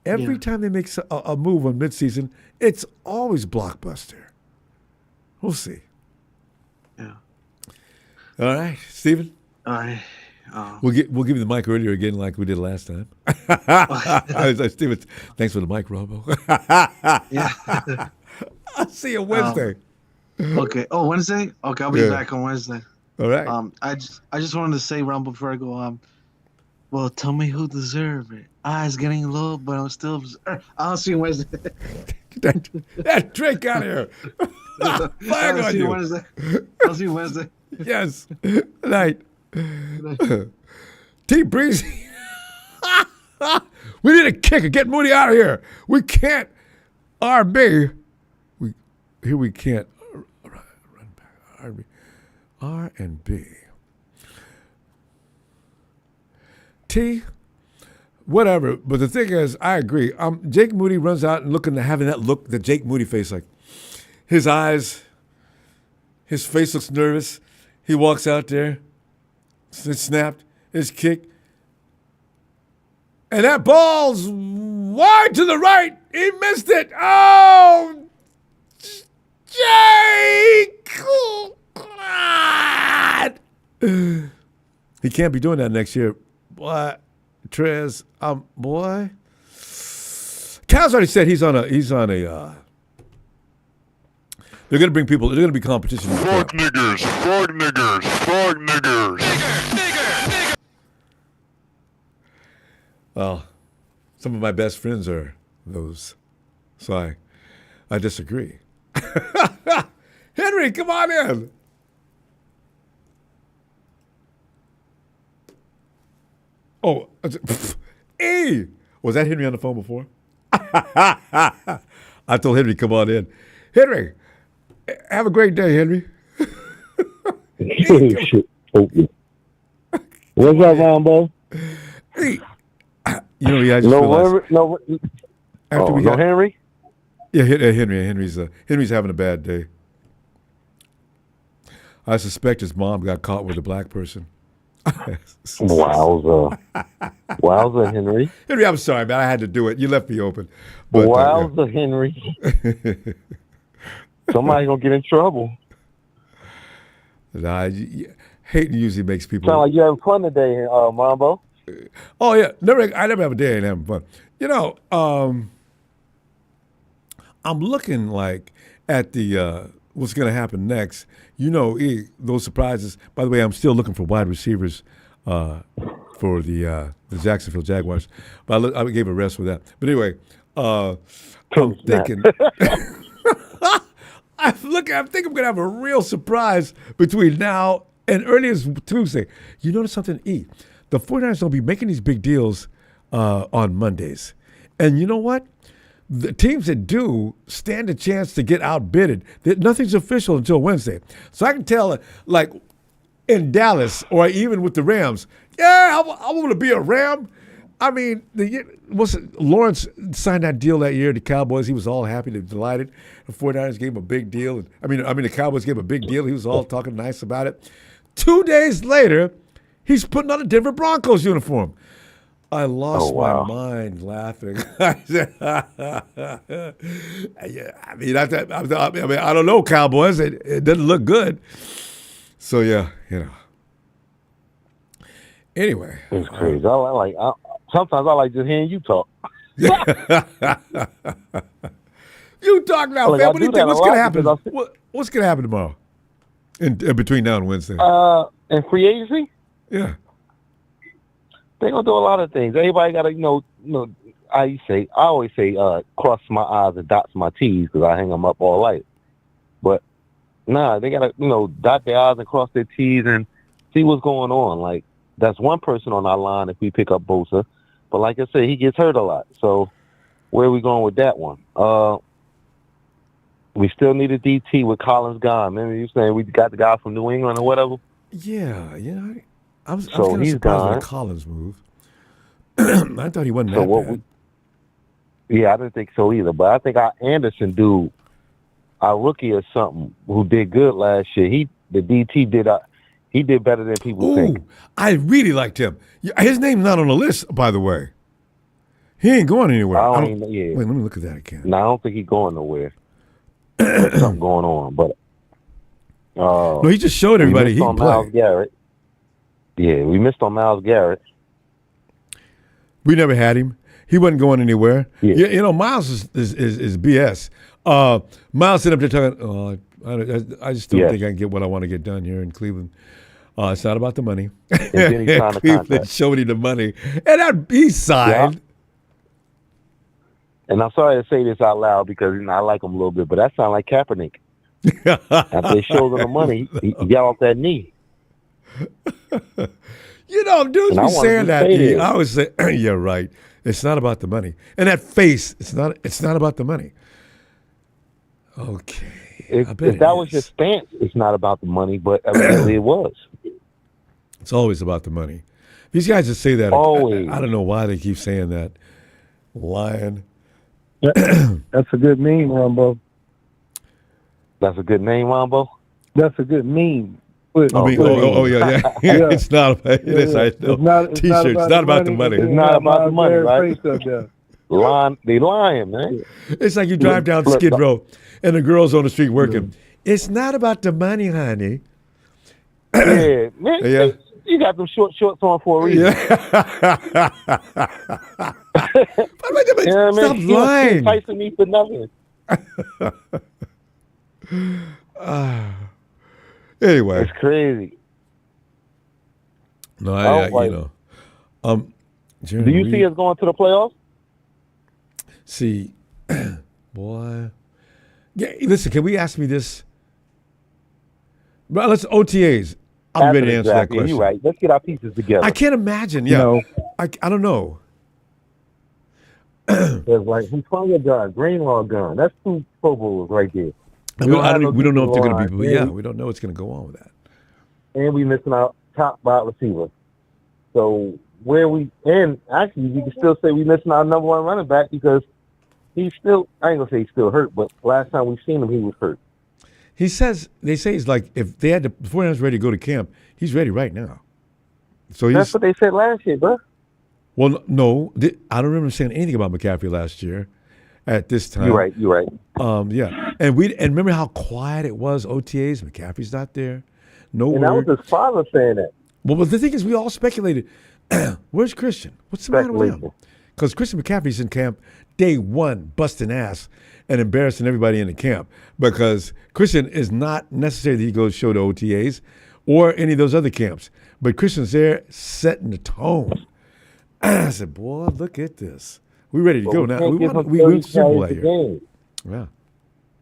Every time they make a move on mid-season, it's always blockbuster. We'll see. Yeah. All right, Stephen? All right. We'll give you the mic earlier again like we did last time. Stephen, thanks for the mic, Ronbo. Yeah. I'll see you Wednesday. Okay. Oh, Wednesday? Okay, I'll be back on Wednesday. All right. I just wanted to say, Ronbo, before I go, well, tell me who deserved it. Eyes getting low, but I'm still. I'll see you Wednesday. that drink out of here. Flag on you. Wednesday. I'll see you Wednesday. Yes. Good night. T Breezy. We need a kicker. Get Moody out of here. We can't. RB. We can't. Run back. RB. R and B. T. Whatever. But the thing is, I agree. Jake Moody runs out and having that look, the Jake Moody face, like his eyes, his face looks nervous. He walks out there. It's snapped. It's kicked. And that ball's wide to the right. He missed it. Oh, Jake. Oh, God. He can't be doing that next year. Boy, Trez, boy. Cal's already said he's on a they're going to bring people. They're going to be competition. Fuck niggers. Fuck niggers. Fuck niggers. Nigger. Well, some of my best friends are those. So I disagree. Henry, come on in. Oh, hey. Was that Henry on the phone before? I told Henry, come on in. Henry. Have a great day, Henry. What's up, Ronbo? Hey, You know, yeah, I just realized. No, After we no got Henry. Yeah, Henry's having a bad day. I suspect his mom got caught with a black person. Wowza, Henry. Henry, I'm sorry, man. I had to do it. You left me open. But, Wowza, Henry. Somebody's gonna get in trouble. Nah, hating usually makes people. Sound like you're having fun today, Mambo. Oh yeah, I never have a day and having fun. You know, I'm looking like at the what's going to happen next. You know, those surprises. By the way, I'm still looking for wide receivers for the Jacksonville Jaguars, but I gave a rest with that. But anyway, I'm thinking. I think I'm going to have a real surprise between now and early as Tuesday. You notice something? The 49ers will be making these big deals on Mondays. And you know what? The teams that do stand a chance to get outbidded. Nothing's official until Wednesday. So I can tell, like in Dallas or even with the Rams, yeah, I want to be a Ram. I mean, Lawrence signed that deal that year. The Cowboys, he was all happy and delighted. The 49ers gave him a big deal. I mean, the Cowboys gave him a big deal. He was all talking nice about it. 2 days later, he's putting on a Denver Broncos uniform. I lost my mind laughing. Yeah, I mean, I don't know, Cowboys. It doesn't look good. So yeah, you know. Anyway, it's crazy. Sometimes I like just hearing you talk. You talk now, fam. What do you think? What's going to happen? What's going to happen tomorrow? In between now and Wednesday? In free agency? Yeah. They're gonna do a lot of things. Everybody gotta, I always say, cross my I's and dots my T's because I hang them up all night. But nah, they gotta, dot their I's and cross their T's and see what's going on. Like that's one person on our line if we pick up Bosa, but like I said, he gets hurt a lot. So where are we going with that one? We still need a DT with Collins gone. Remember you saying we got the guy from New England or whatever? Yeah. I was so kind of surprised with the Collins move. I thought he wasn't that bad. I didn't think so either. But I think our Anderson dude, our rookie or something, who did good last year, the DT he did better than people think. I really liked him. His name's not on the list, by the way. He ain't going anywhere. Wait, let me look at that again. No, I don't think he's going nowhere. There's something going on, but no, he just showed everybody he can play. Myles Garrett. Yeah, we missed on Myles Garrett. We never had him. He wasn't going anywhere. Yeah. Myles is BS. Myles sitting up there talking, I just don't think I can get what I want to get done here in Cleveland. It's not about the money. And then he signed a Cleveland contract. showed him the money. And he signed. Yeah. And I'm sorry to say this out loud because I like him a little bit, but that sounds like Kaepernick. After they showed him the money, he got off that knee. Dudes be saying that. I always say, "Yeah, right. It's not about the money." And that face, it's not about the money. Okay. If that was your stance, it's not about the money, but evidently it was. It's always about the money. These guys just say that. Always. I don't know why they keep saying that. Lying. That's a good meme, Ronbo. That's a good name, Ronbo? That's a good meme. Yeah. It's not. It is. T-shirts. It's not about the money. It's not about the money, right? They lying, man. It's like you drive down Skid Row and the girl's on the street working. It's not about the money, honey. Yeah, man. Yeah. You got them shorts on for a reason. Yeah. Yeah, stop man. lying. You're enticing me for nothing. Anyway, it's crazy. No, do you see us going to the playoffs? See, boy. Yeah, listen, can we ask me this? Well, let's OTAs. I'm ready to answer that question. You're right. Let's get our pieces together. I can't imagine. Yeah, I don't know. There's like Husanga gun, Greenlaw gun. That's 2 Pro Bowls right there. We don't know if they're going to be. Yeah, we don't know what's going to go on with that. And we missing out top wide receiver. So where we and actually you can still say we missing our number one running back because he's still. I ain't gonna say he's still hurt, but last time we seen him, he was hurt. They say he's like, if they had the 49ers ready to go to camp, he's ready right now. So that's what they said last year, bro. Well, no, I don't remember saying anything about McCaffrey last year at this time. You're right. Yeah. And remember how quiet it was, OTAs? McCaffrey's not there. No and word. that was his father saying that. Well, but the thing is, we all speculated, where's Christian? What's the matter with him? Because Christian McCaffrey's in camp day one, busting ass and embarrassing everybody in the camp because Christian is not necessary that he goes show the OTAs or any of those other camps. But Christian's there setting the tone. I said, boy, look at this. We're ready to go now. We went Super Bowl here. Yeah.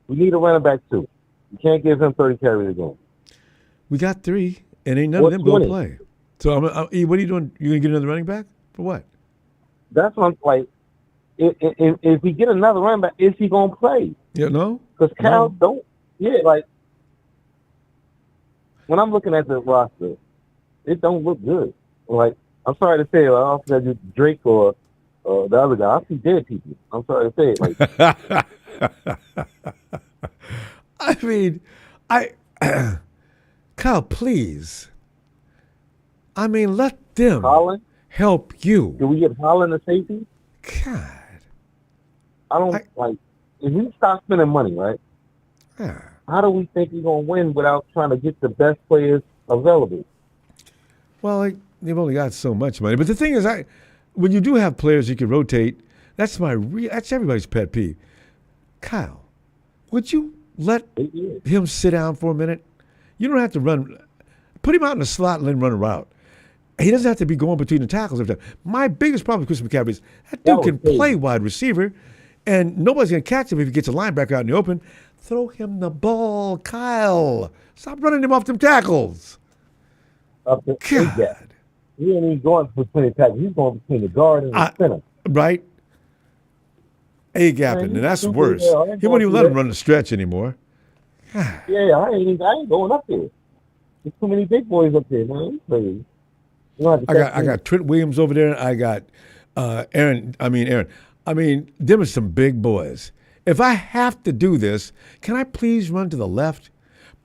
We need a running back too. You can't give him 30 carries a game. We got 3, and ain't none of them going to play. So, what are you doing? You going to get another running back? For what? That's what I'm like. If we get another running back, is he going to play? Yeah, no. Because Cal don't. Yeah, like when I'm looking at the roster, it don't look good. Like I'm sorry to say, I don't think it's Drake or the other guy. I see dead people. I'm sorry to say it. Like, Kyle, please. I mean, let them help you. Do we get Holland a safety? God. I don't like if we stop spending money, right? Yeah. How do we think we're gonna win without trying to get the best players available? Well, they've only got so much money. But the thing is, when you do have players you can rotate, that's everybody's pet peeve. Kyle, would you let him sit down for a minute? You don't have to run. Put him out in the slot and let him run a route. He doesn't have to be going between the tackles every time. My biggest problem with Christian McCaffrey is that dude can play wide receiver, and nobody's going to catch him if he gets a linebacker out in the open. Throw him the ball, Kyle. Stop running him off them tackles. Up the A-gap. He ain't even going between the tackles. He's going between the guard and the center. Right? A-gapping, and that's worse. He won't even let him run the stretch anymore. Yeah, I ain't going up there. There's too many big boys up there, man. I got Trent Williams over there. I got Aaron. I mean, them are some big boys. If I have to do this, can I please run to the left?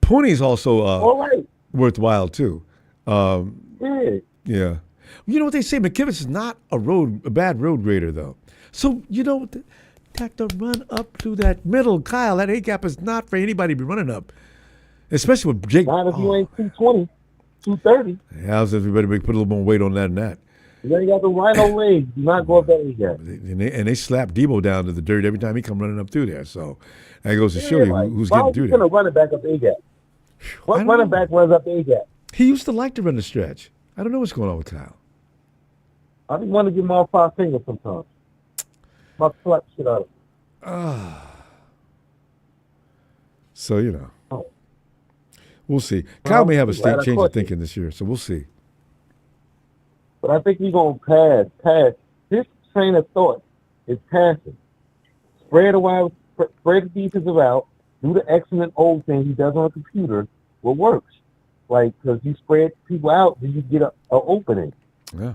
Pony's also worthwhile too. Yeah. You know what they say? McKivitz is not a bad road grader though. So you know that to run up to that middle, Kyle. That A-gap is not for anybody to be running up, especially with Jake. Not if you ain't 220, 230. Yeah, how's everybody put a little more weight on that and that? You ain't got the rhino legs. Do not go up that A-gap. And they slap Debo down to the dirt every time he come running up through there. So that goes to show you who's getting through there. Why are you going to run it back up the A-gap? What running back runs up the A-gap? He used to like to run the stretch. I don't know what's going on with Kyle. I just want to give him all 5 fingers sometimes. I'll slap shit out of him. So, we'll see. Kyle may have a change of thinking this year, so we'll see. But I think he's going to pass. This train of thought is passing. Spread the defensive out, do the excellent old thing he does on a computer, what works. Like, because you spread people out, then you get an opening. Yeah.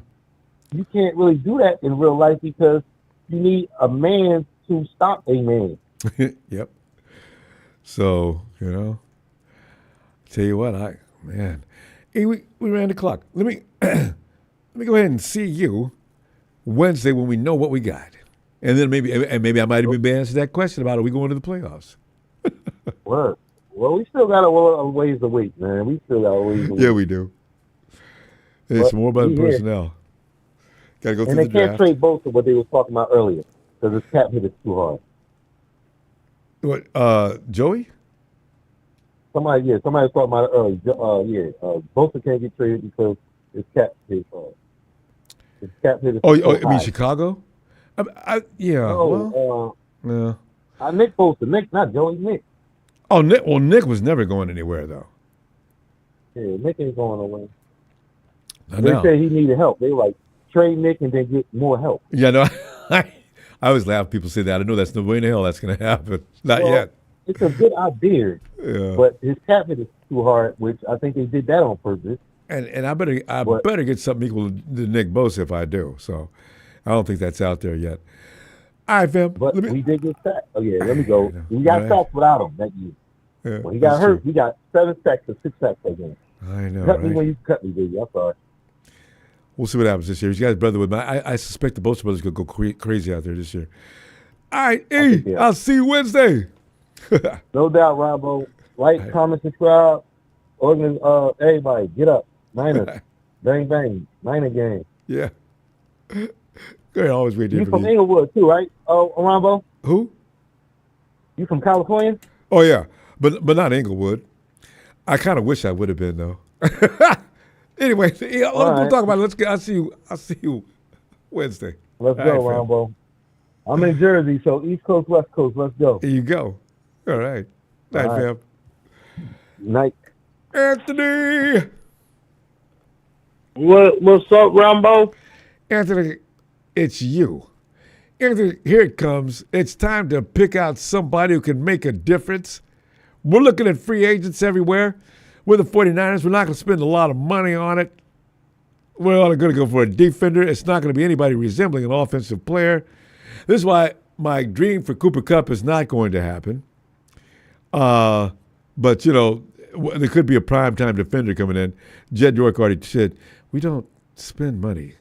You can't really do that in real life because you need a man to stop a man. Yep. So, tell you what, hey, we ran the clock. Let me go ahead and see you Wednesday when we know what we got. And then maybe I might even be answering that question about are we going to the playoffs? Well, we still got a ways to wait, man. We still got a ways to wait. Yeah, we do. It's more about the personnel. Got to go through the draft. And they can't trade both of what they were talking about earlier because this cap hit is too hard. What, Joey? Somebody was talking about it earlier. Both can't get traded because his cap hit hard. His cap hit is too high. You mean Chicago? Yeah. Nick Bosa. Nick, not Joey, Nick. Oh, Nick. Well, Nick was never going anywhere, though. Yeah, Nick ain't going nowhere. They said he needed help. They were like, trade Nick and then get more help. Yeah, no, I always laugh when people say that. I know that's no way in the hell that's going to happen. Not yet. It's a good idea, but his cap hit is too hard, which I think they did that on purpose. And I better get something equal to Nick Bosa if I do. So I don't think that's out there yet. All right, fam. But we did get sacked. Oh, yeah, let me go. We got sacked without him that year. Yeah, when he got hurt, we got 7 sacks or 6 sacks that game. I know, Cut me right? when you cut me, baby. I'm sorry. We'll see what happens this year. You guys, brother, with me. I suspect the Bosa brothers could go crazy out there this year. All right, E, I'll see you Wednesday. No doubt, Ronbo. Like, comment, subscribe. Everybody, get up. Niners. Bang, bang. Niner game. Yeah. Great, always great to hear You from you. Inglewood, too, right, Ronbo? Who? You from California? Oh, yeah. But not Inglewood. I kind of wish I would have been, though. Anyway, we'll talk about it. I'll see you Wednesday. Let's go, Ronbo. I'm in Jersey, so East Coast, West Coast. Let's go. There you go. All right. Night, fam. Night. Anthony. What's up, Ronbo? Anthony, it's you. Anthony, here it comes. It's time to pick out somebody who can make a difference. We're looking at free agents everywhere. We're the 49ers. We're not going to spend a lot of money on it. We're only going to go for a defender. It's not going to be anybody resembling an offensive player. This is why my dream for Cooper Kupp is not going to happen. But, there could be a primetime defender coming in. Jed York already said, we don't spend money,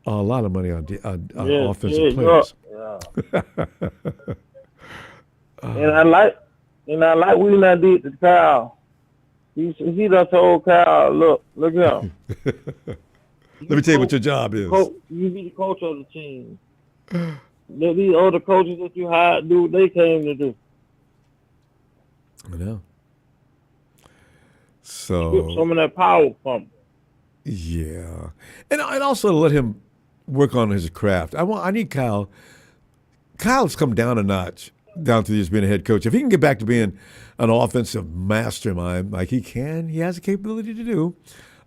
a lot of money on offensive players. Yeah. And I like what he done did to Kyle. He done told Kyle, look at him. Let me tell you what your job is. You be the coach of the team. Let these other coaches that you hired do what they came to do. I know. So some of that power from him. Yeah, and also to let him work on his craft. I need Kyle. Kyle's come down a notch down to years being a head coach. If he can get back to being an offensive mastermind like he has the capability to do,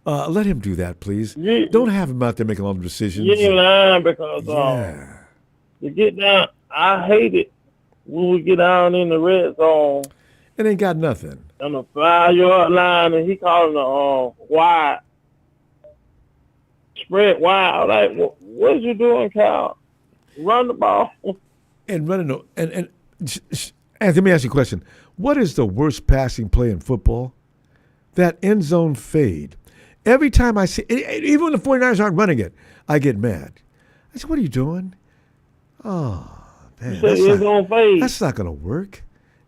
let him do that, please. Yeah. Don't have him out there making all the decisions. You ain't lying because to get down, I hate it when we get down in the red zone. It ain't got nothing. On the 5-yard line, and he calling the wide. Spread wide. Like, what are you doing, Kyle? Run the ball. And running and let me ask you a question. What is the worst passing play in football? That end zone fade. Every time I see, even when the 49ers aren't running it, I get mad. I said, what are you doing? Oh, man. That's not going to work.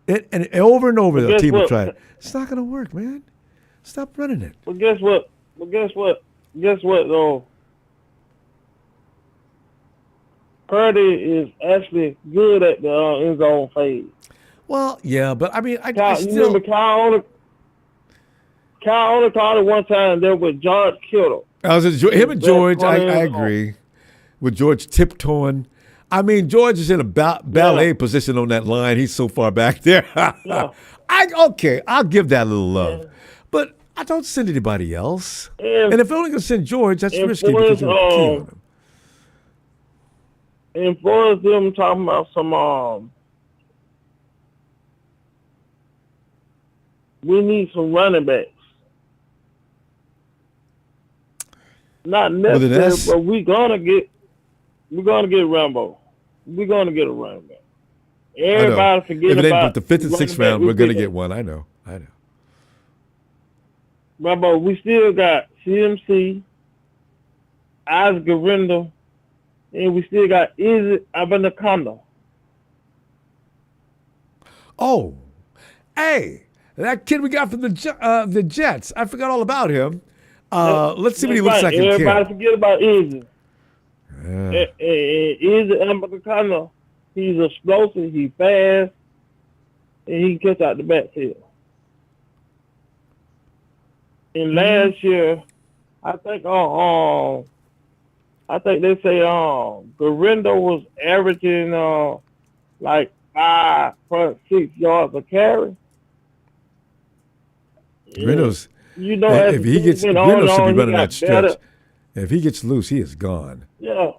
And over and over, the team will try it. It's not going to work, man. Stop running it. Well, guess what? Though? Purdy is actually good at the end zone fade. Well, yeah, but I mean, I still... You remember Kyle only called it one time there with George Kittle. Him and George, I agree. With George tiptoeing. I mean, George is in a ballet position on that line. He's so far back there. I'll give that a little love. Yeah. But I don't send anybody else. And if they're only going to send George, that's risky because you're key on him. And for them talking about some, we need some running backs. Not necessarily, but we're gonna get Ronbo. We're gonna get a running back. Everybody forget about the 5th and 6th round. We're gonna get one. I know. Ronbo, we still got CMC, Isaac Garenda, and we still got Izzy Abanikanda. Oh, hey, that kid we got from the Jets. I forgot all about him. Let's see what he looks like in camp. Everybody forget about Izzy. Izzy Abanikanda, he's explosive, he's fast, and he can catch out the backfield. And last year, I think they say Garenda was averaging like 5.6 yards a carry. Garendo's, if he gets, Garendo should be running that stretch. If he gets loose, he is gone. Yeah.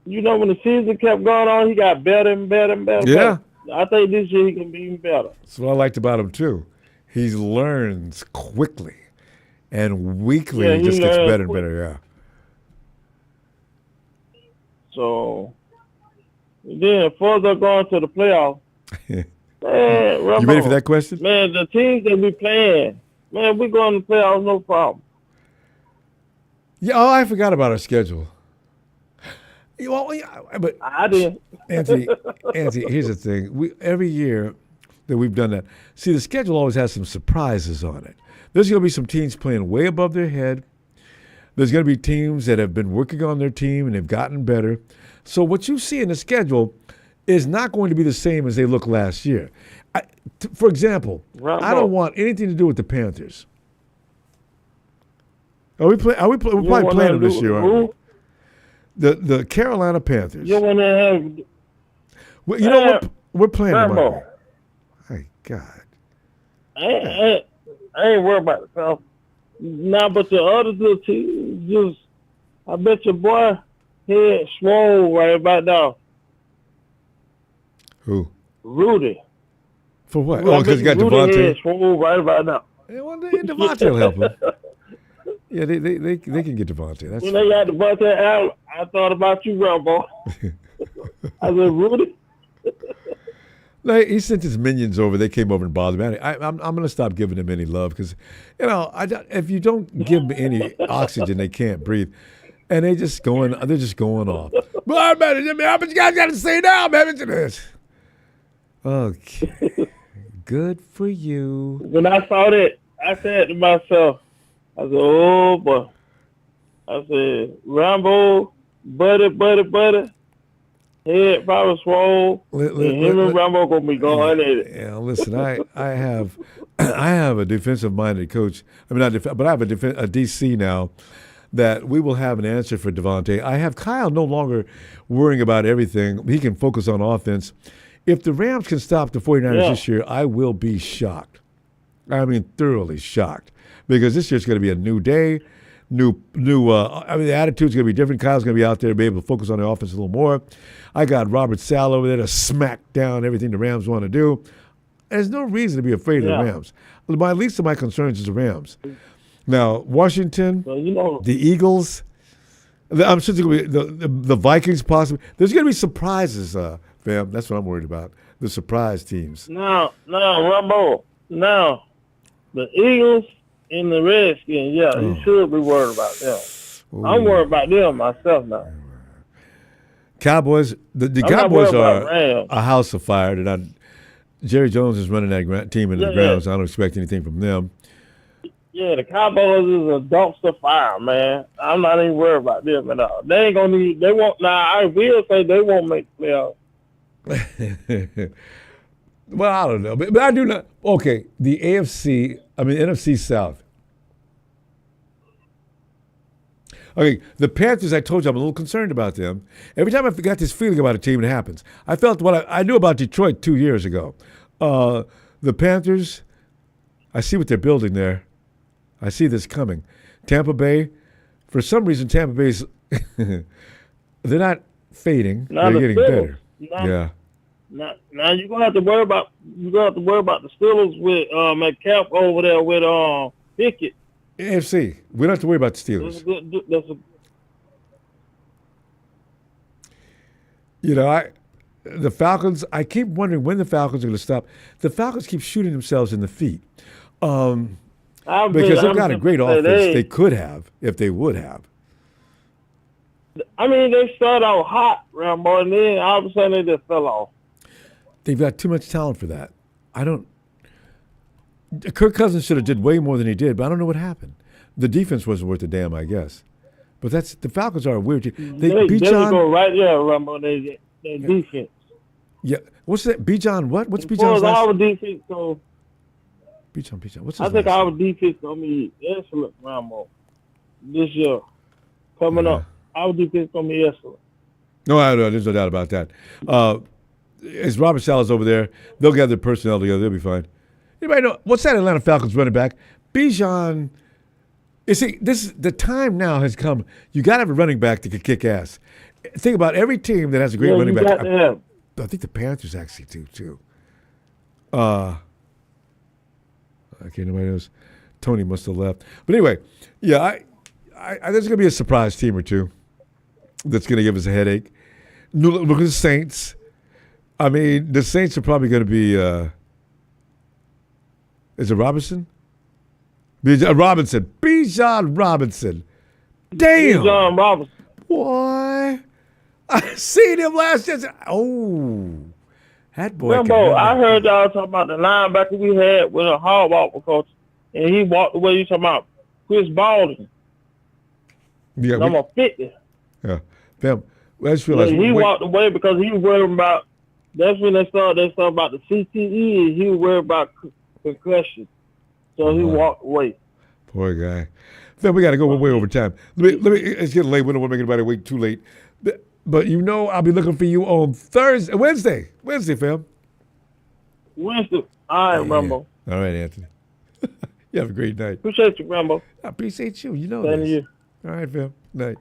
When the season kept going on, he got better and better and better. Yeah. I think this year he can be even better. That's what I liked about him too. He learns quickly. And weekly, it just gets better and better, So, then further going to the playoffs, man, Ronbo, you ready for that question? Man, the teams that we playing, man, we going to the playoffs, no problem. Yeah, I forgot about our schedule. Well, but I did. Anthony, here's the thing. Every year that we've done that, see, the schedule always has some surprises on it. There's going to be some teams playing way above their head. There's going to be teams that have been working on their team and have gotten better. So what you see in the schedule is not going to be the same as they look last year. For example, Ronbo. I don't want anything to do with the Panthers. We're probably playing them this year, aren't we? The Carolina Panthers. You want to have? Well, you know what? We're playing them. Ronbo. My God. I ain't worried about the Falcons. Nah, but the other two teams, just I bet your boy head swole right about now. Who? Rudy. For what? Oh, because he got Rudy Devontae. head swole right about now. Yeah, well, Devontae will help him. Yeah, they can get Devontae. That's when they got Devontae out, I thought about you, Ronbo. I said, Rudy. Like, he sent his minions over. They came over and bothered me. I'm going to stop giving them any love because, if you don't give them any oxygen, they can't breathe. And they're just going off. But you guys got to say now, man. Okay. Good for you. When I saw that, I said to myself, I said, oh, boy. I said, Ronbo, buddy. Head probably swole. And him and Ronbo going to be going at it. Yeah, listen, I have a defensive-minded coach. I mean, but I have a DC now that we will have an answer for Devontae. I have Kyle no longer worrying about everything. He can focus on offense. If the Rams can stop the 49ers this year, I will be shocked. I mean, thoroughly shocked. Because this year's going to be a new day, the attitude's going to be different. Kyle's going to be out there to be able to focus on the offense a little more. I got Robert Saleh over there to smack down everything the Rams want to do. There's no reason to be afraid of the Rams. My least of my concerns is the Rams. Now, Washington, the Eagles, I'm sure going to be the Vikings possibly. There's going to be surprises, fam. That's what I'm worried about. The surprise teams. No, Ronbo. No, the Eagles and the Redskins, you should be worried about them. Ooh. I'm worried about them myself now. Cowboys, the Cowboys are a house of fire. Jerry Jones is running that team into the ground, so I don't expect anything from them. Yeah, the Cowboys is a dumpster fire, man. I'm not even worried about them at all. They ain't gonna need. They won't. Now I will say they won't make the playoffs. Well, I don't know, but I do not. Okay, the NFC South. Okay, the Panthers, I told you I'm a little concerned about them. Every time I got this feeling about a team, it happens. I felt what I knew about Detroit 2 years ago. The Panthers, I see what they're building there. I see this coming. Tampa Bay, for some reason, Tampa Bay's, they're not fading. They're getting better. Yeah. Now you're gonna have to worry about the Steelers with McCaff over there with Pickett. AFC. We don't have to worry about the Steelers. The Falcons, I keep wondering when the Falcons are going to stop. The Falcons keep shooting themselves in the feet. Because they've got a great offense. They could have, if they would have. I mean, they started out hot, Ronbo, and then all of a sudden they just fell off. They've got too much talent for that. Kirk Cousins should have did way more than he did, but I don't know what happened. The defense wasn't worth a damn, I guess. But the Falcons are a weird team. They go right there, Ronbo. Their defense. Yeah, what's that? Bijan what? What's Bijan's last name? Our defense go. Bijan. What's his I think name? our defense gonna be excellent, Ronbo, this year. Coming up, our defense gonna be excellent. No, there's no doubt about that. As Robert Saleh's over there, they'll get their personnel together. They'll be fine. Anybody know what's that Atlanta Falcons running back? Bijan. You see, the time now has come. You got to have a running back that can kick ass. Think about every team that has a great running back. I think the Panthers actually do too. Okay, nobody knows. Tony must have left. But anyway, yeah, there's going to be a surprise team or two that's going to give us a headache. Look at the Saints. I mean, the Saints are probably going to be, is it Robinson? Robinson. Bijan Robinson. Damn. Bijan Robinson. Boy. I seen him last year. Oh, that boy. Ronbo, I heard y'all talking about the linebacker we had with a hard walk coach, and he walked away. You talking about Chris Baldwin. Yeah, number 50. Yeah. Fam, I just realized. He walked away because he was worried about, that's when they started about the CTE, and he was worried about concussion. So he walked away. Poor guy. Fam, we got to go way over time. Let me, it's getting late. We don't want to make anybody wait too late. But you know I'll be looking for you on Wednesday, fam. Wednesday. All right, Ronbo. All right, Anthony. You have a great night. Appreciate you, Ronbo. I appreciate you. You know Same this. to you. All right, fam. Night.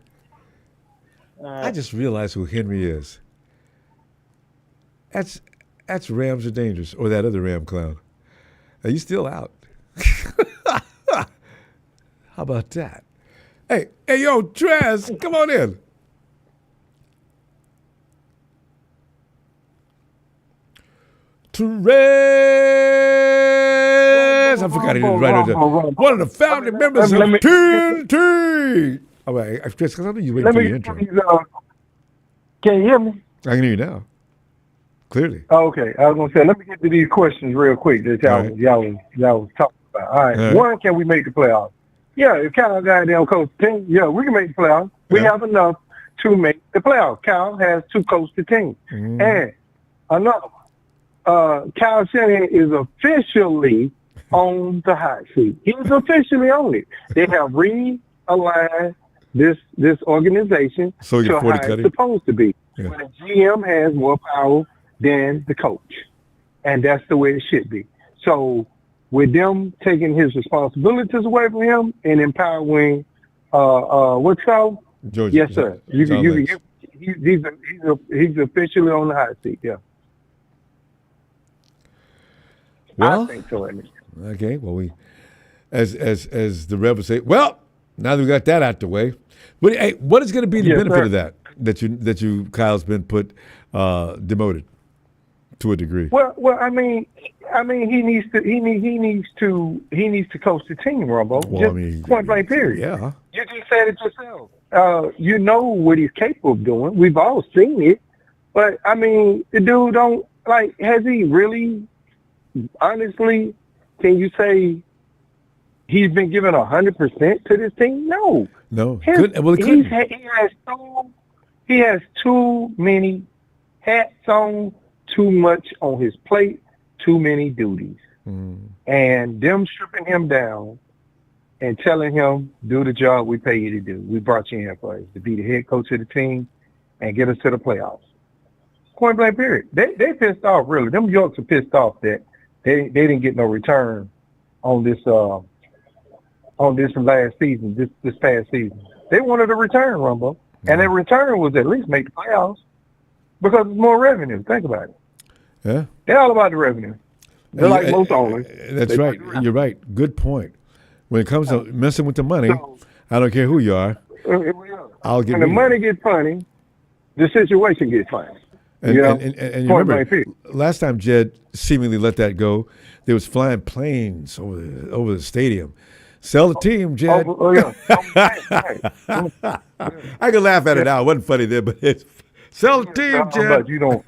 Right. I just realized who Henry is. That's Rams Are Dangerous, or that other Ram clown. Are you still out? How about that? Hey, yo, Trez, come on in. Trez! I forgot he didn't write it down. One of the founding members of TNT. All right, Trez, because I know you waiting for your intro. Can you hear me? I can hear you now. Clearly. Okay, I was gonna say, let me get to these questions real quick that y'all was talking about. All right. One, can we make the playoffs? Yeah, if Kyle goddamn coach the team, yeah, we can make the playoffs. We have enough to make the playoffs. Kyle has to coach the team. And another one, Kyle Shanahan is officially on the hot seat. He's officially on it. They have realigned this organization so to how it's supposed to be. Yeah. Where the GM has more power than the coach. And that's the way it should be. So with them taking his responsibilities away from him and empowering what's called? Georgia. Yes, sir. He's officially on the hot seat, yeah. Well, I think so, anyway. Okay, well, we, as the Rebels would say, well, now that we got that out the way, but hey, what is going to be the benefit of that you Kyle's been put demoted to a degree? Well, I mean, he needs to coach the team, Ronbo. Well, just point blank, period. Yeah. You just said it yourself. You know what he's capable of doing. We've all seen it, but I mean, the dude don't has he really? Honestly, can you say he's been given 100% to this team? No. No. He has too many hats on, too much on his plate, too many duties. And them stripping him down and telling him, do the job we pay you to do. We brought you in for to be the head coach of the team and get us to the playoffs. Point blank, period. They pissed off, really. Them Yorks are pissed off that they didn't get no return on this from last season, this past season. They wanted a return, Ronbo. And their return was at least make the playoffs because it's more revenue. Think about it. Yeah. They're all about the revenue. They're like most owners. That's right. You're right. Good point. When it comes to messing with the money, I don't care who you are. I'll get when the money gets funny, the situation gets funny. And you remember, last time Jed seemingly let that go, there was flying planes over the stadium. Sell the team, Jed. I can laugh at it now. It wasn't funny then, but it's sell the team, Jed. But you don't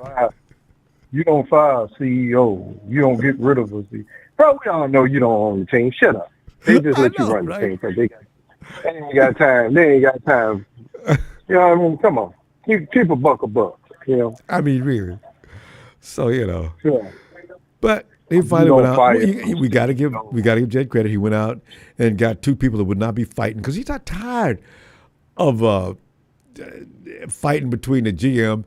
fire a CEO. You don't get rid of a CEO. Bro, we all know you don't own the team. Shut up. They just let you run the team because they ain't got time. They ain't got time. You know what I mean? Come on. Keep a buck. You know. I mean, really. So Sure. But he finally went out. We got to give Jed credit. He went out and got two people that would not be fighting because he's not tired of fighting between the GM.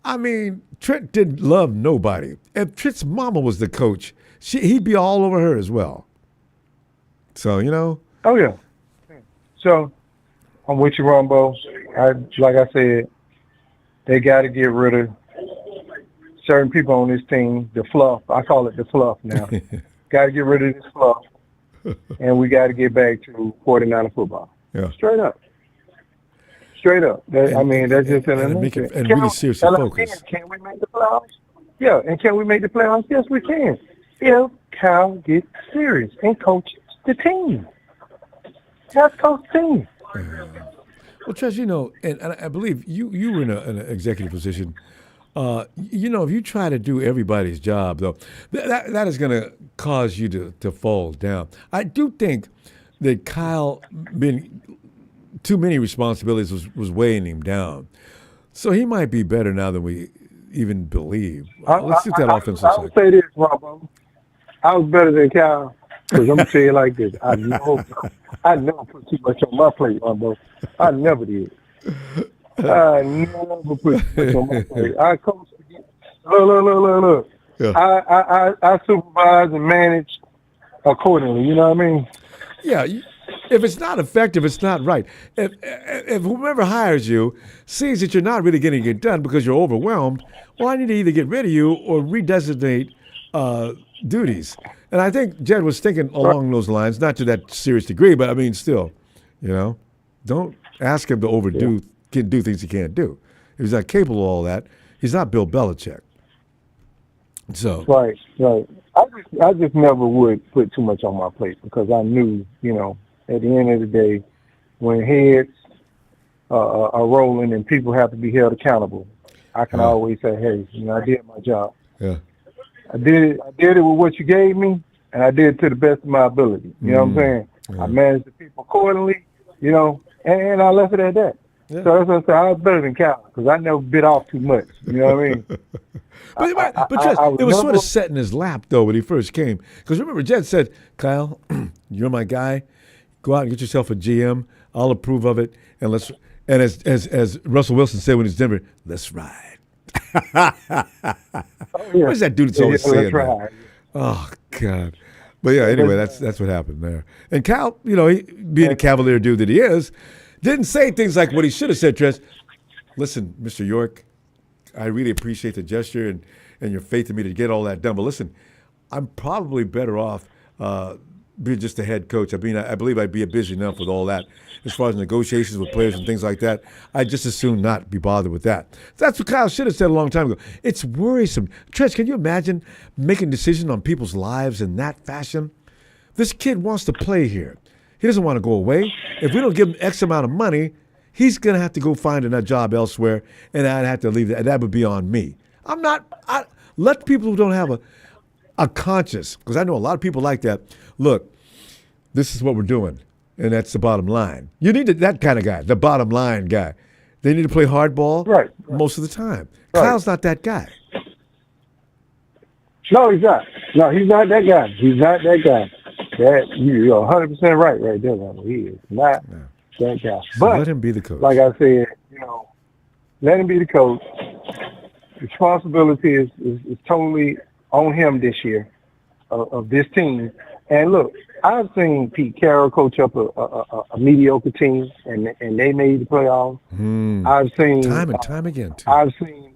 I mean, Trent didn't love nobody. If Trent's mama was the coach, he'd be all over her as well. So, you know. Oh, yeah. So, I'm with you, Ronbo. Like I said, they got to get rid of certain people on this team, the fluff. I call it the fluff now. Got to get rid of this fluff and we got to get back to 49er football. Yeah. Straight up. I mean, that's just an and really seriously focus. Can we make the playoffs? Yeah, and can we make the playoffs? Yes, we can. If Kyle gets serious and coaches the team. That's coach the team. Well, Trez, you know, and I believe you were in an executive position. You know, if you try to do everybody's job, though, that is going to cause you to fall down. I do think that Kyle being too many responsibilities was weighing him down. So he might be better now than we even believe. Let's see what that offense looks I would say this, Ronbo. I was better than Kyle, because I'm going to tell you like this. I never put too much on my plate, Ronbo. I never did. I never put too much on my plate. I coach. Look. Yeah. I supervise and manage accordingly. You know what I mean? Yeah. If it's not effective, it's not right. If whoever hires you sees that you're not really getting it done because you're overwhelmed, well, I need to either get rid of you or redesignate duties. And I think Jed was thinking along those lines, not to that serious degree, but I mean, still, you know, don't ask him to do things he can't do. If he's not capable of all that, he's not Bill Belichick. So right. I just never would put too much on my plate because I knew, you know, at the end of the day, when heads are rolling and people have to be held accountable, I can always say, hey, you know, I did my job. Yeah. I did it with what you gave me, and I did it to the best of my ability. You know what I'm saying? I managed the people accordingly, you know, and I left it at that. Yeah. So that's what I said. I was better than Kyle because I never bit off too much. You know what I mean? But it was sort of set in his lap, though, when he first came. Because remember, Jed said, Kyle, you're my guy. Go out and get yourself a GM. I'll approve of it. And let's. And as Russell Wilson said when he's Denver, let's ride. What is that dude that's always saying that? Oh, God. But, yeah, anyway, that's what happened there. And Kyle, you know, he, being a cavalier dude that he is, didn't say things like what he should have said, Trez. Listen, Mr. York, I really appreciate the gesture and your faith in me to get all that done. But listen, I'm probably better off being just a head coach. I mean, I believe I'd be busy enough with all that. As far as negotiations with players and things like that, I'd just as soon not be bothered with that. That's what Kyle should have said a long time ago. It's worrisome. Trez, can you imagine making decisions on people's lives in that fashion? This kid wants to play here. He doesn't want to go away. If we don't give him X amount of money, he's going to have to go find another job elsewhere, and I'd have to leave that. That would be on me. Let people who don't have a conscience, because I know a lot of people like that, look, this is what we're doing, and that's the bottom line. You need that kind of guy, the bottom line guy. They need to play hardball most of the time. Right. Kyle's not that guy. No, he's not. No, he's not that guy. He's not that guy. You're 100% right there. He is not that guy. So but let him be the coach. Like I said, you know, let him be the coach. Responsibility is totally on him this year of this team. And look, I've seen Pete Carroll coach up a mediocre team, and they made the playoffs. I've seen time and time again too. I've seen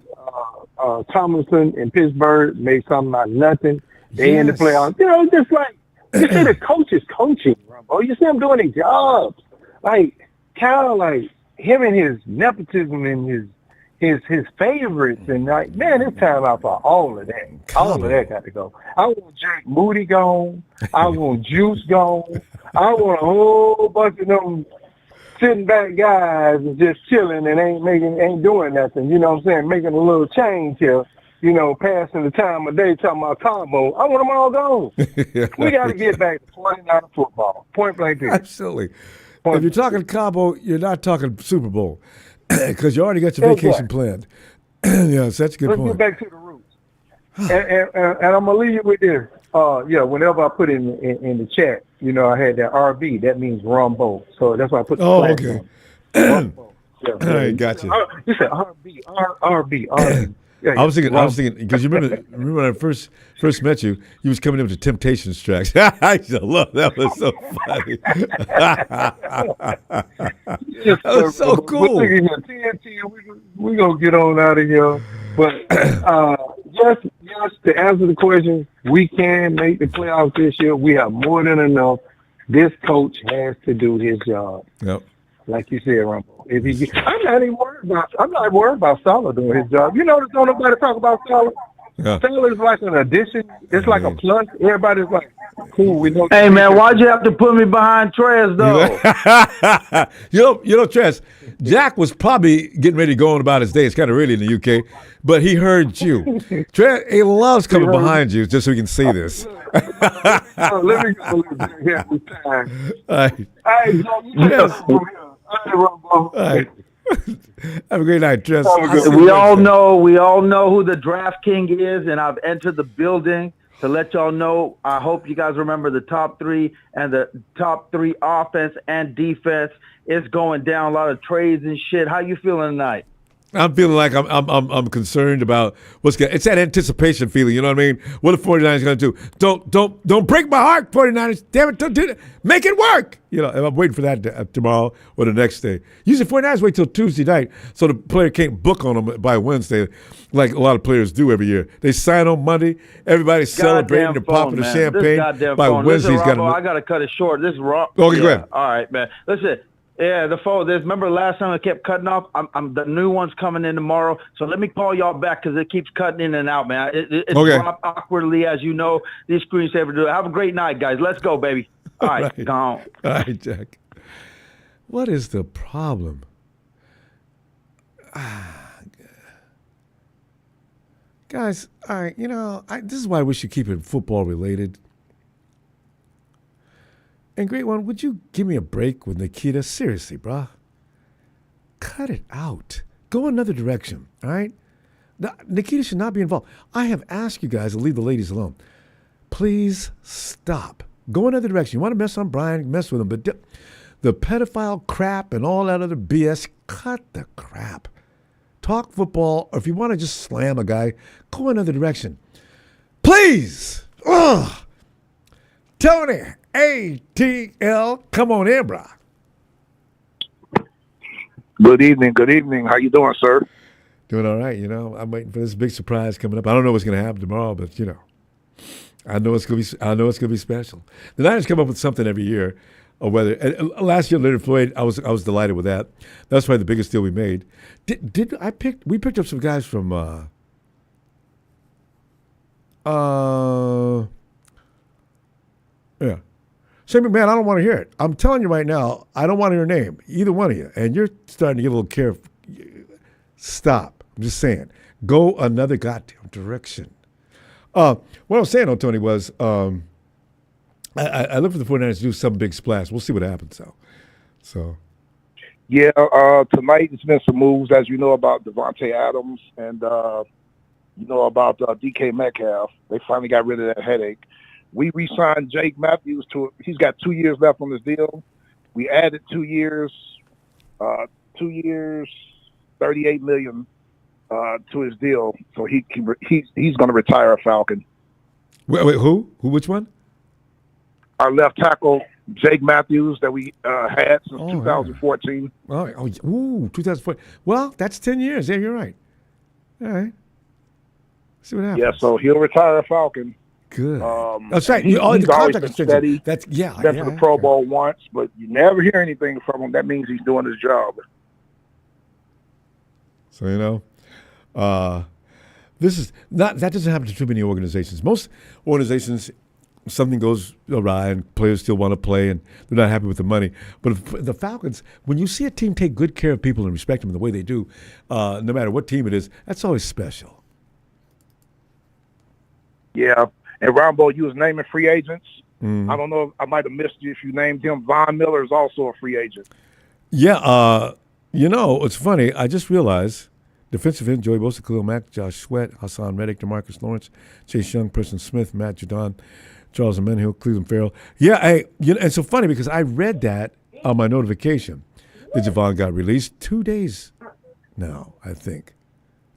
Tomlinson in Pittsburgh make something out of nothing. They in the playoffs. You know, just like you see the coaches coaching, bro. You see them doing their jobs. Like Kyle, like him and his nepotism and his favorites, and like, man, it's time out for all of that. All of that got to go. I want Jake Moody gone. I want Juice gone. I want a whole bunch of them sitting back guys and just chilling and ain't doing nothing. You know what I'm saying? Making a little change here. You know, passing the time of day talking about combo. I want them all gone. We got to get back to 49er football. Point blank period. Absolutely. If you're talking combo, you're not talking Super Bowl because you already got your vacation planned. Yeah, that's a good point. Let's get back to the roots. And I'm going to leave you with this. Whenever I put in the chat, you know, I had that RB. That means Ronbo. So that's why I put the flag okay. on. All right, gotcha. You said RB. Yeah, I was thinking, because you remember when I first met you, you was coming in with the Temptations tracks. I used to love that. Was so funny. That was so cool. We're going to get on out of here. But yes, to answer the question, we can make the playoffs this year. We have more than enough. This coach has to do his job. Yep. Like you said, Ronbo. If he, I'm not worried about Salah doing his job. You notice don't nobody talk about Salah. Yeah. Salah is like an addition. It's like a plus. Everybody's like, cool. We know. Hey man, why'd you have to put me behind Trez though? you know, Tress, Jack was probably getting ready to go on about his day. It's kind of early in the UK, but he heard you. Tress, he loves coming behind you just so he can see this. Let me go. Yeah, All right. Yes. All right. Have a great night, Tress. We all know who the draft king is, and I've entered the building to let y'all know. I hope you guys remember the top three, and the top three offense and defense is going down. A lot of trades and shit. How you feeling tonight? I'm feeling like I'm concerned about what's going. It's that anticipation feeling, you know what I mean? What the 49ers going to do? Don't break my heart, 49ers. Damn it, don't do that. Make it work. You know, and I'm waiting for that tomorrow or the next day. Usually 49ers wait till Tuesday night so the player can't book on them by Wednesday like a lot of players do every year. They sign on Monday. Everybody's celebrating. They're popping the champagne. By Wednesday, he's got I got to cut it short. This is wrong. Okay, go ahead. All right, man. Listen. Yeah, the phone. Remember last time I kept cutting off? I'm the new one's coming in tomorrow, so let me call y'all back because it keeps cutting in and out, man. It's dropped awkwardly, as you know. These screensavers do. Have a great night, guys. Let's go, baby. All right, gone. All right, Jack. What is the problem? Guys, all right, you know, this is why we should keep it football related. And Great One, would you give me a break with Nikita? Seriously, bruh. Cut it out. Go another direction, all right? Nikita should not be involved. I have asked you guys to leave the ladies alone. Please stop. Go another direction. You want to mess on Brian, mess with him. But the pedophile crap and all that other BS, cut the crap. Talk football, or if you want to just slam a guy, go another direction. Please! Ugh! Tony! ATL, come on in, bro. Good evening. How you doing, sir? Doing all right. You know, I'm waiting for this big surprise coming up. I don't know what's going to happen tomorrow, but you know, I know it's going to be special. The Niners come up with something every year, or whether. And last year, Leonard Floyd, I was delighted with that. That's probably the biggest deal we made. We picked up some guys from. Yeah. Shane McMahon, I don't want to hear it. I'm telling you right now, I don't want to hear your name, either one of you. And you're starting to get a little careful. Stop. I'm just saying. Go another goddamn direction. What I was saying, though, Tony, was I look for the 49ers to do some big splash. We'll see what happens, though. So. Yeah, tonight there's been some moves, as you know, about Devontae Adams and, you know, about DK Metcalf. They finally got rid of that headache. We re-signed Jake Matthews he's got 2 years left on his deal. We added 2 years, 38 million to his deal. So he's going to retire a Falcon. Wait, who? Which one? Our left tackle, Jake Matthews, that we had since 2014. Yeah. 2014. Well, that's 10 years. Yeah, you're right. All right. See what happens. Yeah, so he'll retire a Falcon. Good. That's right. He's always been steady. That's been to the Pro Bowl once, but you never hear anything from him. That means he's doing his job. So you know, this is not that doesn't happen to too many organizations. Most organizations, something goes awry and players still want to play and they're not happy with the money. But if the Falcons, when you see a team take good care of people and respect them the way they do, no matter what team it is, that's always special. Yeah. And Ronbo, you was naming free agents. I don't know. I might have missed you if you named him. Von Miller is also a free agent. Yeah. You know, it's funny. I just realized defensive end, Joey Bosa, Khalil Mack, Josh Sweat, Hassan Reddick, DeMarcus Lawrence, Chase Young, Preston Smith, Matt Judon, Charles Amenhill, Cleveland Farrell. Yeah. And it's so funny because I read that on my notification that Javon got released 2 days now, I think.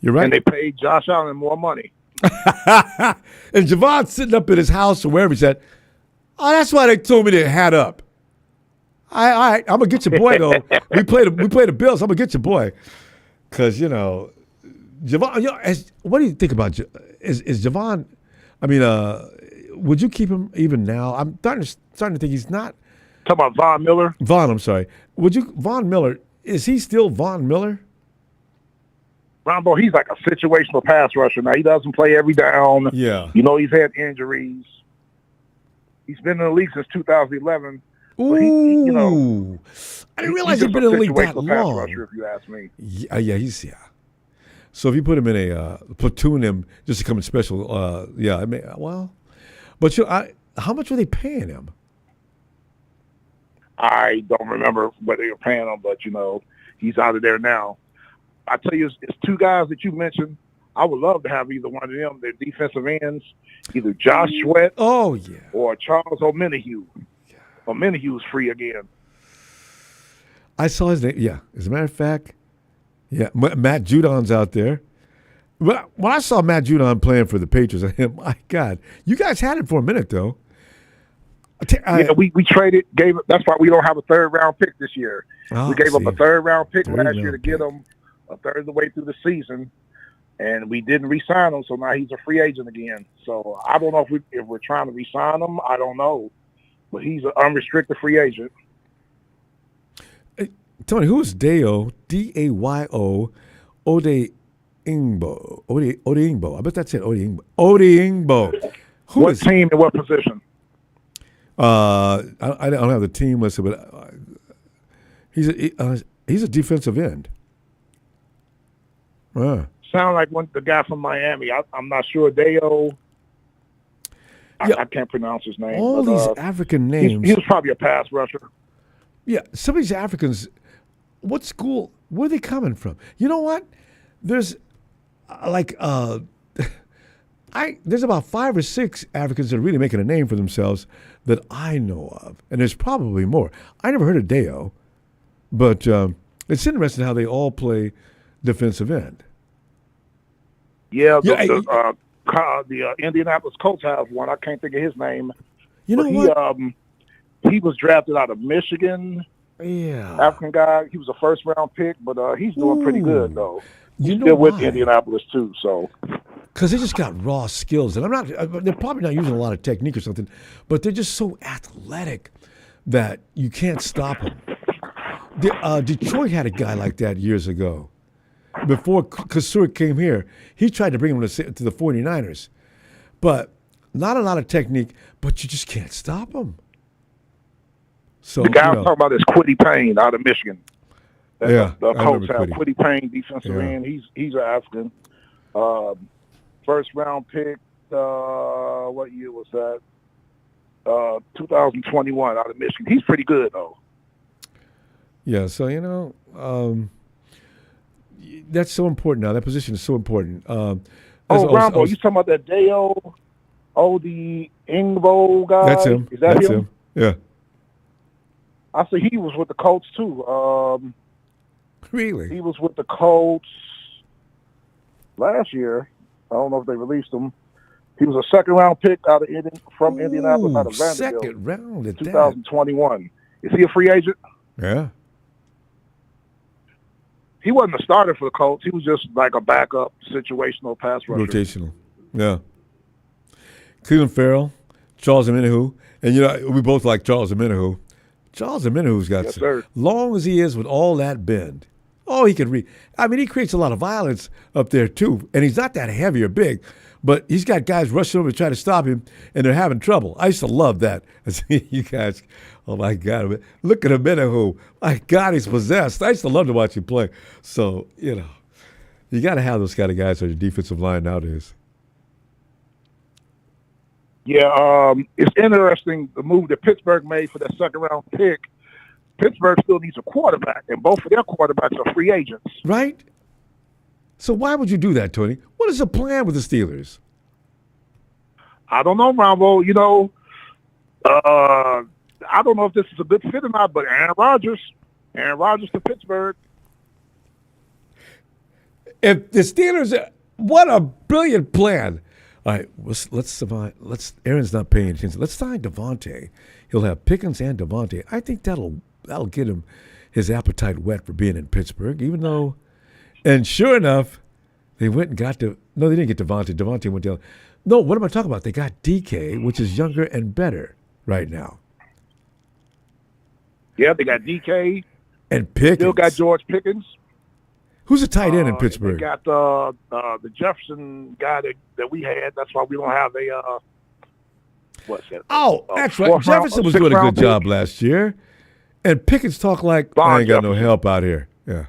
You're right. And they paid Josh Allen more money. And Javon's sitting up at his house or wherever he's at. Oh, that's why they told me they had up. All right, I'm gonna get your boy though. we play the Bills. I'm gonna get your boy, because you know, Javon. You know, what do you think about is Javon? I mean, would you keep him even now? I'm starting to think he's not Talking about Von Miller. Von, I'm sorry. Von Miller, is he still Von Miller? Ronbo, he's like a situational pass rusher. Now, he doesn't play every down. Yeah. You know, he's had injuries. He's been in the league since 2011. Ooh. You know, I didn't realize he'd been in the league that situational pass long. rusher, if you ask me. Yeah. So if you put him in a platoon him just to come in special, I mean, well, but how much were they paying him? I don't remember what they were paying him, but, you know, he's out of there now. I tell you, it's two guys that you mentioned. I would love to have either one of them. They're defensive ends, either Josh Sweat or Charles O'Menahue. O'Menahue's free again. I saw his name. Yeah, as a matter of fact, Matt Judon's out there. When I saw Matt Judon playing for the Patriots, my God, you guys had it for a minute, though. We traded, that's why we don't have a third-round pick this year. We gave up a third-round pick last year to get him a third of the way through the season, and we didn't re-sign him, so now he's a free agent again. So I don't know if we're trying to re-sign him. I don't know. But he's an unrestricted free agent. Hey, Tony, who is Dayo, D-A-Y-O, Ode Ingbo? I bet that's it, Ode Ingbo. What team and what position? I don't have the team listed, but he's a defensive end. Sound like the guy from Miami. I'm not sure. Dayo. I can't pronounce his name. All these African names. He was probably a pass rusher. Yeah, some of these Africans. What school? Where are they coming from? You know what? There's there's about 5 or 6 Africans that are really making a name for themselves that I know of, and there's probably more. I never heard of Dayo, but it's interesting how they all play defensive end. Yeah, the Indianapolis Colts have one. I can't think of his name. You know what? He was drafted out of Michigan. Yeah, African guy. He was a first-round pick, but he's doing pretty good though. He's still with Indianapolis too. So, because they just got raw skills, and they're probably not using a lot of technique or something, but they're just so athletic that you can't stop them. Detroit had a guy like that years ago. Before Kasur came here, he tried to bring him to the 49ers. But not a lot of technique, but you just can't stop him. So the guy I'm talking about is Quiddy Payne out of Michigan. The Colts have Quiddy Payne, defensive end. He's an African. First round pick, what year was that? 2021 out of Michigan. He's pretty good, though. Yeah, so, that's so important now. That position is so important. Ronbo, you talking about that Dayo, the Ingbo guy? That's him. Is that That's him? Yeah. I see he was with the Colts, too. Really? He was with the Colts last year. I don't know if they released him. He was a second-round pick from Indianapolis, out of Vanderbilt. Second round at 2021. Is he a free agent? Yeah. He wasn't a starter for the Colts. He was just like a backup situational pass rusher. Rotational. Yeah. Cleveland Farrell, Charles Omenihu. And, we both like Charles Omenihu. Charles Omenihu's got long as he is with all that bend. Oh, he can he creates a lot of violence up there, too. And he's not that heavy or big, but he's got guys rushing over to try to stop him, and they're having trouble. I used to love that. You guys, oh, my God. Look at Omenihu. My God, he's possessed. I used to love to watch him play. So, you got to have those kind of guys on your defensive line nowadays. Yeah, it's interesting the move that Pittsburgh made for that second-round pick. Pittsburgh still needs a quarterback, and both of their quarterbacks are free agents. Right? So why would you do that, Tony? What is the plan with the Steelers? I don't know, Ronbo. I don't know if this is a good fit or not, but Aaron Rodgers to Pittsburgh. If the Steelers, what a brilliant plan. All right, Aaron's not paying attention. Let's sign Devontae. He'll have Pickens and Devontae. I think that'll get him his appetite wet for being in Pittsburgh, even though, and sure enough, they went and got no, they didn't get Devontae. Devontae went down. No, what am I talking about? They got DK, which is younger and better right now. Yeah, they got DK. And Pickens. Still got George Pickens. Who's a tight end in Pittsburgh? They got the Jefferson guy that we had. That's why we don't have a what's that? Oh, that's right. Jefferson was doing a good job last year. And Pickens talk like, I ain't got no help out here. Yeah.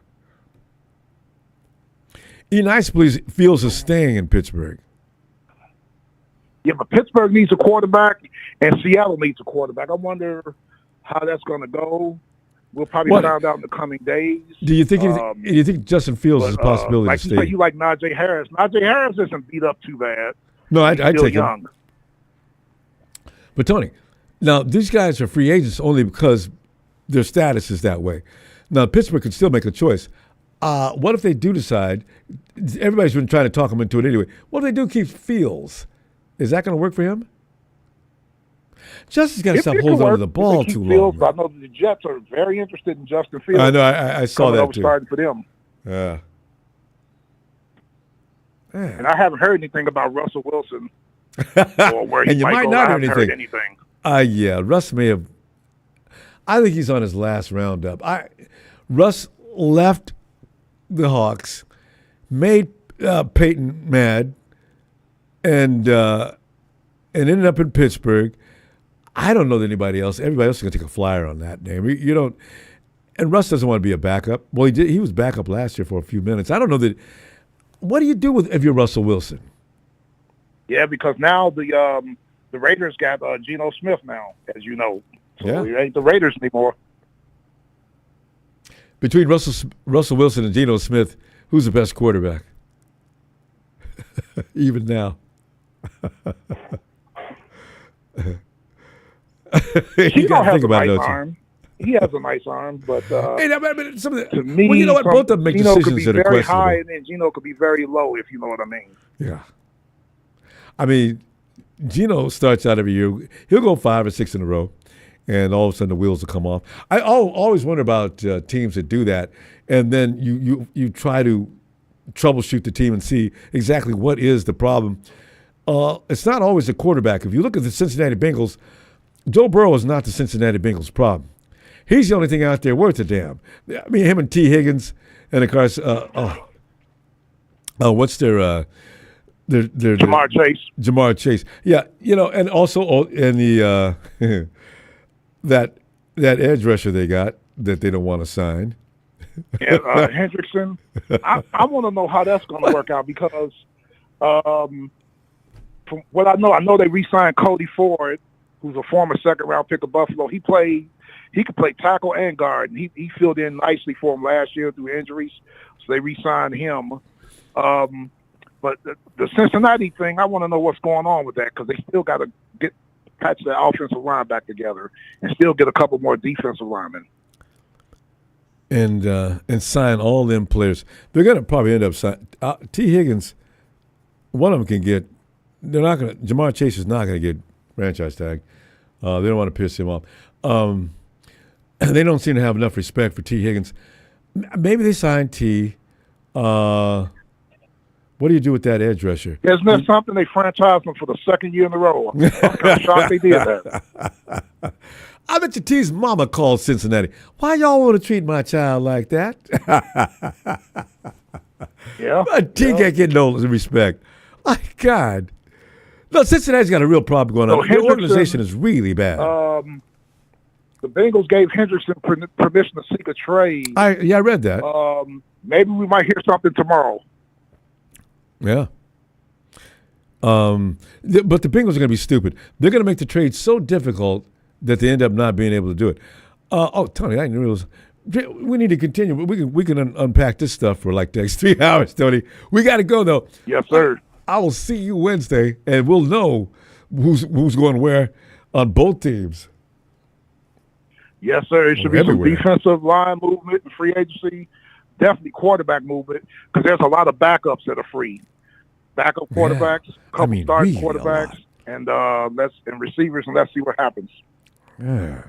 Ian Ice feels a staying in Pittsburgh. Yeah, but Pittsburgh needs a quarterback, and Seattle needs a quarterback. I wonder how that's going to go. We'll probably find out in the coming days. Do you think you think Justin Fields is a possibility like to you stay? say, you like Najee Harris. Najee Harris isn't beat up too bad. No, I'd still take young. him. But Tony, now these guys are free agents only because their status is that way. Now Pittsburgh can still make a choice. What if they do decide? Everybody's been trying to talk them into it anyway. What if they do keep Fields? Is that going to work for him? Justin's got to stop holding on to the ball too long. Fields, I know the Jets are very interested in Justin Fields. I know. I saw that too. Starting for them. Yeah. And I haven't heard anything about Russell Wilson or where he and you might go. not I hear haven't heard anything. Yeah, Russ may have. I think he's on his last roundup. Russ left the Hawks, made Peyton mad, and ended up in Pittsburgh. I don't know that anybody else. Everybody else is going to take a flyer on that name. You don't. And Russ doesn't want to be a backup. Well, he did. He was backup last year for a few minutes. I don't know that. What do you do if you're Russell Wilson? Yeah, because now the Raiders got Geno Smith now, as you know. So it ain't the Raiders anymore. Between Russell Wilson and Geno Smith, who's the best quarterback? Even now. Geno has a nice arm. He has a nice arm, but to me, you know what? Both of them make Geno decisions could be that are very questionable. high, and then Geno could be very low, if you know what I mean. Yeah. I mean, Geno starts out every year. He'll go 5 or 6 in a row, and all of a sudden the wheels will come off. I always wonder about teams that do that, and then you try to troubleshoot the team and see exactly what is the problem. It's not always the quarterback. If you look at the Cincinnati Bengals, Joe Burrow is not the Cincinnati Bengals' problem. He's the only thing out there worth a damn. I mean, him and T. Higgins, and of course, what's their Jamar Chase. Jamar Chase. Yeah, and also in the that edge rusher they got that they don't want to sign. And Hendrickson. I want to know how that's going to work out because from what I know they re-signed Cody Ford, who's a former second-round pick of Buffalo. He could play tackle and guard. And he filled in nicely for them last year through injuries, so they re-signed him. But the Cincinnati thing, I want to know what's going on with that because they still got to patch their offensive line back together and still get a couple more defensive linemen. And sign all them players. They're going to probably end up signing T. Higgins. One of them can get. They're not going to. Jamar Chase is not going to get franchise tag. They don't want to piss him off. They don't seem to have enough respect for T. Higgins. Maybe they sign T. What do you do with that edge rusher? Isn't that something they franchised him for the second year in a row? I'm shocked they did that. I bet your T's mama called Cincinnati. Why y'all want to treat my child like that? Yeah. T can't get no respect. My God. No, Cincinnati's got a real problem going on. The organization is really bad. The Bengals gave Hendrickson permission to seek a trade. I read that. Maybe we might hear something tomorrow. Yeah. But the Bengals are going to be stupid. They're going to make the trade so difficult that they end up not being able to do it. Tony, I didn't realize. We need to continue. We can unpack this stuff for like the next 3 hours, Tony. We got to go, though. Yes, sir. I will see you Wednesday, and we'll know who's going where on both teams. Yes, sir. It should be some defensive line movement and free agency. Definitely quarterback movement because there's a lot of backups that are free. Backup quarterbacks, starting quarterbacks, and receivers, and let's see what happens. Yeah.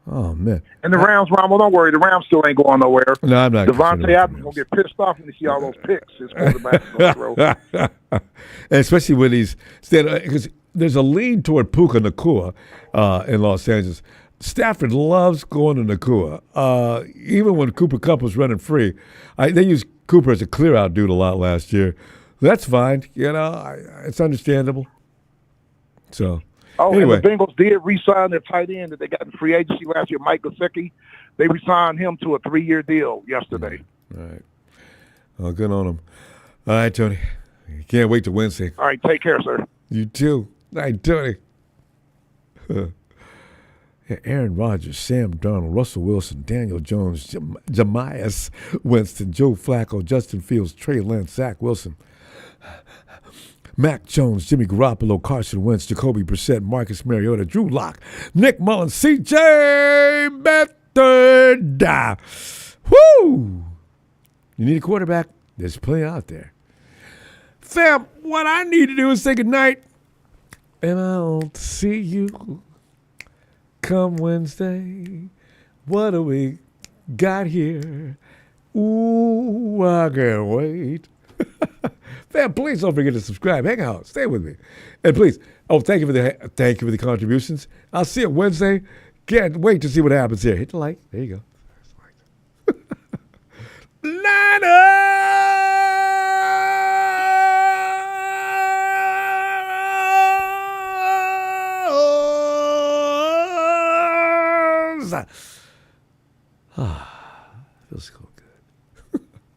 Oh, man. And the Rams, Ronbo, don't worry. The Rams still ain't going nowhere. No, I'm not. Devontae Adams going to get pissed off when he see all those picks his quarterback's going to throw. And especially when he's – because there's a lead toward Puka Nacua in Los Angeles. Stafford loves going to Nakua. Even when Cooper Kupp was running free, they used Cooper as a clear-out dude a lot last year. That's fine. It's understandable. So, anyway. And the Bengals did re-sign their tight end that they got in free agency last year, Mike Gesicki. They re-signed him to a 3-year deal yesterday. All right. Well, good on them. All right, Tony. Can't wait till Wednesday. All right, take care, sir. You too. All right, Tony. Aaron Rodgers, Sam Darnold, Russell Wilson, Daniel Jones, Jamias Winston, Joe Flacco, Justin Fields, Trey Lance, Zach Wilson, Mac Jones, Jimmy Garoppolo, Carson Wentz, Jacoby Brissett, Marcus Mariota, Drew Lock, Nick Mullins, C.J. Beathard. Woo! You need a quarterback? There's plenty out there. Fam, what I need to do is say goodnight, and I'll see you come Wednesday. What do we got here? Ooh, I can't wait. Fam, please don't forget to subscribe. Hang out. Stay with me. And please, thank you for the contributions. I'll see you Wednesday. Can't wait to see what happens here. Hit the like. There you go. Niners! Feels cool.